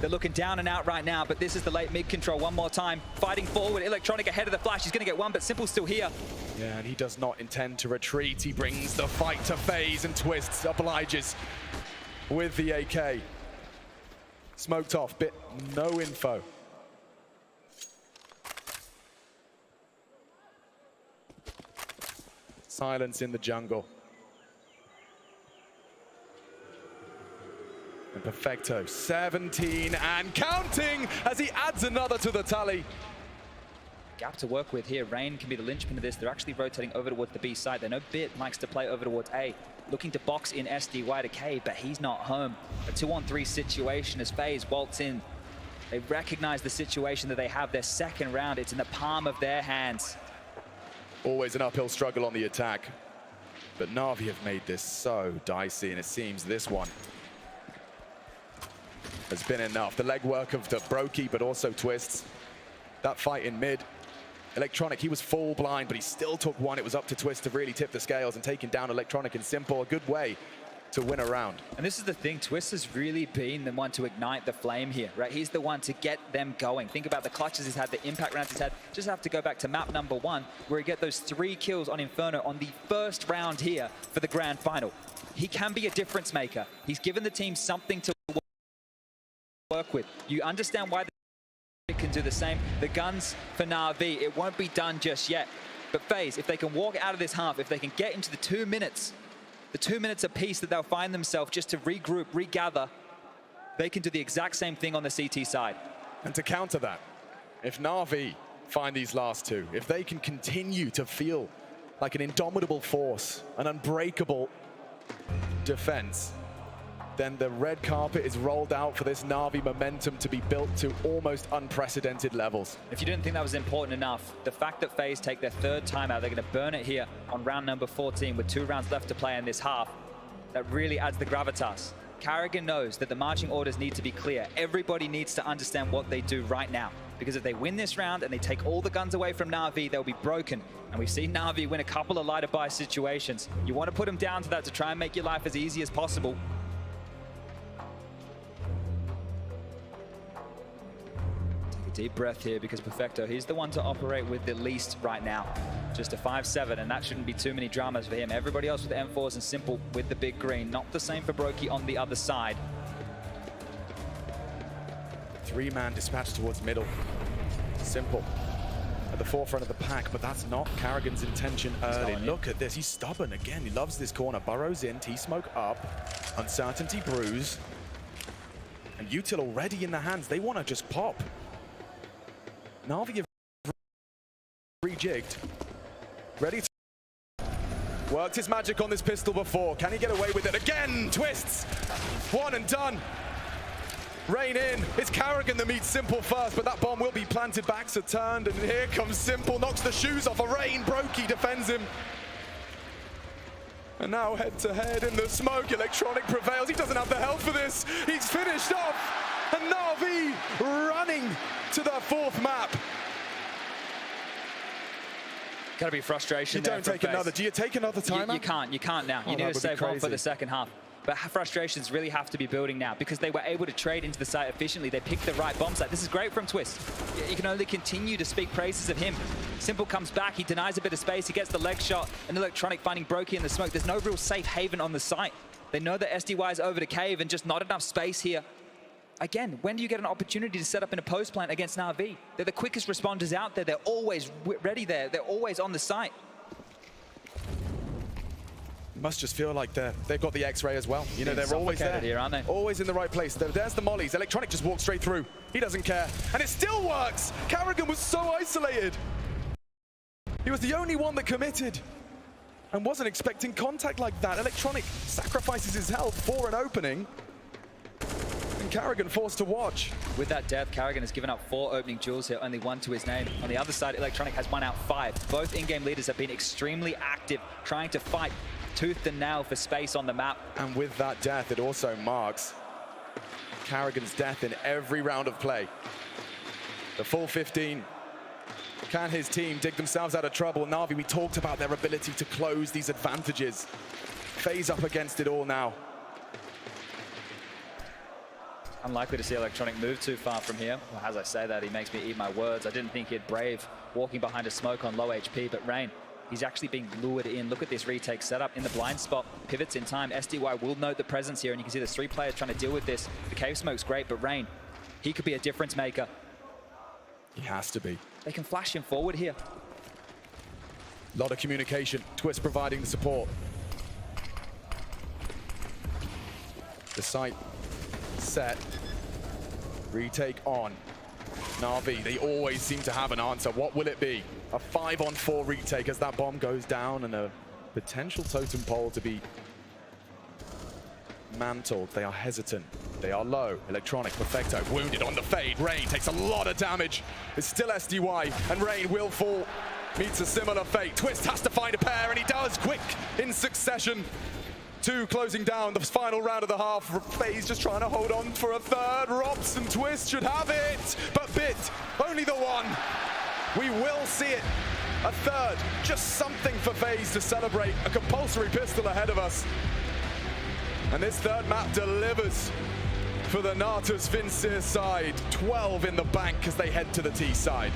They're looking down and out right now, but this is the late mid control one more time. Fighting forward, Electronic ahead of the flash. He's going to get one, but Simple's still here. Yeah, and he does not intend to retreat. He brings the fight to FaZe and Twists obliges with the AK. Smoked off, bit no info. Silence in the jungle. And Perfecto, 17 and counting as he adds another to the tally. Gap to work with here. Rain can be the linchpin of this. They're actually rotating over towards the B side. They know Bit likes to play over towards A, looking to box in SDY to K, but he's not home. A 2-on-3 situation as FaZe waltz in. They recognize the situation that they have. Their second round, it's in the palm of their hands. Always an uphill struggle on the attack. But Na'Vi have made this so dicey, and it seems this one has been enough. The legwork of the Brokey, but also Twists. That fight in mid. Electronic, he was full blind, but he still took one. It was up to Twist to really tip the scales and taking down Electronic in Simple. A good way to win a round. And this is the thing, Twist has really been the one to ignite the flame here, right? He's the one to get them going. Think about the clutches he's had, the impact rounds he's had. Just have to go back to map number 1, where he get those 3 kills on Inferno on the first round here for the grand final. He can be a difference maker. He's given the team something to work with. You understand why they can do the same. The guns for Na'Vi, it won't be done just yet. But FaZe, if they can walk out of this half, if they can get into the 2 minutes, the 2 minutes apiece that they'll find themselves just to regroup, regather, they can do the exact same thing on the CT side. And to counter that, if Na'Vi find these last 2, if they can continue to feel like an indomitable force, an unbreakable defense, then the red carpet is rolled out for this Na'Vi momentum to be built to almost unprecedented levels. If you didn't think that was important enough, the fact that FaZe take their 3rd timeout, they're going to burn it here on round number 14 with 2 rounds left to play in this half, that really adds the gravitas. Carrigan knows that the marching orders need to be clear. Everybody needs to understand what they do right now, because if they win this round and they take all the guns away from Na'Vi, they'll be broken. And we've seen Na'Vi win a couple of lighter by situations. You want to put them down to that to try and make your life as easy as possible. Deep breath here because Perfecto, he's the one to operate with the least right now. Just a 5-7, and that shouldn't be too many dramas for him. Everybody else with the M4s and Simple with the big green. Not the same for Brokey on the other side. 3-man dispatch towards middle. Simple at the forefront of the pack, but that's not Carrigan's intention early. Look at this, he's stubborn again. He loves this corner. Burrows in, T-smoke up, uncertainty brews. And Util already in the hands. They want to just pop. Na'Vi have rejigged, ready to worked his magic on this pistol before. Can he get away with it again? Twists, 1 and done. Rain in. It's Carrigan that meets Simple first, but that bomb will be planted. Backs are turned, and here comes Simple. Knocks the shoes off of Rain. Brokey defends him. And now head to head in the smoke. Electronic prevails. He doesn't have the health for this. He's finished off. And Na'Vi running to their 4th map. Gotta be frustration. You don't take another. Do you take another timeout? You can't now. You need to save one for the second half. But frustrations really have to be building now because they were able to trade into the site efficiently. They picked the right bomb site. This is great from Twist. You can only continue to speak praises of him. Simple comes back. He denies a bit of space. He gets the leg shot. And Electronic finding Brokey in the smoke. There's no real safe haven on the site. They know that SDY is over to cave and just not enough space here. Again, when do you get an opportunity to set up in a post plant against Na'Vi? They're the quickest responders out there. They're always ready there. They're always on the site. Must just feel like they've got the X-ray as well. You know, they're always there. Here, aren't they? Always in the right place. There's the mollies. Electronic just walked straight through. He doesn't care. And it still works! Carrigan was so isolated. He was the only one that committed and wasn't expecting contact like that. Electronic sacrifices his health for an opening. And Carrigan forced to watch. With that death, Carrigan has given up 4 opening duels here, only 1 to his name. On the other side, Electronic has won out 5. Both in-game leaders have been extremely active, trying to fight tooth and nail for space on the map. And with that death, it also marks Carrigan's death in every round of play. The full 15. Can his team dig themselves out of trouble? Na'Vi, we talked about their ability to close these advantages. FaZe up against it all now. Unlikely to see Electronic move too far from here. Well, as I say that, he makes me eat my words. I didn't think he'd brave walking behind a smoke on low HP, but Rain, he's actually being lured in. Look at this retake setup in the blind spot. Pivots in time. SDY will note the presence here, and you can see there's 3 players trying to deal with this. The cave smoke's great, but Rain, he could be a difference maker. He has to be. They can flash him forward here. A lot of communication. Twist providing the support. The site set. Retake on. Na'Vi, they always seem to have an answer. What will it be? A 5-on-4 retake as that bomb goes down and a potential totem pole to be mantled. They are hesitant. They are low. Electronic, Perfecto, wounded on the fade. Rain takes a lot of damage. It's still SDY, and Rain will fall. Meets a similar fate. Twist has to find a pair, and he does, quick in succession. 2 closing down the final round of the half. FaZe just trying to hold on for a third. Robs and Twist should have it, but Bit, only the one. We will see it. A third, just something for FaZe to celebrate. A compulsory pistol ahead of us. And this third map delivers for the Natus Vincere side. 12 in the bank as they head to the T side.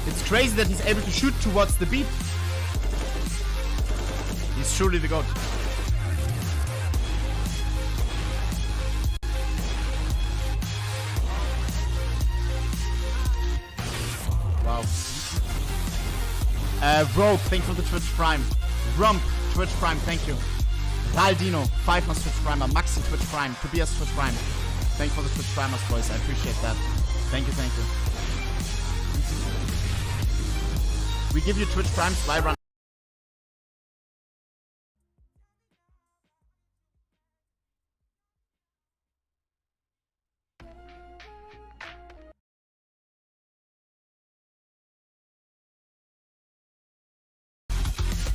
It's crazy that he's able to shoot towards the beat. He's truly the god. Wow. Rogue, thank you for the Twitch Prime. Rump, Twitch Prime, thank you. Raldino, 5 months Twitch Primer. Maxi, Twitch Prime. Tobias, Twitch Prime. Thank you for the Twitch Primers, boys. I appreciate that. Thank you, thank you. We give you Twitch Primes while run.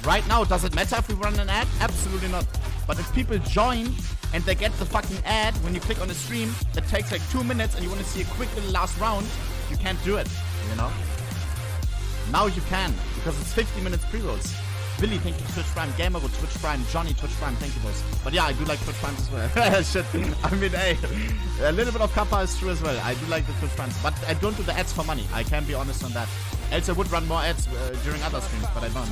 Right now, does it matter if we run an ad? Absolutely not. But if people join and they get the fucking ad when you click on the stream, that takes like 2 minutes and you want to see a quick little last round, you can't do it, you know? Now you can, because it's 50 minutes pre-rolls. Billy, thank you for Twitch Prime. Gamer, Twitch Prime. Johnny, Twitch Prime. Thank you, boys. But yeah, I do like Twitch Primes as well. Shit. I mean, hey, a little bit of kappa is true as well. I do like the Twitch Primes, but I don't do the ads for money. I can be honest on that. Else I would run more ads during other streams, but I don't.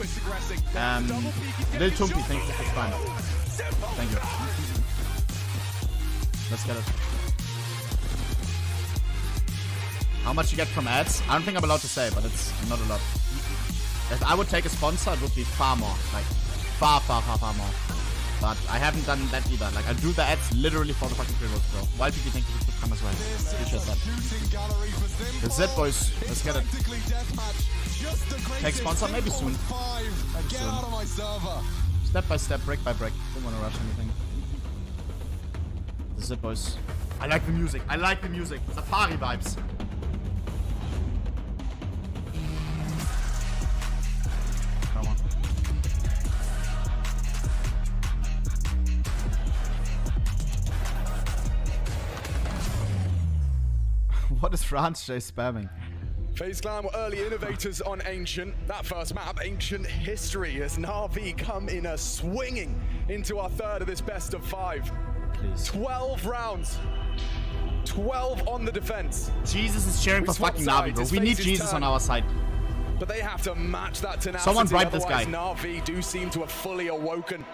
Lil Tumpy, thank you for fine. Thank you. Let's get it. How much you get from ads? I don't think I'm allowed to say, but it's not a lot. If I would take a sponsor, it would be far more. Like, far more. But I haven't done that either. Like, I do the ads literally for the fucking pre-rolls, bro. Wild PP, thank you for the as well. Appreciate that. The Z boys, let's get it. Take sponsor, maybe soon. Step by step, brick by brick. Don't want to rush anything. The Z boys. I like the music. Safari vibes. Come on. What is France J spamming? FaZe Clan were early innovators on Ancient. That first map, Ancient History, as Na'Vi come in a swinging into our third of this best of 5. Please. 12 rounds. 12 on the defense. Jesus is cheering for fucking Na'Vi, bro. We need Jesus on our side. But they have to match that tenacity. Someone bribe this guy. Na'Vi do seem to have fully awoken,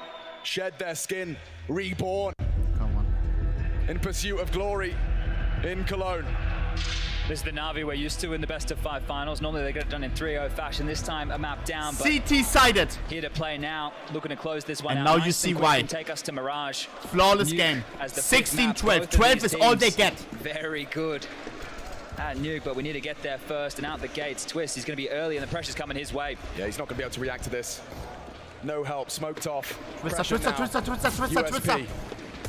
shed their skin, reborn. Come on. In pursuit of glory in Cologne. This is the Na'Vi we're used to in the best of 5 finals. Normally they get it done in 3-0 fashion. This time a map down. But CT sided. Here to play now, looking to close this one and out. now you see why. Take us to Mirage. Flawless game. 16-12. 12 is all they get. Very good at Nuke, but we need to get there first and out the gates. Twist, he's going to be early and the pressure's coming his way. Yeah, he's not going to be able to react to this. No help, smoked off. Twister.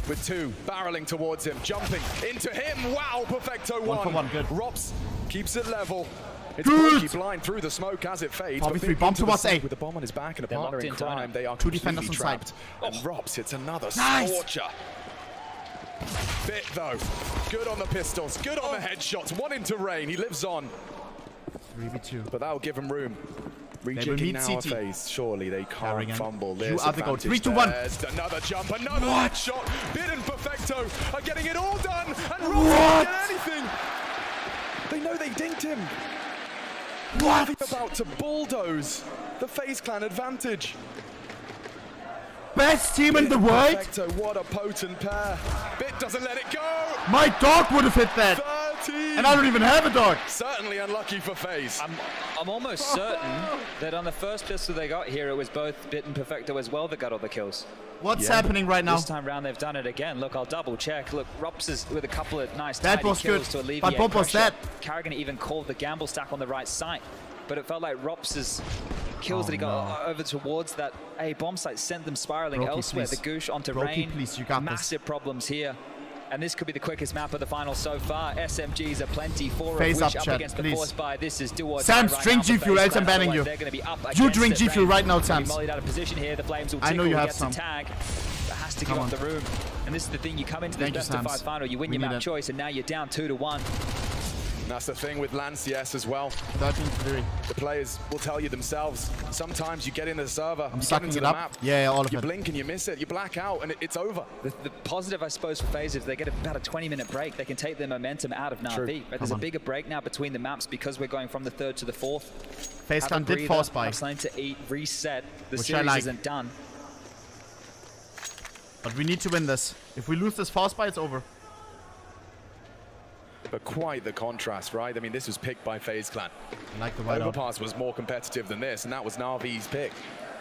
With 2 barreling towards him, jumping into him. Wow, perfecto 1. 1 for 1, good. Rops keeps it level. It's good. blind through the smoke as it fades. Obviously, bomb towards A. With the bomb on his back and a They're partner in crime, they are 2 defenders on trapped. side. And Rops hits another nice. scorcher. Bit though. Good on the pistols, good on the headshots. 1 into rain, he lives on. 3v2. But that'll give him room. They will Rejigging meet now CT. Face. Surely they can't Carrigan. fumble. You There's are the goal. advantage 3-2-1. There's another jump, another headshot. Bid and Perfecto are getting it all done, and Rob What? can't get anything. They know they dinked him. What? About to bulldoze the FaZe Clan advantage. Best team in the world. Perfecto, what a potent pair. Bit doesn't let it go. My dog would have hit that. 13. And I don't even have a dog. Certainly unlucky for FaZe. I'm almost certain that on the first pistol they got here, it was both Bit and Perfecto as well that got all the kills. What's happening right now? This time round they've done it again. Look, I'll double check. Look, Rops is with a couple of nice That tidy was kills good. to alleviate But what was pressure. that? Carrigan even called the gamble stack on the right side. But it felt like Rops's kills that he got over towards that A bomb site sent them spiraling Brokey, elsewhere. please. The Goosh onto Brokey, Rain. please, you got Massive problems here. And this could be the quickest map of the final so far. SMGs are plenty, 4 Phase of which up, up chat, against please. the force by. This is do or Sam, die right drink now for G Fuel, FaZe else I'm Clan. banning you. They're going to be up You against drink it. G Fuel Rain right now, gonna be Sam. mollied out of position here. The flames will I know tickle. you He have gets some. a tag. That has to Come give on. up the room. And this is the thing, you come into the Thank you, best of Sams. 5 final, you win We your need map it. choice, and now you're down 2-1. That's the thing with Lanciers as well. 13-3. The players will tell you themselves, sometimes you get in the server, I'm you get sucking into it the up. map, Yeah, all of you it. blink and you miss it, you black out and it's over. The positive, I suppose, for FaZe is they get about a 20-minute break. They can take their momentum out of True. Na'Vi. Right? There's a bigger break now between the maps because we're going from the 3rd to the 4th. FaZe Clan did force buy. Have something to eat, reset. The Which I series like. isn't done. But we need to win this. If we lose this force buy, it's over. But quite the contrast, right? I mean, this was picked by FaZe Clan. I like the white Overpass was more competitive than this, and that was Na'Vi's pick.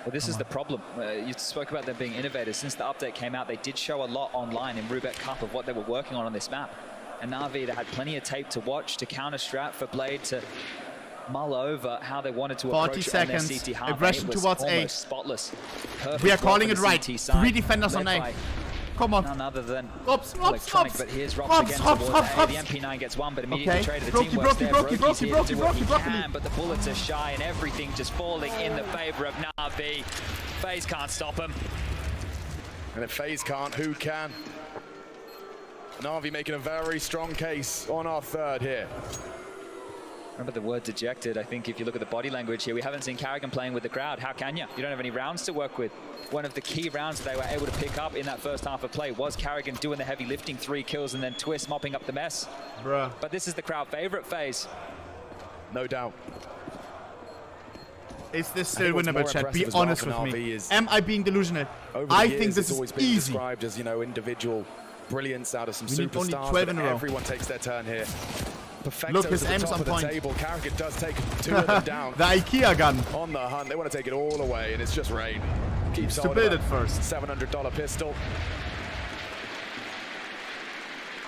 Well, this is the problem. You spoke about them being innovators. Since the update came out, they did show a lot online in Rubek Cup of what they were working on this map. And Na'Vi, they had plenty of tape to watch, to counter-strat, for Blade to mull over how they wanted to 40 approach seconds. on their CT half. Aggression It was towards A. almost spotless. Perfect We are work calling for it the right. CT side, 3 defenders on led A. by Come on. None other than Rops, Electronic, Rops. but here's Rops Rops, again Rops, towards Rops, A. Rops. The MP9 gets one, but immediately Okay. traded. The Brokey, team works there. Brokey, Brokey's here to do what he Brokey. can, but the bullets are shy and everything just falling in the favor of Na'Vi. FaZe can't stop him. And if FaZe can't, who can? Na'Vi making a very strong case on our 3rd here. Remember the word dejected. I think if you look at the body language here, we haven't seen Carrigan playing with the crowd. How can you? You don't have any rounds to work with. One of the key rounds they were able to pick up in that first half of play was Carrigan doing the heavy lifting, 3 kills, and then Twist mopping up the mess. Bruh. But this is the crowd favorite FaZe. No doubt. Is this still winnable, chat? Be honest with me. Am I being delusional? I think this is easy. Described as, you know, individual brilliance out of some We need only superstars. 12 in a row. Everyone takes their turn here. Look, his aim's on point. Carrigan does take 2 of them down. The IKEA gun. On the hunt, they want to take it all away, and it's just Rain. Keeps to build it first. $700 pistol.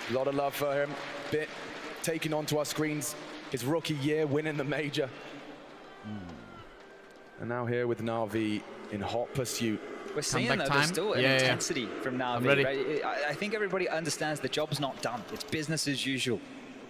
A lot of love for him. Bit taking onto our screens his rookie year, winning the major. And now here with Na'Vi in hot pursuit. We're seeing though, there's still an intensity from Na'Vi. Right? I think everybody understands the job's not done. It's business as usual.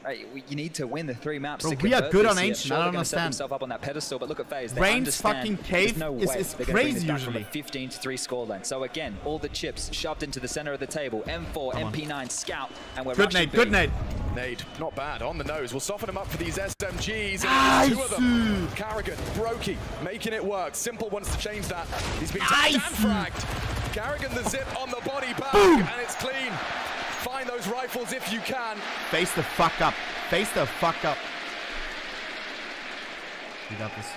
Right, you need to win the 3 maps. Bro, to we are good on Ancient. Ancient. Sure, I don't understand. Set understand. themselves up on that pedestal, but look at FaZe. Rain's fucking cave is crazy usually. 15 to 3 scoreline. So again, all the chips shoved into the center of the table. M4, MP9, Scout, and we're good nade. Good nade. Nade, not bad on the nose. We'll soften him up for these SMGs. Nice. 2 of them. Carrigan, Brokey, making it work. Simple wants to change that. He's been taken and fragged. Carrigan the zip on the body bag, and it's clean. Find those rifles if you can. Face the fuck up. Face the fuck up. You got this.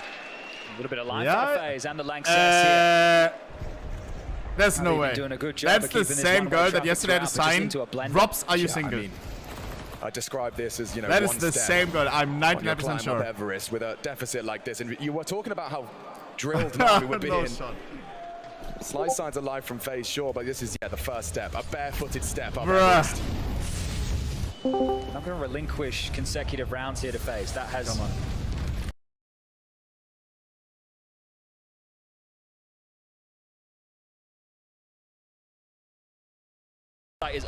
A little bit of line for FaZe and the Lanxess here. There's no way. Doing a good job. That's the same girl that yesterday had a sign. Robs, are you single? I mean, I describe this as, you know, that is the same girl. I'm 99% sure. Everest with a deficit like this, and you were talking about how drilled Na'Vi would be in. Slight signs of life from FaZe, sure, but this is the first step, a barefooted step up. Everest. I'm not going to relinquish consecutive rounds here to FaZe. That has. Come on. That is.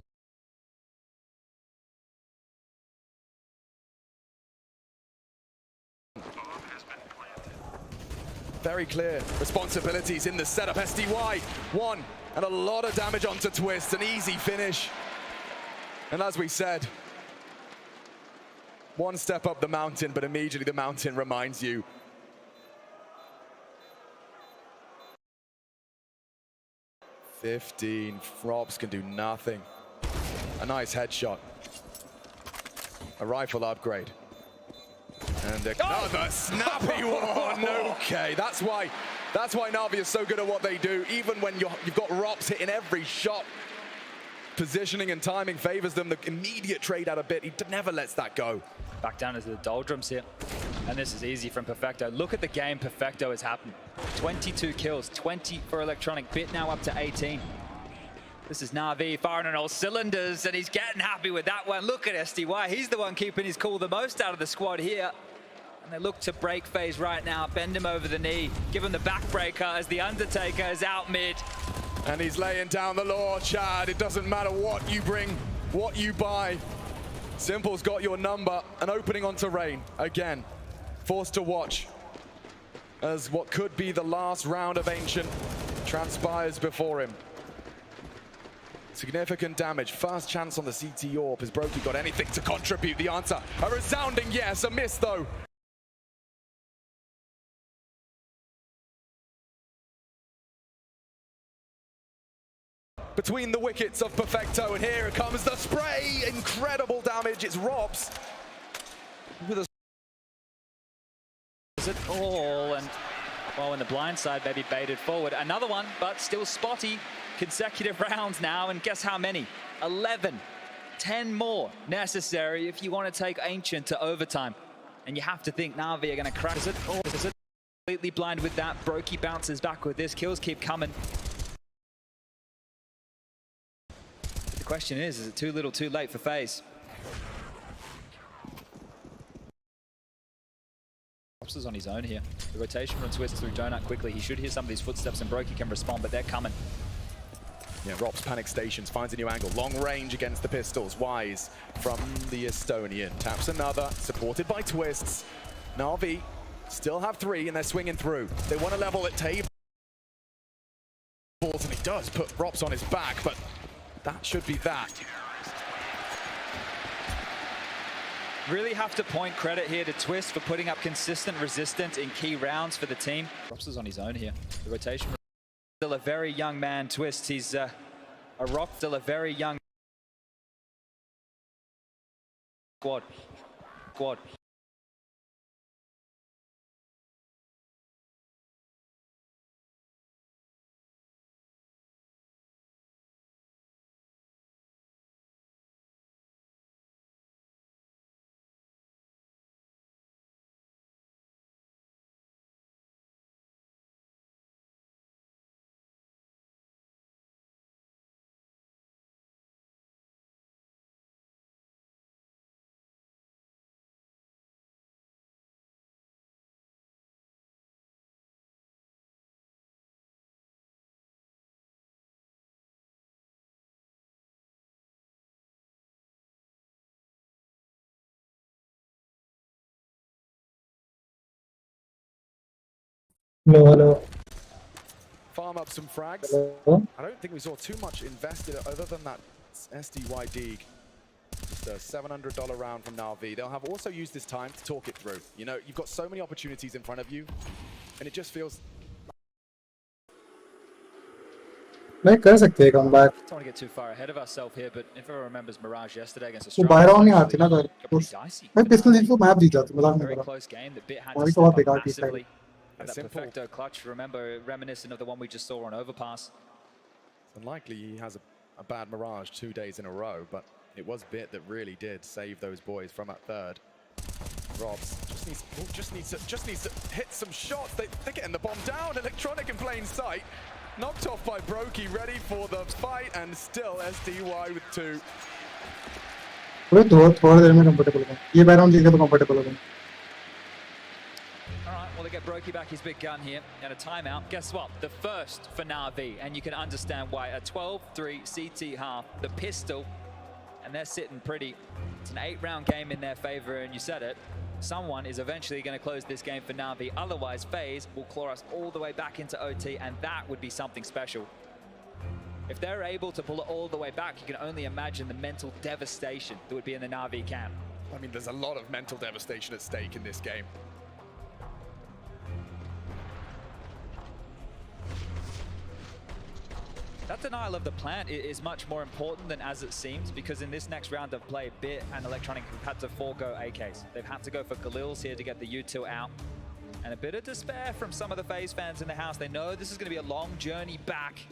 Very clear responsibilities in the setup. SDY, 1, and a lot of damage onto Twist. An easy finish. And as we said, 1 step up the mountain, but immediately the mountain reminds you. $15, Robs can do nothing. A nice headshot. A rifle upgrade. And another snappy one. Okay, that's why Na'Vi is so good at what they do. Even when you've got Rops hitting every shot, positioning and timing favors them. The immediate trade out a bit. He never lets that go. Back down into the doldrums here. And this is easy from Perfecto. Look at the game Perfecto has happened. 22 kills, 20 for Electronic. Bit now up to 18. This is Na'Vi firing on all cylinders, and he's getting happy with that one. Look at SDY. He's the one keeping his cool the most out of the squad here. And they look to break FaZe right now, bend him over the knee, give him the backbreaker as the Undertaker is out mid. And he's laying down the law, Chad. It doesn't matter what you bring, what you buy. Simple's got your number. An opening onto Rain. Again, forced to watch as what could be the last round of Ancient transpires before him. Significant damage. First chance on the CT AWP. Has Brokey got anything to contribute? The answer, a resounding yes. A miss, though. Between the wickets of Perfecto, and here comes the spray. Incredible damage. It's Robs with a... Is it all? And well, in the blind side, maybe baited forward. Another one, but still spotty. Consecutive rounds now, and guess how many? 11. 10 more necessary if you want to take Ancient to overtime. And you have to think Na'Vi are going to crack. Is it? Completely blind with that. Brokey bounces back with this. Kills keep coming. The question is it too little too late for FaZe? Ops is on his own here. The rotation from Twist through Donut quickly. He should hear some of these footsteps and Brokey can respond, but they're coming. Yeah, Rops panic stations, finds a new angle. Long range against the pistols. Wise from the Estonian. Taps another, supported by Twists. Na'Vi still have 3 and they're swinging through. They want to level at tables, and he does put Rops on his back, but that should be that. Really have to point credit here to Twist for putting up consistent resistance in key rounds for the team. Rops is on his own here. The rotation. Still a very young man, Twist. He's a rock, still a very young squad. Hello. Farm up some frags. Hello? I don't think we saw too much invested other than that SDY Deeg. Just a $700 round from Na'Vi. They'll have also used this time to talk it through. You know, you've got so many opportunities in front of you, and it just feels... नहीं कर सकते हैं come back. Don't want to get too far ahead of ourselves here, but if everyone remembers Mirage yesterday against वो Australia, बाहर आने आते ना कर. got pretty dicey. मैं पिछले दिन तो मैप जीता था मजाक नहीं Very कर रहा. close game. The bit had वही to तो step बहुत up बेकार पीस massively. है. That perfecto clutch, remember, reminiscent of the one we just saw on Overpass. It's unlikely he has a bad Mirage 2 days in a row, but it was Bit that really did save those boys from that third. Robs just needs to hit some shots. They're getting the bomb down. Electronic in plain sight. Knocked off by Brokey, ready for the fight, and still SDY with 2. थोड़ा देर में comfortable हूं. ये background जीते तो comfortable हो. Alright, well they get Brokey back his big gun here and a timeout. Guess what? The first for Na'Vi, and you can understand why. A 12-3 CT half, the pistol, and they're sitting pretty. It's an 8-round game in their favor, and you said it. Someone is eventually going to close this game for Na'Vi. Otherwise, FaZe will claw us all the way back into OT, and that would be something special. If they're able to pull it all the way back, you can only imagine the mental devastation that would be in the Na'Vi camp. I mean, there's a lot of mental devastation at stake in this game. That denial of the plant is much more important than as it seems, because in this next round of play, Bit and Electronic have had to forego AKs. They've had to go for Galils here to get the util out. And a bit of despair from some of the FaZe fans in the house. They know this is going to be a long journey back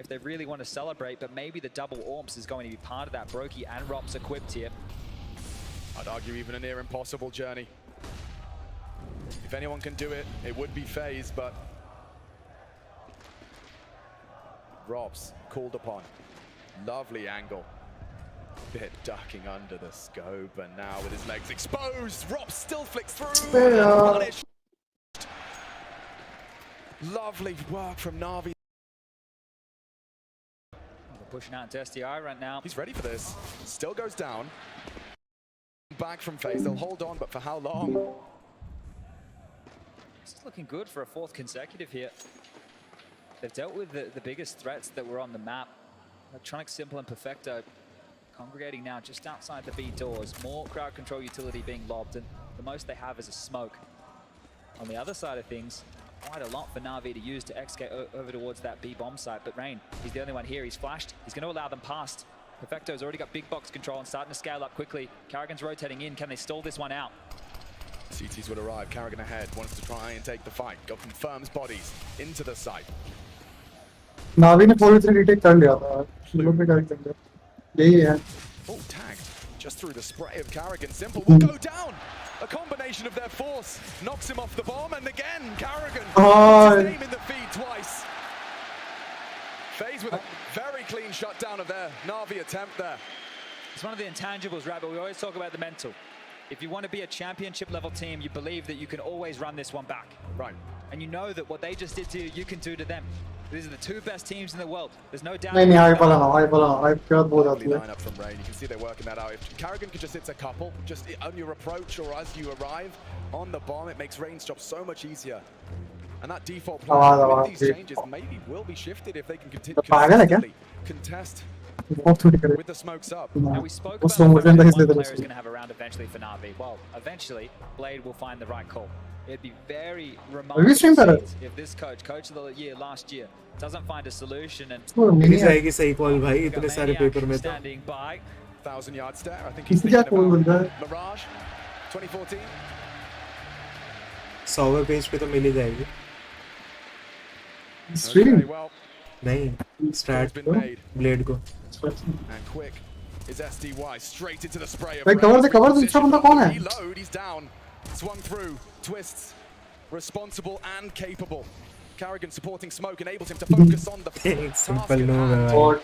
if they really want to celebrate, but maybe the double Orms is going to be part of that. Brokey and Rops equipped here. I'd argue even a near impossible journey. If anyone can do it, it would be FaZe, but Robs called upon. Lovely angle. Bit ducking under the scope, and now with his legs exposed, Robs still flicks through. Punished. Lovely work from Na'Vi. They're pushing out into SDI right now. He's ready for this. Still goes down. Back from FaZe. They'll hold on, but for how long? This is looking good for a 4th consecutive here. They've dealt with the biggest threats that were on the map. Electronic, Simple, and Perfecto congregating now just outside the B doors. More crowd control utility being lobbed, and the most they have is a smoke. On the other side of things, quite a lot for Na'Vi to use to escape over towards that B bomb site. But Rain, he's the only one here. He's flashed. He's going to allow them past. Perfecto's already got big box control and starting to scale up quickly. Karrigan's rotating in. Can they stall this one out? CTs will arrive. Karrigan ahead. Wants to try and take the fight. Confirms bodies into the site. Na'Vi ने 4v3 retake कर लिया था. लोग भी कर देंगे. यही है. Oh, tagged. Just through the spray of Karrigan. Simple will go down. A combination of their force knocks him off the bomb, and again, Karrigan puts his name in the feed twice. FaZe with a very clean shutdown of their Na'Vi attempt there. It's one of the intangibles, right? But we always talk about the mental. If you want to be a championship level team, you believe that you can always run this one back. Right. And you know that what they just did to you, you can do to them. These are the 2 best teams in the world. There's no doubt. नहीं high वाला ना high बहुत बहुत आती है. Line up from Rain. You can see they're working that out. If Karrigan could just hit a couple, just on your approach or as you arrive on the bomb, it makes Rain's job so much easier. And that default plan with these changes maybe will be shifted if they can continue consistently contest with the smokes up. Now we spoke about one player is going to have a round eventually for Na'Vi. Well, eventually, Blade will find the right call. It'd be very remarkable if this coach of the year last year, doesn't find a solution and जाएगी सही call भाई इतने सारे paper में तो. standing by. 1,000-yard stare. I think he's thinking about Mirage 2014. 100वें page पे तो मिल ही जाएगी. Okay, well, नहीं स्टार्ट को ब्लेड को. And quick is SDY straight into the spray of भाई कवर दूसरा बंदा कौन है? Reload, he's down. Swung through, twists, responsible and capable. Karrigan supporting smoke enables him to focus on the simple no भाई.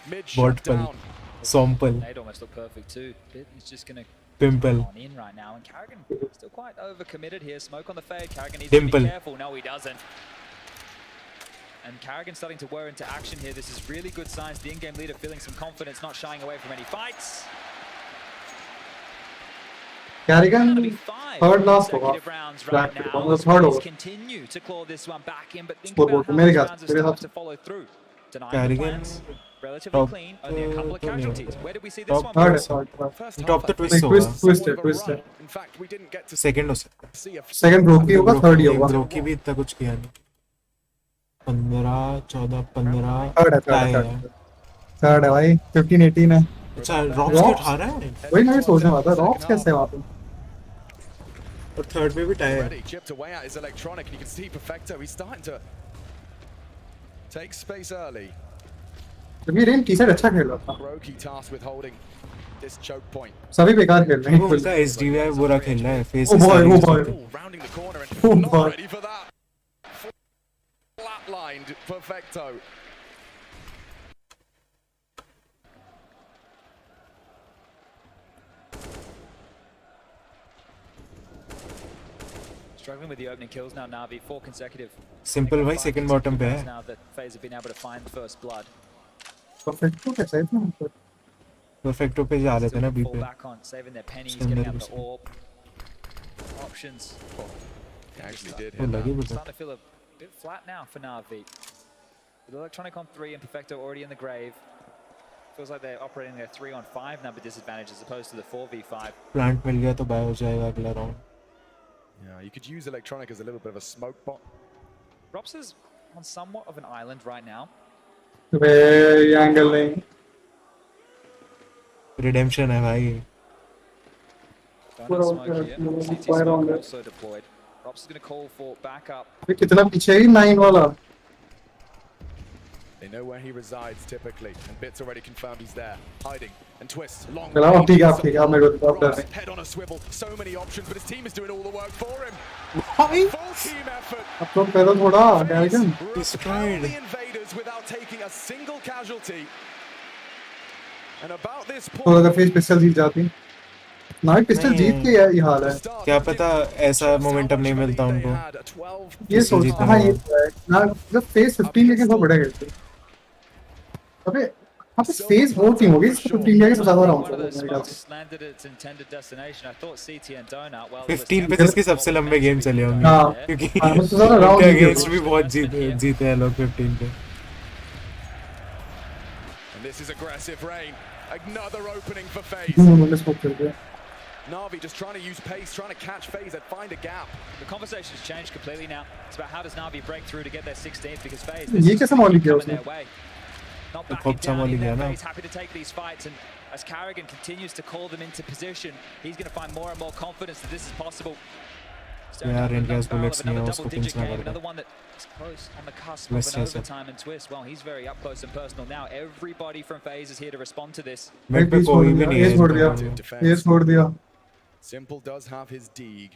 Mid shutdown. Simple. They'd almost look perfect too. He's just going to Pimple. on in right now, and Karrigan still quite overcommitted here. Smoke on the fade. Karrigan needs to be careful. No, he doesn't. And Karrigan starting to whir into action here. This is really good signs. The in-game leader feeling some confidence, not shying away from any fights. Carrigan third last होगा consecutive rounds right black now. मतलब third Space होगा continue to claw this one back in, but think Scoreboard about how मेरे these ख्याल rounds have मेरे हिसाब started से to follow through. Denying the Carrigan plans, relatively top clean, only a couple of तो नहीं casualties. होगा Where did we see this top one? third top तो twist नहीं होगा twist है In fact, we didn't get to second हो सकता second broke ही होगा third ही होगा ब्रोकी भी इतना कुछ किया नहीं 15 14 15 third है third है भाई 15 18 है अच्छा रॉक्स के 18 है वही मैं भी सोचने वाला था रॉक्स कैसे है वहाँ पे और थर्ड में भी टाई है Already chipped away at his electronic, and you can see Perfecto. He's starting to take space early. जब ये रेन की साइड अच्छा खेल रहा था Brokey tasked with holding this choke point. सभी बेकार खेल रहे वो उनका एसडीआई बुरा खेल रहा है face oh boy Rounding the corner and not ready for that. Flatlined Perfecto. Struggling with the opening kills now, Na'Vi, 4 consecutive. Simple भाई सेकंड बॉटम पे है Now that FaZe have been able to find the first blood. Perfect कैसा है इतना perfecto पे जा रहे थे ना बी Fall पे back on, saving their pennies, getting out the orb. Options. He actually did वो hit लगी that. मुझे Starting to feel a bit flat now for Na'Vi. With Electronic on 3 and Perfecto already in the grave. Feels like they're operating their 3-on-5 number disadvantage as opposed to the 4v5. Plant मिल गया तो buy हो जाएगा अगला round Yeah, you could use Electronic as a little bit of a smoke bot. Rops is on somewhat of an island right now. Way angle नहीं redemption है भाई Don't have smoke here. CT smoke also deployed. Rops is going to call for backup. वे कितना पीछे ही 9 वाला They know where he resides typically, and Bits already confirmed he's there. Hiding and Twist. Long चला range, ठीक है मेरे को अब डर Rops, नहीं head on a swivel. So many options, but his team is doing all the work for him. भाई Full team effort. अब तो पैदल थोड़ा कैरिगन Repel the invaders without taking a single casualty. And about this तो point, अगर face pistol जीत जाती ना pistol जीत के ये हाल है क्या पता ऐसा मोमेंटम नहीं मिलता उनको ये सोचता हाँ ये तो है ना जब फेस 15 लेके बहुत बड़ा खेलते अबे यहाँ पे फेस बहुत टीम होगी 15 लेके सबसे ज्यादा राउंड One of those मेरे ख्याल smokes से landed at its intended destination. I thought CT and Donut, well, 15 पे जिसके सबसे लंबे गेम चले होंगे हाँ क्योंकि हाँ सबसे ज्यादा राउंड उनके अगेंस्ट भी बहुत जीते हैं लोग 15 पे and this is aggressive rain. Another opening for FaZe. मैंने स्मोक कर दिया Na'Vi just trying to use pace, trying to catch FaZe and find a gap. The conversation has changed completely now. It's about how does Na'Vi break through to get their 16th because FaZe ये कैसे Molly किया coming उसने their way. Not तो backing खूब down संभाली in गया their ना FaZe, happy to take these fights, and as Carrigan continues to call them into position, he's going to find more and more confidence that this is possible. यार इनके bullets नहीं है Another उसको double-digit pinch ना game, कर another one that's close on the cusp Twist of an जैसा। overtime and Twist. Well, he's very up close and personal now. Everybody from FaZe is here to respond to this. Mid पे कोई भी नहीं ये छोड़ दिया है ये छोड़ दिया Simple does have his Deeg.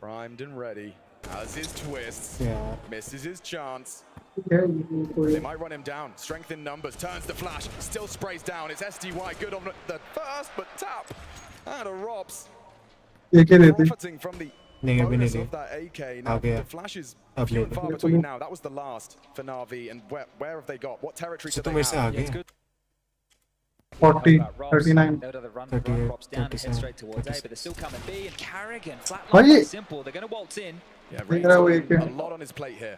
Primed and ready. As is Twist. Yeah. Misses his chance. They They might run him down. Strength in numbers. Turns the flash. Still sprays down. It's SDY. Good on the first, but tap. And a Robs. एक ही देती Profiting from the नहीं अभी bonus नहीं of that AK. Uh Now, गया the flash is अब few ले and far low between now. That was the last for Na'Vi. And where have they got? What territory do तो they मेरे से आ have? गया 40 39 They'll either run 38, Rops down and head 37, straight towards A, 36. but they're still coming B, and Carrigan, flat भाई line, ये simple. They're going to waltz in. Yeah, देख रहा है वो Reigns एक a lot on his plate here.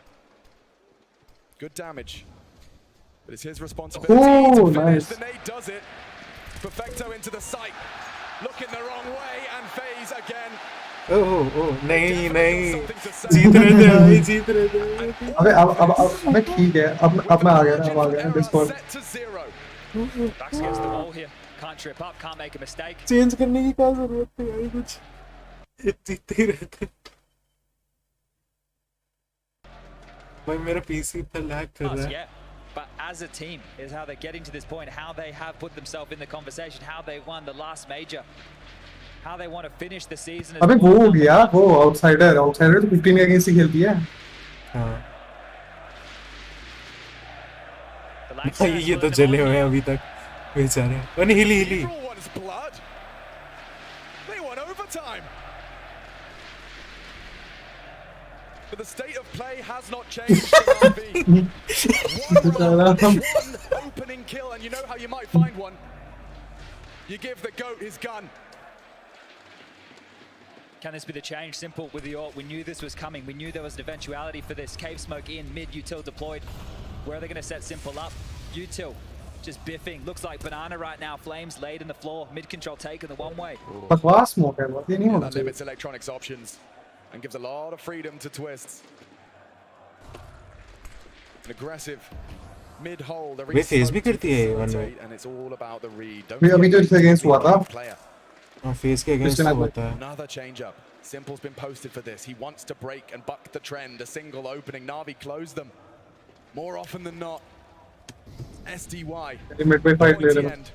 Good damage. But it's his responsibility Oh, to finish. nice. The nade does it. Perfecto into the sight. Looking the wrong way and FaZe again. ओह नहीं नहीं जीत रहे थे भाई जीत रहे थे अबे अब मैं ठीक है अब मैं आ गया ना अब आ गया Discord Set to zero. Backs against the wall here. Can't trip up, can't make a mistake. Change करने की क्या जरूरत थी भाई कुछ जीतते ही रहते भाई मेरा पीसी पर लैग कर रहा है Yeah, but as a team is how they're getting to this point, how they have put themselves in the conversation, how they won the last major, how they want to finish the season. अबे वो हो गया वो outsider तो 15 के against ही खेलती है हाँ भाई ये तो जले हुए हैं अभी तक बेचारे अरे हिली हिली Everyone's blood. They want overtime. But the state of play has not changed for Na'Vi. One opening kill, and you know how you might find one. You give the GOAT his gun. Can this be the change? Simple with the ult. We knew this was coming. We knew there was an eventuality for this. Cave smoke in, mid util deployed. Where are they going to set Simple up? Util just biffing. Looks like banana right now. Flames laid in the floor. Mid control taken the one way. बकवास smoke है वो ये नहीं होना That चाहिए. limits electronics options and gives a lot of freedom to Twists. An aggressive mid hole. Way face भी करती है one way. And it's all about the read. अभी जो इसके against हुआ था. हाँ फेस के against होता है. Another change up. Simple's been posted for this. He wants to break and buck the trend. A single opening. Na'Vi closed them. More often than not. SDY. Midway fight ले रहे हैं.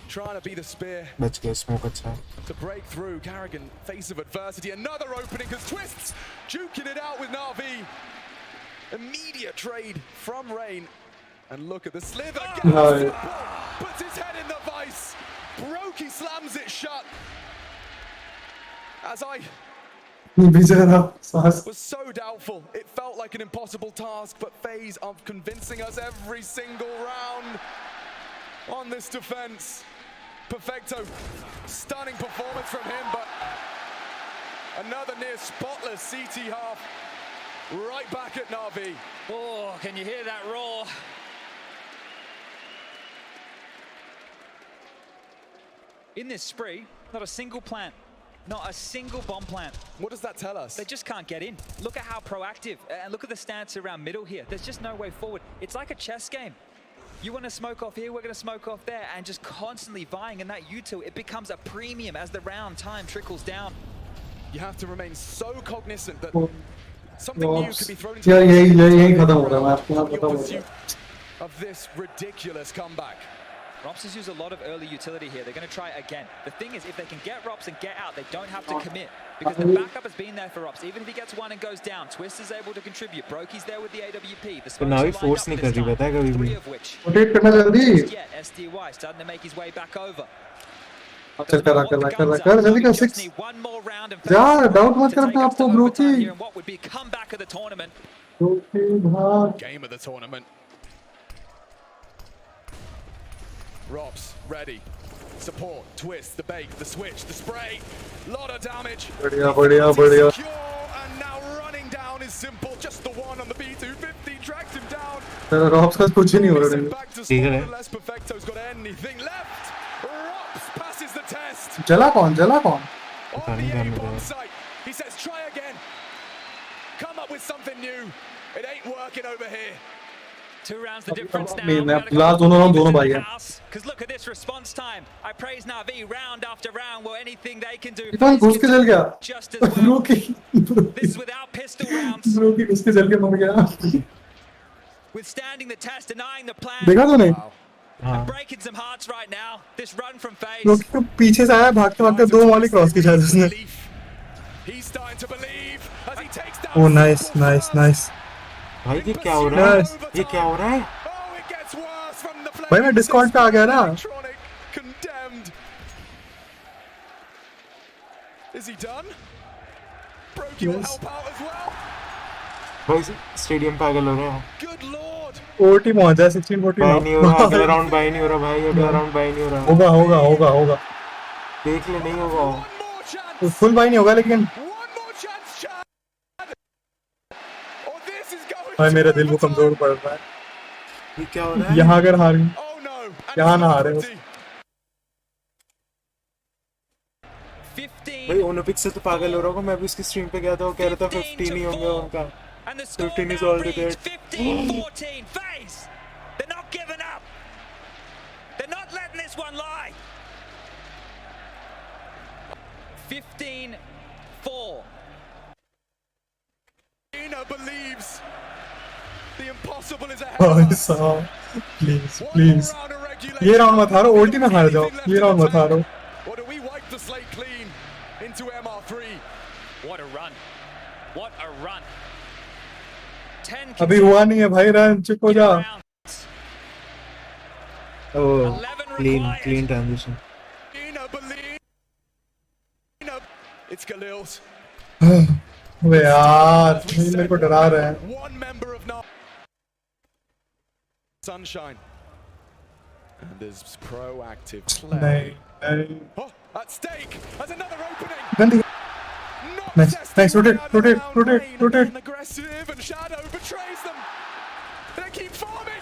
Trying to be the spear. बच गया smoke अच्छा. To break through. Carrigan, face of adversity. Another opening because Twists juking it out with Na'Vi. Immediate trade from Rain. And look at the slither. No. Puts his head in the vice. Brokey slams it shut. As I was so doubtful, it felt like an impossible task, but FaZe are convincing us every single round on this defense. Perfecto, stunning performance from him, but another near spotless CT half right back at Na'Vi. Oh, can you hear that roar? In this spree, not a single plant. Not a single bomb plant. What does that tell us? They just can't get in. Look at how proactive, and look at the stance around middle here. There's just no way forward. It's like a chess game. You want to smoke off here, we're going to smoke off there, and just constantly vying in that util. It becomes a premium as the round time trickles down. You have to remain so cognizant that something new could be thrown into the of this ridiculous comeback. Rops has used a lot of early utility here. They're going to try again. The thing is, if they can get Rops and get out, they don't have to commit. Because the backup has been there for Rops. Even if he gets one and goes down, Twist is able to contribute. Brokey's there with the AWP. The तो नावी force नहीं कर रही पता है कभी भी. Rotate करना जल्दी. Yeah, SDY starting to make his way back over. चल कर जल्दी कर 6. जा डाउट मत कर अपने आप को ब्रोकी. What would be comeback of the tournament? Game of the tournament. Rops ready. Support, twist, the bait, the switch, the spray. Lot of damage. बढ़िया. And now running down is Simple. Just the one on the B250 tracked him down. Rops का कुछ नहीं हो रहा है. ठीक है. Unless Perfecto's got anything left. Rops passes the test. जला कौन? On the A bomb site. He says try again. Come up with something new. It ain't working over here. 2 rounds the difference now. Last दोनों भाई हैं. Because look at this response time. I praise Na'Vi round after round. Well, anything they can do. इतना घुस के चल गया. Just as well. This is without pistol rounds. ब्रोकी घुस के चल के मर गया. Withstanding the test, denying the plan. देखा तूने? And breaking some hearts right now. This run from FaZe. ब्रोकी को पीछे से आया भागते 2 वाली क्रॉस की शायद उसने. He's starting to believe as he takes down. Oh nice. भाई ये क्या हो रहा है? ये क्या हो रहा है? भाई मैं डिस्कॉर्ड पे आ गया ना. Condemned. Is he done? Brokey will help out as well. भाई स्टेडियम पागल हो रहा है. Good lord. OT पहुंचा 16-14. बाय नहीं हो रहा. अगला राउंड बाय नहीं हो रहा भाई. अगला राउंड बाय नहीं हो रहा. होगा. देख ले नहीं होगा. फुल बाय नहीं होगा लेकिन. भाई मेरा दिल वो कमजोर पड़ रहा है. ये क्या हो रहा है? यहाँ अगर हारी, यहाँ ना हारे. भाई ओनोपिक से तो पागल हो रहा हूँ. मैं भी उसकी स्ट्रीम पे गया था. वो कह रहा था 15 ही होंगे उनका. 15 is all they get. 15-14 FaZe. They're not giving up. They're not letting this one lie. 15-4. Believes the impossible is ahead. Please. ये राउंड मत हारो. उल्टी में हार जाओ. ये राउंड मत हारो. Or do we wipe the slate clean into MR3? What a run. What a run. 10 अभी हुआ नहीं है भाई. रन चुप हो जा. Oh, clean transition. It's Khalil's. वे यार मेरे को डरा रहे हैं. One member of Sunshine. And there's proactive play. नहीं. Oh, at stake. There's another opening. गंदी. Nice. Rotate. Aggressive, and Shadow betrays them. They keep farming.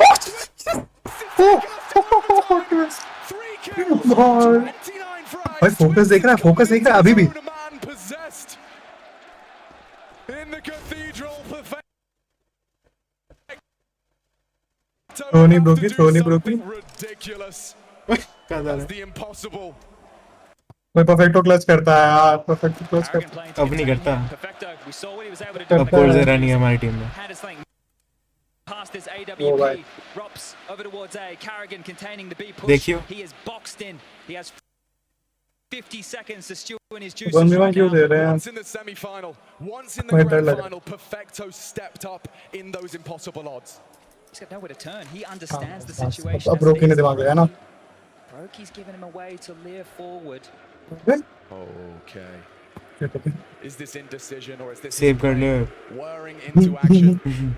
भाई फोकस देख रहा है अभी भी. Possessed in the cathedral. Tony Brookie. Ridiculous. That's the impossible. भाई perfecto clutch करता है यार. परफेक्टो क्लच करता है. अब नहीं करता. अब कोर्सेरा नहीं है हमारी टीम में. Past this AWP, drops over towards A. Carrigan containing the B push. देखियो. He is boxed in. He has 50 seconds to stew in his juices. Once in the semi-final, once in the grand final, Perfecto stepped up in those impossible odds. He's got nowhere to turn. He understands the situation. अब ब्रोकी ने दिमाग लगाया ना. Brokey's given him a way to live forward. Okay. Is this indecision or is this save कर ले. whirring into action?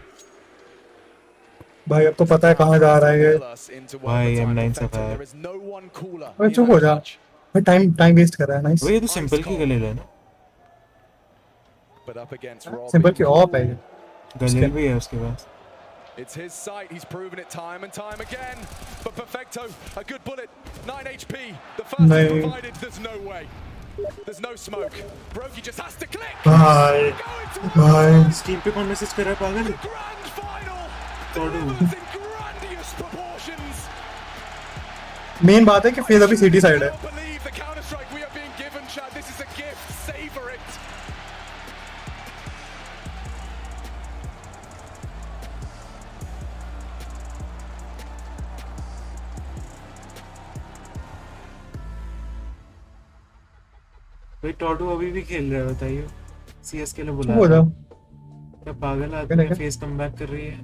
भाई अब तो पता है कहाँ जा रहा है ये. भाई M9 से फायर. भाई चुप हो जा. भाई टाइम वेस्ट कर रहा है. नाइस. ये तो सिंपल की गले लेना. सिंपल की ऑफ है. गले भी है उसके पास. It's his sight, he's proven it time and time again. But Perfecto, a good bullet, 9 HP. The first is provided, there's no way. There's no smoke. Brokey just has to click. भाई. Steam पे कौन message कर रहा है पागल? Grand final. तोड़ू. In grandiose proportions. Main बात है कि फेज अभी सिटी साइड है. Believe the counter strike we are being given, Chad. This is a gift. Savor it. भाई टॉडू अभी भी खेल रहा है बताइए. सीएस के लिए बुला. हो जा. क्या पागल आदमी है. फेस कम बैक कर रही है.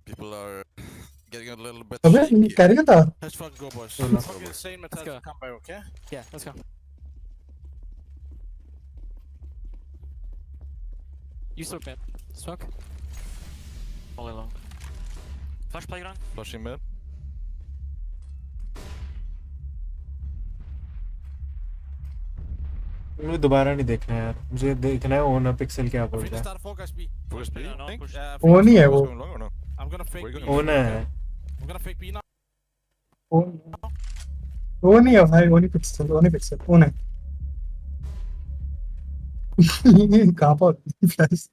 People are getting a little bit अबे कैरी था. Let's fucking go, boys. Fucking insane method to come by, okay? Yeah, let's go. You smoke mid. Smoke. All along. Flash playground. Flushing mid. मुझे दोबारा नहीं देखना है यार. मुझे देखना है ओन पिक्सल क्या बोल रहा है. Focus B. वो नहीं है वो. I'm gonna fake B. Own है. I'm gonna fake B now. वो नहीं है भाई. वो नहीं पिक्सल. वो नहीं. कहाँ पर फ्लैश.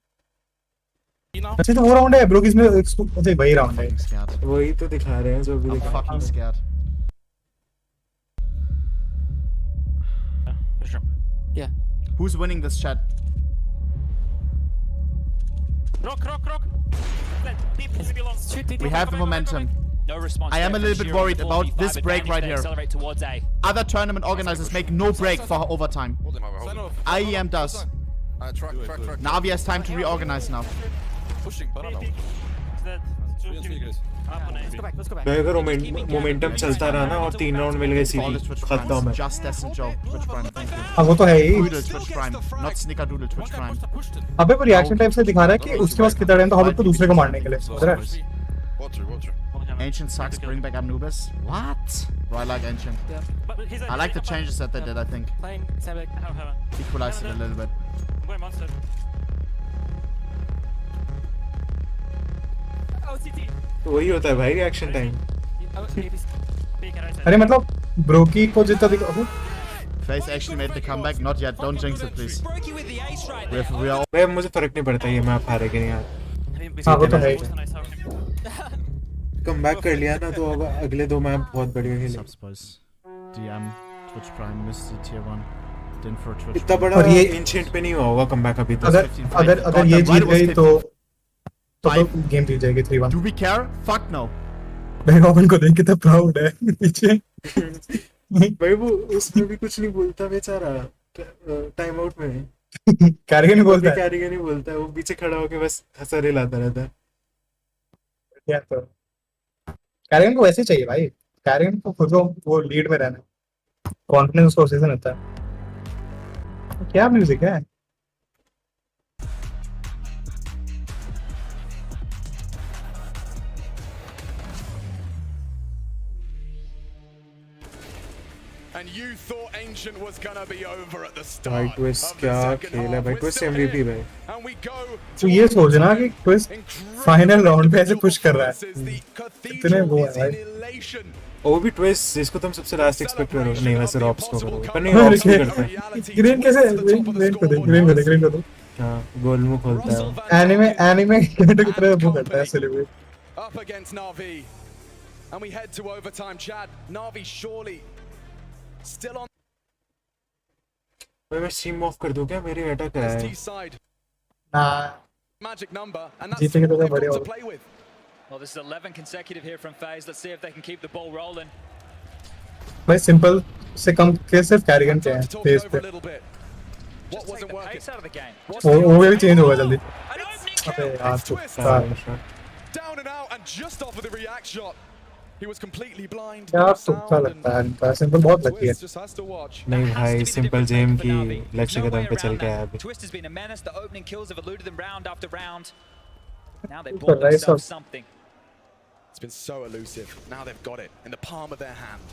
अच्छा तो वो राउंड है ब्रोकीज में. अच्छा वही राउंड है. वही तो दिखा रहे हैं जो भी दिखा. Fucking scared. Yeah. Who's winning this chat? Rock. We have the momentum. No response. I am a little bit worried about this break right here. Accelerate towards A. Other tournament organizers make no break for overtime. IEM does. Track. Navi has time to reorganize now. Pushing banana. Let's go back. भाई अगर momentum चलता रहा ना और 3 round मिल गए सीधी खत्म है. Just S and Joe, Twitch Prime, thank you. हाँ वो तो है ही. Doodle, Twitch Prime, not Snickerdoodle, Twitch Prime. अबे वो रिएक्शन टाइम से दिखा रहा है कि उसके पास कितना टाइम था हॉबट को दूसरे को मारने के लिए. उधर है. Water. Ancient sucks, bring back Anubis. What? Bro, I like Ancient. I like the changes that they did, I think. Playing Sandbag. Equalized it a little bit. I'm going monster. Oh, CT. तो वही होता है भाई reaction time. अरे मतलब ब्रोकी को जितना दिखा. Face actually made the comeback. Not yet. Don't jinx it, please. We are. भाई मुझे फर्क नहीं पड़ता ये मैप हारे कि नहीं यार. हाँ वो तो है. कमबैक कर लिया ना तो अब अगले 2 मैप बहुत बढ़िया खेले. DM Twitch Prime missed tier 1. Didn't for Twitch. इतना बड़ा ये एंशिएंट पे नहीं हुआ होगा कमबैक अभी तक. अगर ये जीत गई तो गेम जीत जाएगी 3-1. Do we care? Fuck no. भाई ओपन को देख के तो प्राउड है पीछे. भाई वो उसमें भी कुछ नहीं बोलता बेचारा टाइम आउट में. कैरिगन नहीं बोलता है. कैरिगन नहीं बोलता है. वो पीछे खड़ा होकर बस हंसरे लाता रहता है. क्या तो कैरिगन को वैसे चाहिए भाई. कैरिगन को खुद को वो लीड में रहना. कॉन्फिडेंस उसको उसी से मिलता है. क्या म्यूजिक है? And you thought Ancient was gonna be over at the start. भाई ट्विस्ट क्या खेल है भाई, ट्विस्ट MVP भाई। And we go तो ये सोचना कि ट्विस्ट फाइनल राउंड पे ऐसे पुश कर रहा है, इतने वो है भाई। वो भी ट्विस्ट जिसको तुम सबसे लास्ट एक्सपेक्ट करोगे, नहीं वैसे रॉप्स को करोगे, पर नहीं रॉप्स भी करते हैं। ग्रीन कैसे? ग्रीन को दे। हाँ, गोलमुख खोलता है। एनिमे कैरेक्टर की तरह वो करता है celebrate. up against Na'Vi. And we head to overtime. Chad, Na'Vi surely still on मैं स्ट्रीम ऑफ कर दूं क्या? मेरी अटैक है। magic number and that's जीतेंगे तो what they've बढ़िया got to होगा। play with. Well, this is 11 consecutive here from FaZe. Let's see if they can keep the ball rolling. भाई सिंपल से कम के सिर्फ कैरिगन के हैं फेस पे। What wasn't working? वो भी चेंज होगा जल्दी। अबे यार चुप। Down and out and just off of the react shot. He was completely blind. यार तुक्का लगता है इनका, सिंपल बहुत लगती है। Just has to watch. नहीं भाई, सिंपल जेम की लक्ष्य कदम पे चल के आया अभी। Twist has been a menace. The opening kills have eluded them round after round. Now they Super bought nice themselves up. something. It's been so elusive. Now they've got it in the palm of their hand.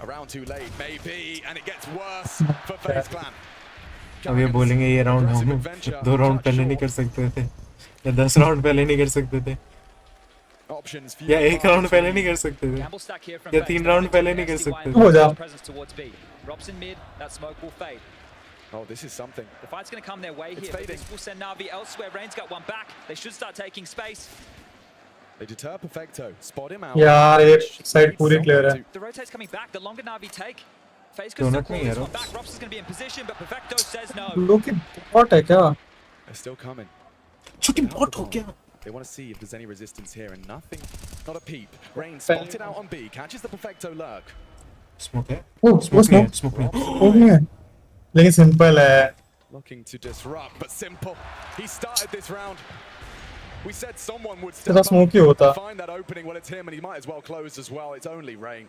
Around too late, maybe, and it gets worse for FaZe Clan. अब ये बोलेंगे ये round हम 2 round पहले नहीं कर सकते थे, या 10 राउंड पहले नहीं कर सकते थे, या 1 राउंड पहले नहीं कर सकते थे, या 3 राउंड पहले नहीं कर सकते थे। हो जा। Robson mid, that smoke will fade. Oh, this is something. The fight's going to come their way here. But this will send Na'Vi elsewhere. Rain's got one back. They should start taking space. They deter Perfecto. Spot him out. यार एक side पूरी clear है। The rotate's coming back. The longer Na'Vi take, FaZe could still call this one back. Robson's going to be in position, but Perfecto says no. लोग की bot है क्या? They're still coming. Shooting bot हो क्या? They want to see if there's any resistance here, and nothing. Not a peep. Rain spotted out on B. Catches the Perfecto lurk. Smoke है? Smoke नहीं है। लेकिन simple है। Looking to disrupt, but simple. He started this round. We said someone would तेरा smoke ही होता। find that opening. Well, it's him, and he might as well close as well. It's only Rain.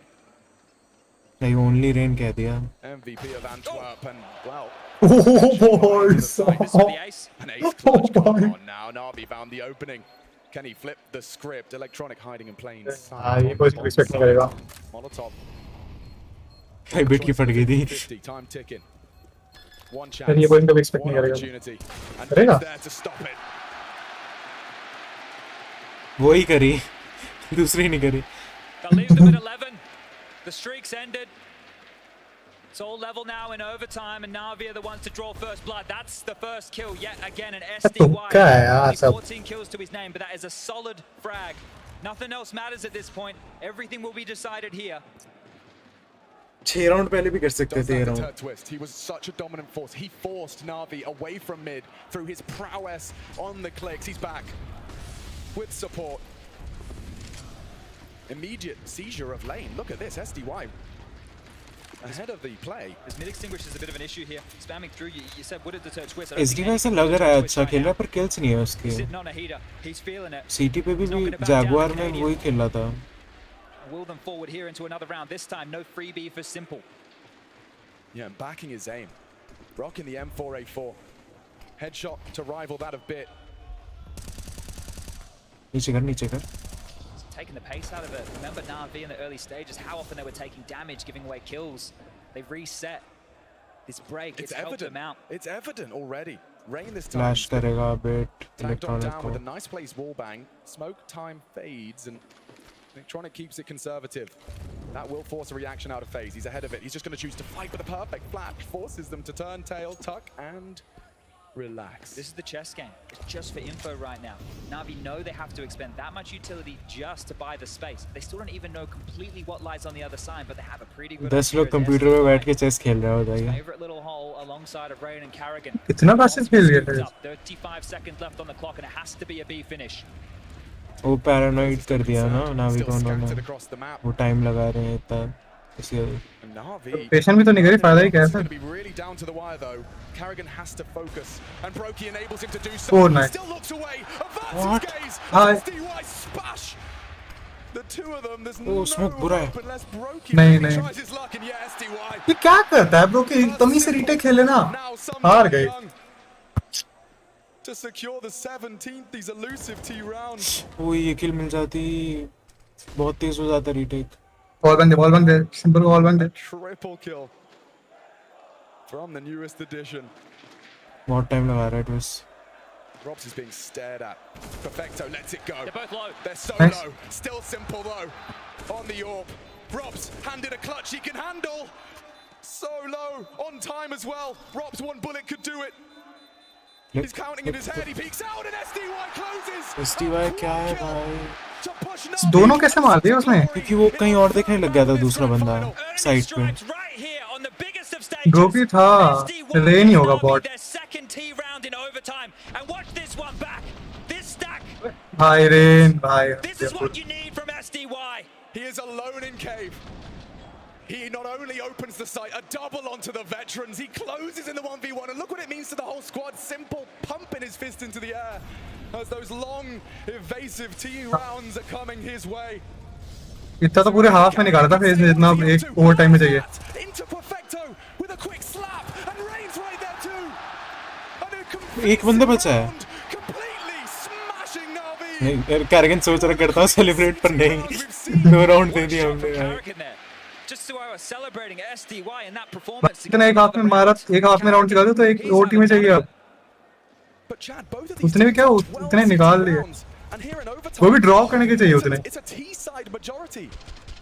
नहीं, only Rain कह दिया। MVP of Antwerp, and well. Oh boy! An ace clutch. Come on now. Na'Vi found the opening. Can he flip the script? Electronic hiding in plain sight. ये कोई expect नहीं करेगा। Molotov. भाई bit की फट गई थी। 50 time ticking. One ये chance. कोई कभी एक्सपेक्ट One नहीं करेगा। opportunity. And करेगा? he's there to stop it. वो ही करी, दूसरी नहीं करी। They'll leave them at 11. The streak's ended. It's all level now in overtime, and Na'Vi are the ones to draw first blood. That's the first kill yet again, an SDY. तुक्का है यार सब। 14 kills to his name, but that is a solid frag. Nothing else matters at this point. Everything will be decided here. 6 round पहले भी कर सकते Does थे ये that round. deter twist? He was such a dominant force. He forced Na'Vi away from mid through his prowess on the clicks. He's back with support. Immediate seizure of lane. Look at this, SDY ahead of the play. This mid extinguisher is a bit of an issue here. Spamming through, you said would it deter twist? SDY से लग रहा है अच्छा खेल रहा है, पर kills नहीं है उसके। Sitting on a heater, he's feeling it. CT पे भी Jaguar में वही खेल रहा था। Will them forward here into another round. This time, no freebie for Simple. Yeah, and backing his aim. Rocking the M4A4. Headshot to rival that of Bit. नीचे कर, नीचे कर। Taking the pace out of it. Remember Na'Vi in the early stages, how often they were taking damage, giving away kills. They've reset. This break, it's helped them out. It's evident already. Rain this time. Flash करेगा Bit Tagged on Electronic down को। with a nice place wall bang. Smoke time fades and Electronic keeps it conservative. That will force a reaction out of FaZe. He's ahead of it. He's just going to choose to fight with a perfect flash. Forces them to turn tail, tuck, and relax. This is the chess game. It's just for info right now. Na'Vi know they have to expend that much utility just to buy the space. They still don't even know completely what lies on the other side, but they have a pretty good 10 लोग computer पे बैठ के chess खेल रहे होता है। Favorite little hole alongside of Rain and Carrigan. इतना passive खेल गया है। 35 seconds left on the clock, and it has to be a B finish. वो पैरानॉइड कर दिया ना Na'Vi को उन्होंने। वो टाइम लगा रहे हैं इतना इसलिए। पेशेंट भी तो नहीं करी, फायदा ही क्या है? Be really down to the wire though. Carrigan has to focus, and Brokey enables him to do so. Oh, nice. He still looks away. Averts his gaze. Hi. SDY splash. The two of them, there's Oh, smoke बुरा है. unless Brokey नहीं, really नहीं. tries his luck, and yeah, SDY. ये क्या करता है bro कि तमीज से रीटेक खेले ना हार गए. To secure the 17th, these elusive T rounds. वो ये किल मिल जाती बहुत तेज हो जाता रीटेक. बॉल बंद दे सिंपल बॉल बंद दे. Triple kill from the newest addition. बहुत टाइम लगा रहा है twist. Robs is being stared at. Perfecto lets it go. They're both low. They're so Nice. low. Still simple though. On the orb. Robs handed a clutch he can handle. So low. On time as well. Robs, one bullet could do it. He's counting in his head. He peeks out and SDY closes. SDY क्या है भाई? दोनों कैसे मार दिए उसने? क्योंकि वो कहीं और देखने लग गया था दूसरा बंदा साइड पे. ब्रोकी था. रेन ही होगा बॉट. भाई रेन भाई. He is alone in cave. He not only opens the sight, a double onto the veterans. He closes in the 1v1, and look what it means to the whole squad. Simple pumping his fist into the air as those long, evasive T rounds are coming his way. इतना तो पूरे half में निकाला था phase में जितना एक over time में चाहिए. Into Perfecto with a quick slap, and Rain's right there too. एक बंदा बचा है. नहीं कैरगन सोच रहा करता हूँ सेलिब्रेट पर नहीं. 2 राउंड दे दिए हमने यार. इतना एक हाफ में मारा. एक हाफ में राउंड निकाले तो एक ओटी में चाहिए अब. उसने भी क्या उतने निकाल लिए. वो भी ड्रॉ करने के चाहिए उतने. It's a T-side majority.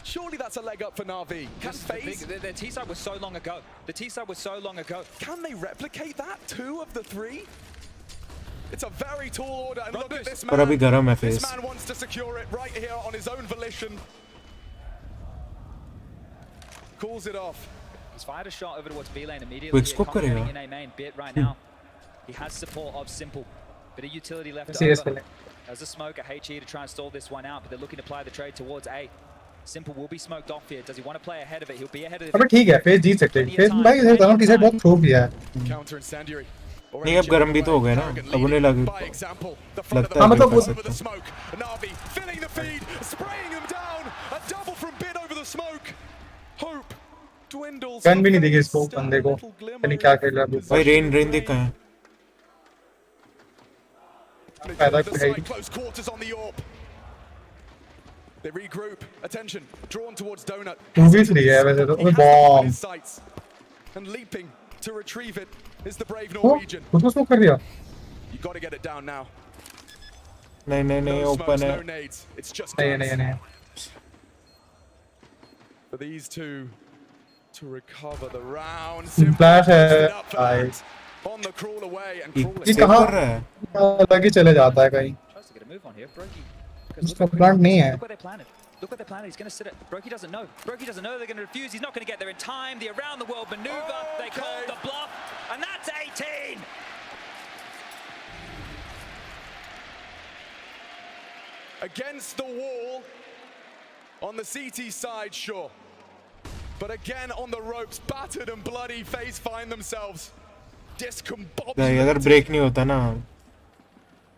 Surely that's a leg up for Na'Vi. Can FaZe... The T-side was so long ago. The T-side was so long ago. Can they replicate that? 2 of the 3? It's a very tall order, and look at this man. पर अभी गरम है face. This man wants to secure it right here on his own volition. Calls it off. He's fired a shot over towards B lane immediately. Quick scope करेगा. In a main bit right now. He has support of Simple. Bit of utility left over. There's a smoke at HE to try and stall this one out, but they're looking to apply the trade towards A. Simple will be smoked off here. Does he want to play ahead of it? He'll be ahead of it. अबे ठीक है phase जीत सकते हैं. Phase भाई इधर दोनों T-shirt बहुत throw किया है. Counter incendiary. नहीं अब गरम भी तो हो गए ना. अब उन्हें लगता है मतलब वो Na'Vi filling the feed, spraying them down. A double from Bit over the smoke. Hope dwindles. Gun भी नहीं देगी इसको बंदे को. नहीं क्या खेल रहा है भाई. रेन देख कहां है. फायदा कोई है. Close quarters on the orb. They regroup. Attention. Drawn towards Donut. Movies नहीं है वैसे तो. Bomb. And leaping to retrieve it is the brave Norwegian. उसको स्मोक कर दिया. You got to get it down now. नहीं ओपन है. No nades. It's just नहीं. For these two to recover the round. Flash है. On the crawl away and crawling. ये कहाँ लगे चले जाता है कहीं. उसका प्लान नहीं है. Look what they planted. He's going to sit it. Brokey doesn't know. Brokey doesn't know they're going to refuse. He's not going to get there in time. The around the world maneuver. They called the bluff, and that's 18. Against the wall on the CT side, sure. But again on the ropes, battered and bloody, FaZe find themselves discombobulated. नहीं अगर break नहीं होता ना.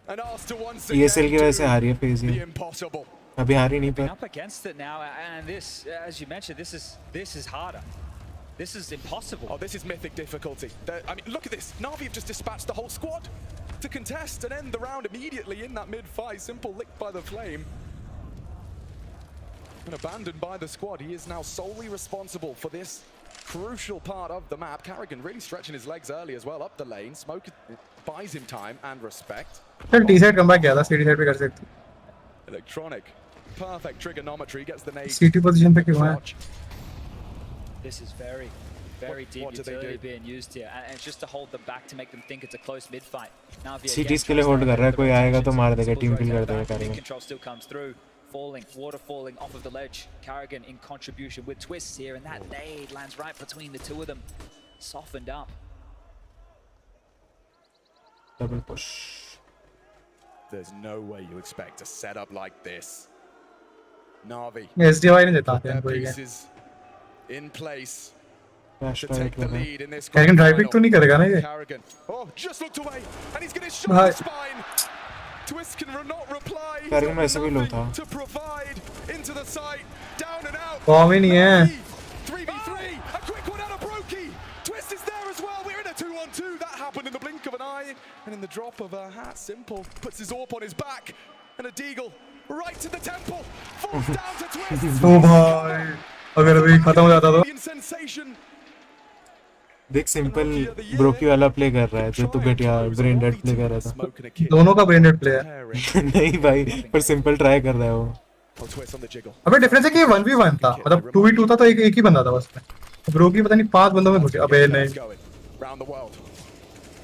And asked to once ESL की वजह से हारी है फेज the ये. impossible. अभी हारी नहीं पर. Up against it now, and this, as you mentioned, this is harder. This is impossible. Oh, this is mythic difficulty. I mean, look at this. Na'Vi have just dispatched the whole squad to contest and end the round immediately in that mid-fight. Simple licked by the flame. And abandoned by the squad. He is now solely responsible for this crucial part of the map. Carrigan really stretching his legs early as well up the lane. Smoke buys him time and respect. चल T-shirt come back किया था. सीटी side पे कर सकते. Electronic. Perfect trigonometry. Gets the nade. सीटी position पे क्यों है? This is very deep utility being used here, and it's just to hold them back to make them think it's a close mid-fight. Now CTs के लिए hold कर रहा है. कोई आएगा तो मार देगा. टीम किल कर देगा Carrigan. Control still comes through. Falling, water falling off of the ledge. Carrigan in contribution with twists here, and that nade lands right between the two of them. Softened up. Double push. There's no way you expect a setup like this. Na'Vi. SDY नहीं देता their कोई. pieces in place Flash to take the lead in this. Carrigan drive pick तो नहीं करेगा ना ये. Carrigan. Oh, just looked away, and he's getting shot in the spine. Twist can not reply. He's करने में got ऐसा भी लो था nothing to provide into the site. Down and out. Form ही नहीं है 3v3. A quick one out of Brokey. Twist is there as well. We're in a 2-on-2. That happened in the blink of an eye. And in the drop of a hat, Simple puts his AWP on his back. And a Deagle right to the temple. Falls down to Twist. ओ भाई अगर अभी खत्म हो जाता तो Sensation. देख simple ब्रोकी वाला play कर रहा है जो तू घटिया ब्रेन डेड प्ले कर रहा था दोनों का ब्रेन डेड प्ले है नहीं भाई पर सिंपल ट्राई कर रहा है वो अबे डिफरेंस है कि 1v1 था मतलब 2v2 था तो एक ही बंदा था बस में ब्रोकी पता नहीं 5 बंदों में घुसे अबे नहीं Round the world.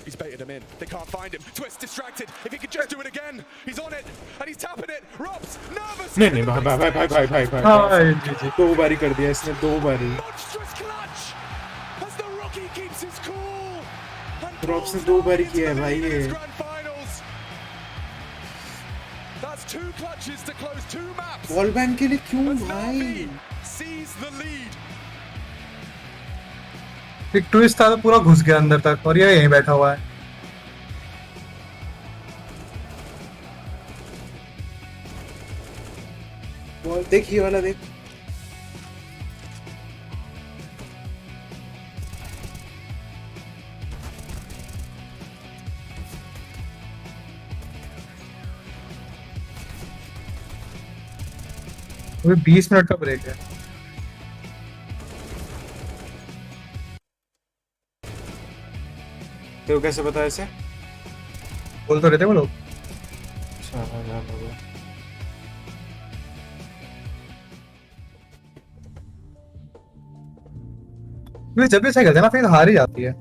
He's baited him in. They can't find him. Twist distracted. If he could just do it again. He's on it. And he's tapping it. Robs, nervous. नहीं भाई जी दो बारी कर दिया इसने दो बारी Monstrous clutch. As the rookie keeps his cool. And robes ने दो बारी किया है भाई ये grand finals. That's 2 clutches to close 2 maps. Ball ban के लिए क्यों भाई Sees the lead. एक ट्विस्ट था तो पूरा घुस गया अंदर तक और ये यहीं बैठा हुआ है बॉल देख ये वाला देख अभी 20 मिनट का ब्रेक है तो कैसे पता ऐसे बोल तो रहते वो लोग जब भी सही करते हैं ना फिर हार ही जाती है